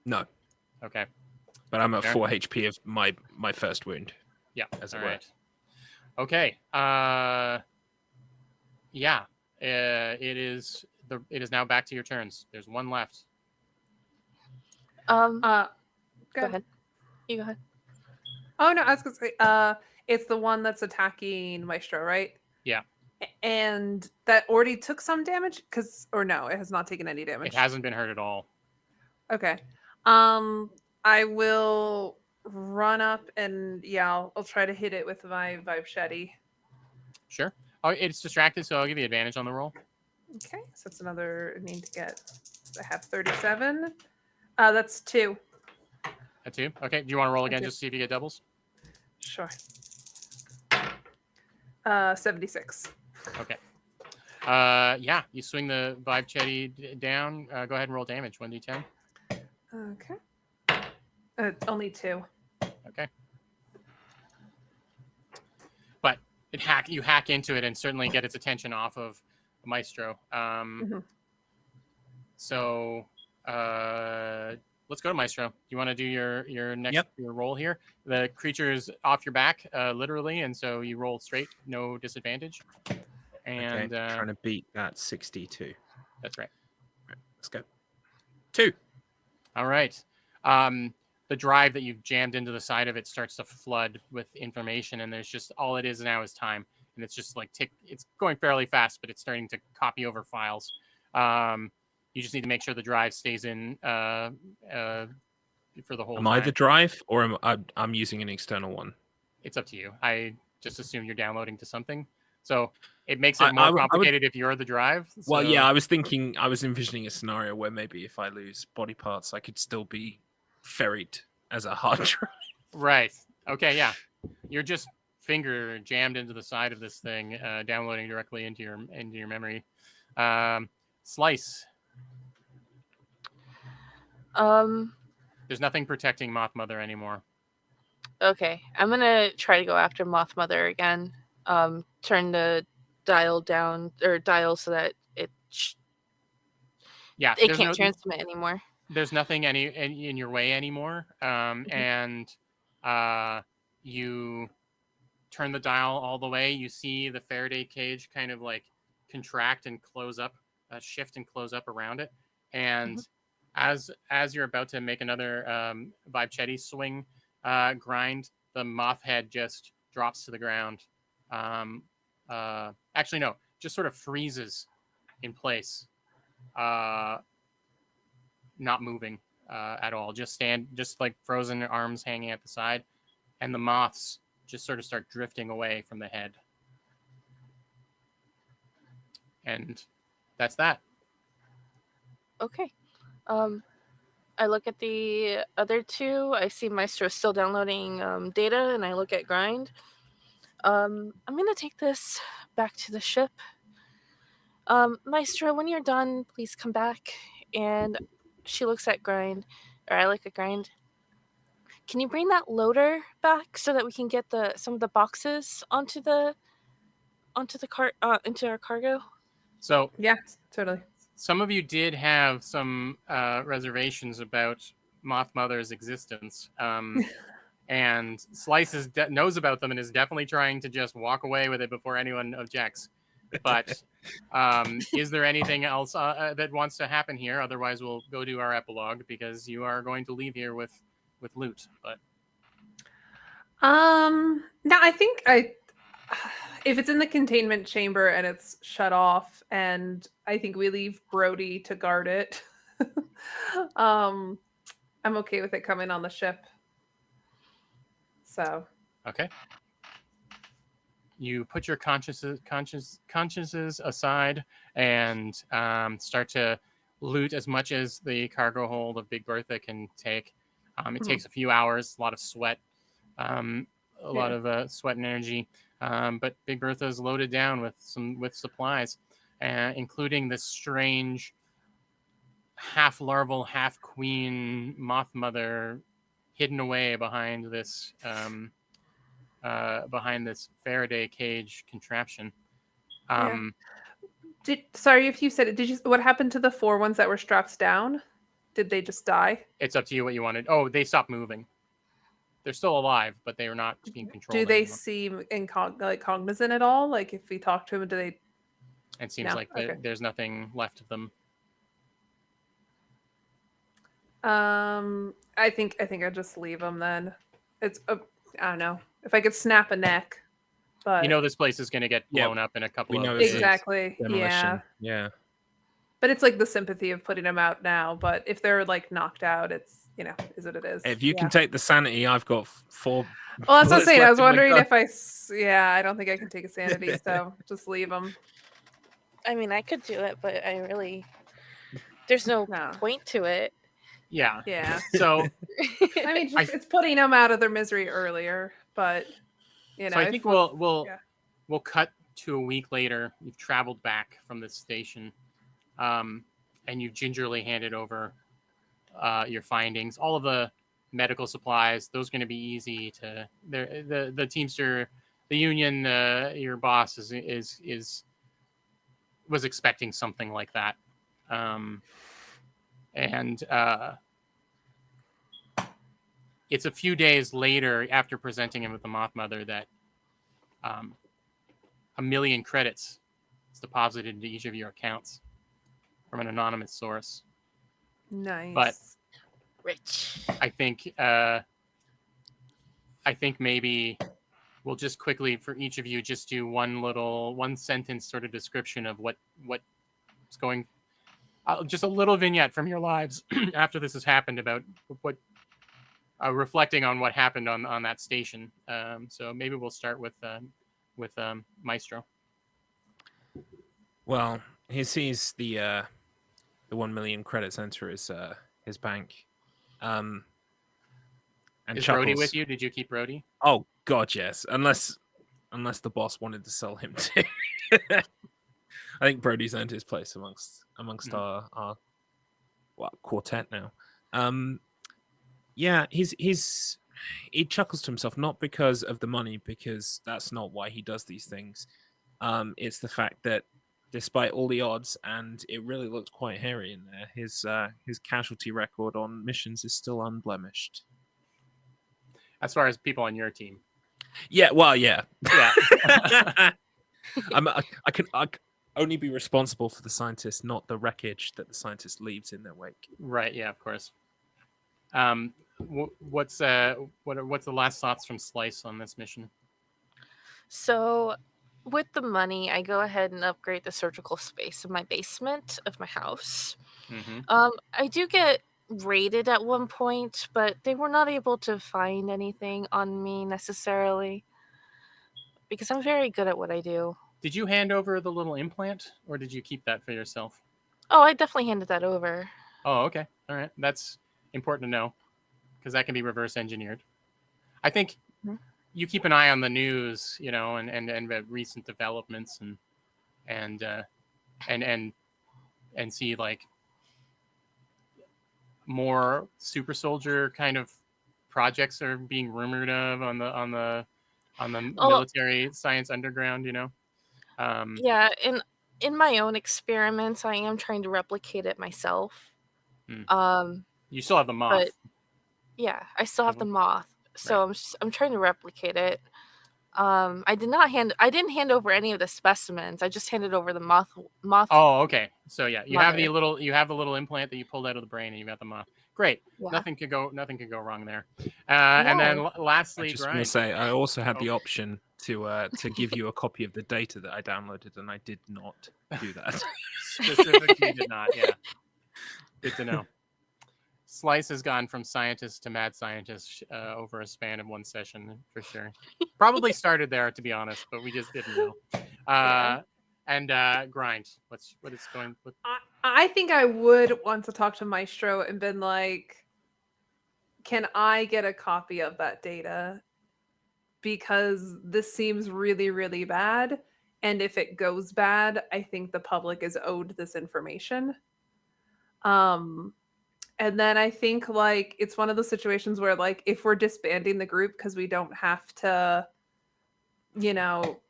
Speaker 3: No,
Speaker 4: Okay.
Speaker 3: but I'm at
Speaker 4: Fair.
Speaker 3: 4 HP of my first wound.
Speaker 4: Yeah.
Speaker 3: As it
Speaker 4: All
Speaker 3: were.
Speaker 4: right. Okay. Yeah. It is now back to your turns. There's one left.
Speaker 2: Go
Speaker 1: Go
Speaker 2: ahead. You go ahead.
Speaker 1: Oh no, I was gonna say, it's the one that's attacking Maestro, right?
Speaker 4: Yeah.
Speaker 1: And that already took some damage, or no, it has not taken any damage.
Speaker 4: It hasn't been hurt at all.
Speaker 1: Okay. I will run up and I'll try to hit it with my Vibesheti.
Speaker 4: Sure. Oh, it's distracted, so I'll give you advantage on the roll.
Speaker 1: Okay, so that's another I need to get. I have 37. That's 2.
Speaker 4: A 2. Okay. Do you want to roll again
Speaker 1: Okay.
Speaker 4: just to see if you get doubles?
Speaker 1: Sure. 76.
Speaker 4: Okay. Yeah, you swing the Vibesheti down. Go ahead and roll damage. 1d10.
Speaker 1: Okay. Only 2.
Speaker 4: Okay. But you hack into it and certainly get its attention off of Maestro. So let's go to Maestro. You want to do your next your roll here? The creature is off your back, literally, and so you roll straight, no disadvantage. And
Speaker 3: trying to beat that 62.
Speaker 4: That's right.
Speaker 3: All right, let's go. 2.
Speaker 4: All right. The drive that you've jammed into the side of it starts to flood with information, and there's just all it is now is time, and it's just like it's going fairly fast, but it's starting to copy over files. You just need to make sure the drive stays in for the whole time.
Speaker 3: Am I the drive, or I'm using an external one?
Speaker 4: It's up to you. I just assume you're downloading to something. So it makes it more complicated if you're the drive. So...
Speaker 3: Well, yeah, I was envisioning a scenario where maybe if I lose body parts, I could still be ferried as a hard drive.
Speaker 4: Right. Okay, yeah. You're just finger jammed into the side of this thing, downloading directly into your memory. Slice. There's nothing protecting Moth Mother anymore.
Speaker 2: Okay, I'm gonna try to go after Moth Mother again. Turn the dial down so that it can't transmit anymore.
Speaker 4: There's nothing in your way anymore, and you turn the dial all the way. You see the Faraday cage kind of like contract and close up, shift and close up around it, and as you're about to make another Vibesheti swing grind, the moth head just drops to the ground. Actually, no, just sort of freezes in place, not moving at all. Just like frozen arms hanging at the side, and the moths just sort of start drifting away from the head. And that's that.
Speaker 2: Okay. I look at the other two. I see Maestro still downloading data, and I look at Grind. I'm going to take this back to the ship. Maestro, when you're done, please come back. And she looks at Grind, or I look at Grind. Can you bring that loader back so that we can get some of the boxes onto our cargo?
Speaker 4: So
Speaker 1: yeah, totally.
Speaker 4: Some of you did have some reservations about Moth Mother's existence, and Slice knows about them and is definitely trying to just walk away with it before anyone objects. But is there anything else that wants to happen here? Otherwise, we'll go to our epilogue because you are going to leave here with loot. But
Speaker 1: no, I think if it's in the containment chamber and it's shut off, and I think we leave Brody to guard it, I'm okay with it coming on the ship. So
Speaker 4: okay. You put your consciences aside and start to loot as much as the cargo hold of Big Bertha can take. It takes a few hours, a lot of sweat, a lot of sweat and energy. But Big Bertha is loaded down with supplies, including this strange half larval, half queen moth mother hidden away behind this Faraday cage contraption.
Speaker 1: Sorry if you said it. Did you? What happened to the 4 ones that were strapped down? Did they just die?
Speaker 4: It's up to you what you wanted. Oh, they stopped moving. They're still alive, but they are not being controlled.
Speaker 1: Do they
Speaker 4: anymore.
Speaker 1: seem cognizant at all? Like if we talk to them, do they?
Speaker 4: It seems like there's nothing left of them.
Speaker 1: I think I just leave them then. It's I don't know if I could snap a neck, but
Speaker 4: this place is going to get blown up in a couple of
Speaker 3: days.
Speaker 1: Exactly.
Speaker 3: Demolition. Yeah.
Speaker 1: But it's like the sympathy of putting them out now. But if they're like knocked out, it's is what it is.
Speaker 3: If you can take the sanity, I've got 4.
Speaker 1: Well, that's what I'm saying. I was wondering if I don't think I can take a sanity, so just leave them.
Speaker 2: I mean, I could do it, but there's no point to it.
Speaker 4: Yeah.
Speaker 1: Yeah.
Speaker 4: So
Speaker 1: I mean, it's putting them out of their misery earlier, but
Speaker 4: So I think we'll cut to a week later. You've traveled back from this station, and you've gingerly handed over your findings, all of the medical supplies. Those are going to be easy to. The Teamster, the union, your boss was expecting something like that, and it's a few days later after presenting him with the Moth Mother that 1 million credits is deposited into each of your accounts from an anonymous source.
Speaker 1: Nice.
Speaker 4: But
Speaker 2: rich.
Speaker 4: I think maybe we'll just quickly for each of you just do one sentence sort of description of what's going. Just a little vignette from your lives after this has happened about what. Reflecting on what happened on that station. So maybe we'll start with Maestro.
Speaker 3: Well, he sees the 1 million credits enter his bank. And
Speaker 4: is
Speaker 3: chuckles.
Speaker 4: Brody with you? Did you keep Brody?
Speaker 3: Oh God, yes. Unless the boss wanted to sell him too. I think Brody's earned his place amongst our quartet now. Yeah, he chuckles to himself, not because of the money, because that's not why he does these things. It's the fact that despite all the odds, and it really looked quite hairy in there, his casualty record on missions is still unblemished.
Speaker 4: As far as people on your team.
Speaker 3: Yeah, well, yeah.
Speaker 4: Yeah.
Speaker 3: I can only be responsible for the scientist, not the wreckage that the scientist leaves in their wake.
Speaker 4: Right, yeah, of course. What's the last thoughts from Slice on this mission?
Speaker 2: So with the money, I go ahead and upgrade the surgical space in my basement of my house. I do get raided at one point, but they were not able to find anything on me necessarily because I'm very good at what I do.
Speaker 4: Did you hand over the little implant, or did you keep that for yourself?
Speaker 2: Oh, I definitely handed that over.
Speaker 4: Oh, okay. All right. That's important to know because that can be reverse engineered. I think you keep an eye on the news, and recent developments and see like more super soldier kind of projects are being rumored of on the military science underground,
Speaker 2: Yeah, in my own experiments, I am trying to replicate it myself.
Speaker 4: You still have the moth.
Speaker 2: But yeah, I still have the moth. so I'm trying to replicate it. I didn't hand over any of the specimens. I just handed over the moth.
Speaker 4: Oh, okay. So yeah, you have the
Speaker 2: mother.
Speaker 4: little implant that you pulled out of the brain, and you got the moth. Great.
Speaker 2: Yeah.
Speaker 4: Nothing could go wrong there. And then
Speaker 3: I
Speaker 4: lastly,
Speaker 3: just want
Speaker 4: Grind.
Speaker 3: to say I also had the
Speaker 4: Okay.
Speaker 3: option to give you a copy of the data that I downloaded, and I did not do that.
Speaker 4: Specifically did not. Yeah. Good to know. Slice has gone from scientist to mad scientist over a span of one session for sure. Probably started there, to be honest, but we just didn't know. And Grind, what is going with?
Speaker 1: I think I would want to talk to Maestro and been like, can I get a copy of that data? Because this seems really, really bad. And if it goes bad, I think the public is owed this information. And then I think like it's one of those situations where like if we're disbanding the group because we don't have to, you know,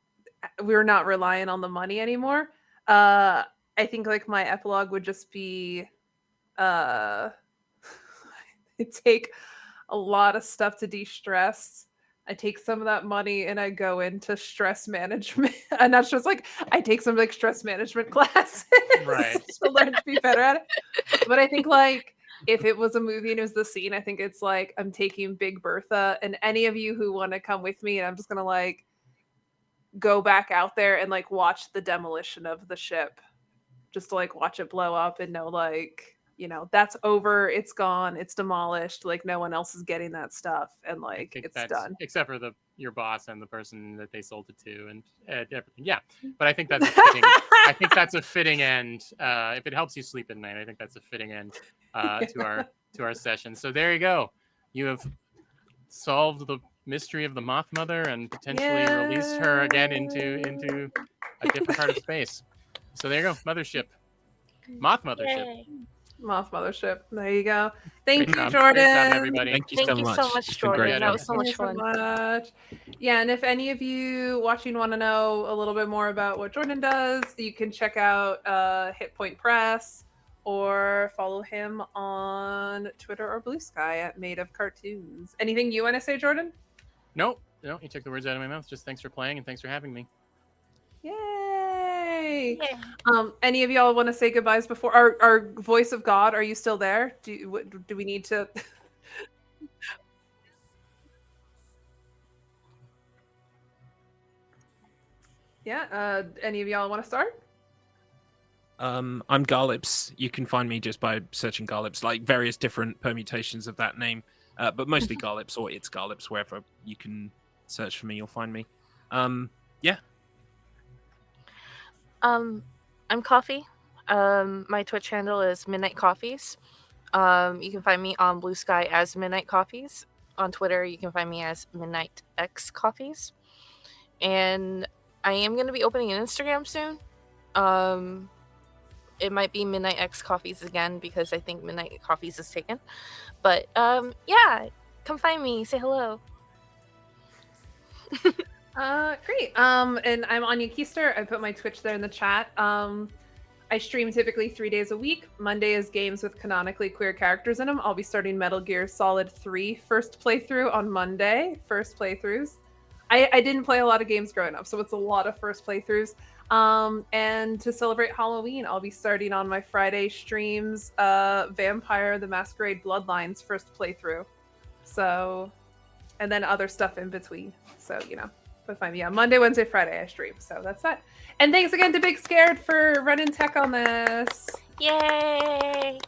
Speaker 1: we're not relying on the money anymore. I think like my epilogue would just be uh take a lot of stuff to de-stress. I take some of that money and I go into stress management. I'm not sure. It's like I take some like stress management classes
Speaker 4: Right.
Speaker 1: to learn to be better at it. But I think like if it was a movie and it was the scene, I think it's like I'm taking Big Bertha and any of you who want to come with me, and I'm just gonna like go back out there and like watch the demolition of the ship, just to like watch it blow up and know like, you know, that's over, it's gone, it's demolished, like no one else is getting that stuff, and like it's done.
Speaker 4: Except for your boss and the person that they sold it to and everything. Yeah, but I think that's a fitting. I think that's a fitting end. If it helps you sleep at night, I think that's a fitting end to our session. So there you go. You have solved the mystery of the Moth Mother and potentially released her again into a different part of space. So there you go, Mothership, Moth Mothership.
Speaker 2: Yay.
Speaker 1: Moth Mothership. There you go. Thank
Speaker 4: Great
Speaker 1: you,
Speaker 4: job.
Speaker 1: Jordan.
Speaker 4: Great job, everybody.
Speaker 3: Thank you
Speaker 2: Thank
Speaker 3: so
Speaker 2: you
Speaker 3: much.
Speaker 2: so much,
Speaker 3: It's been great.
Speaker 2: Jordan. That was so
Speaker 1: Thank
Speaker 2: much
Speaker 1: you so
Speaker 2: fun.
Speaker 1: much. Yeah, and if any of you watching want to know a little bit more about what Jordan does, you can check out Hit Point Press or follow him on Twitter or Blue Sky at Made of Cartoons. Anything you want to say, Jordan?
Speaker 4: No, you took the words out of my mouth. Just thanks for playing and thanks for having me.
Speaker 1: Yay!
Speaker 2: Yay.
Speaker 1: Any of y'all want to say goodbyes before our voice of God? Are you still there? Do we need to? Yeah. Any of y'all want to start?
Speaker 3: I'm Garlips. You can find me just by searching Garlips, like various different permutations of that name, but mostly Garlips or it's Garlips. Wherever you can search for me, you'll find me. Yeah.
Speaker 2: I'm Coffee. My Twitch handle is Midnight Coffees. You can find me on Blue Sky as Midnight Coffees. On Twitter, you can find me as Midnight X Coffees. And I am going to be opening an Instagram soon. It might be Midnight X Coffees again because I think Midnight Coffees is taken. But yeah, come find me, say hello.
Speaker 1: Great. And I'm Anya Keister. I put my Twitch there in the chat. I stream typically 3 days a week. Monday is games with canonically queer characters in them. I'll be starting Metal Gear Solid 3 first playthrough on Monday. First playthroughs. I didn't play a lot of games growing up, so it's a lot of first playthroughs. And to celebrate Halloween, I'll be starting on my Friday streams Vampire the Masquerade Bloodlines first playthrough. So, and then other stuff in between. So, you know, but fine. Yeah, Monday, Wednesday, Friday I stream. So that's that. And thanks again to Big Scared for running tech on this.
Speaker 2: Yay!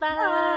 Speaker 2: Bye.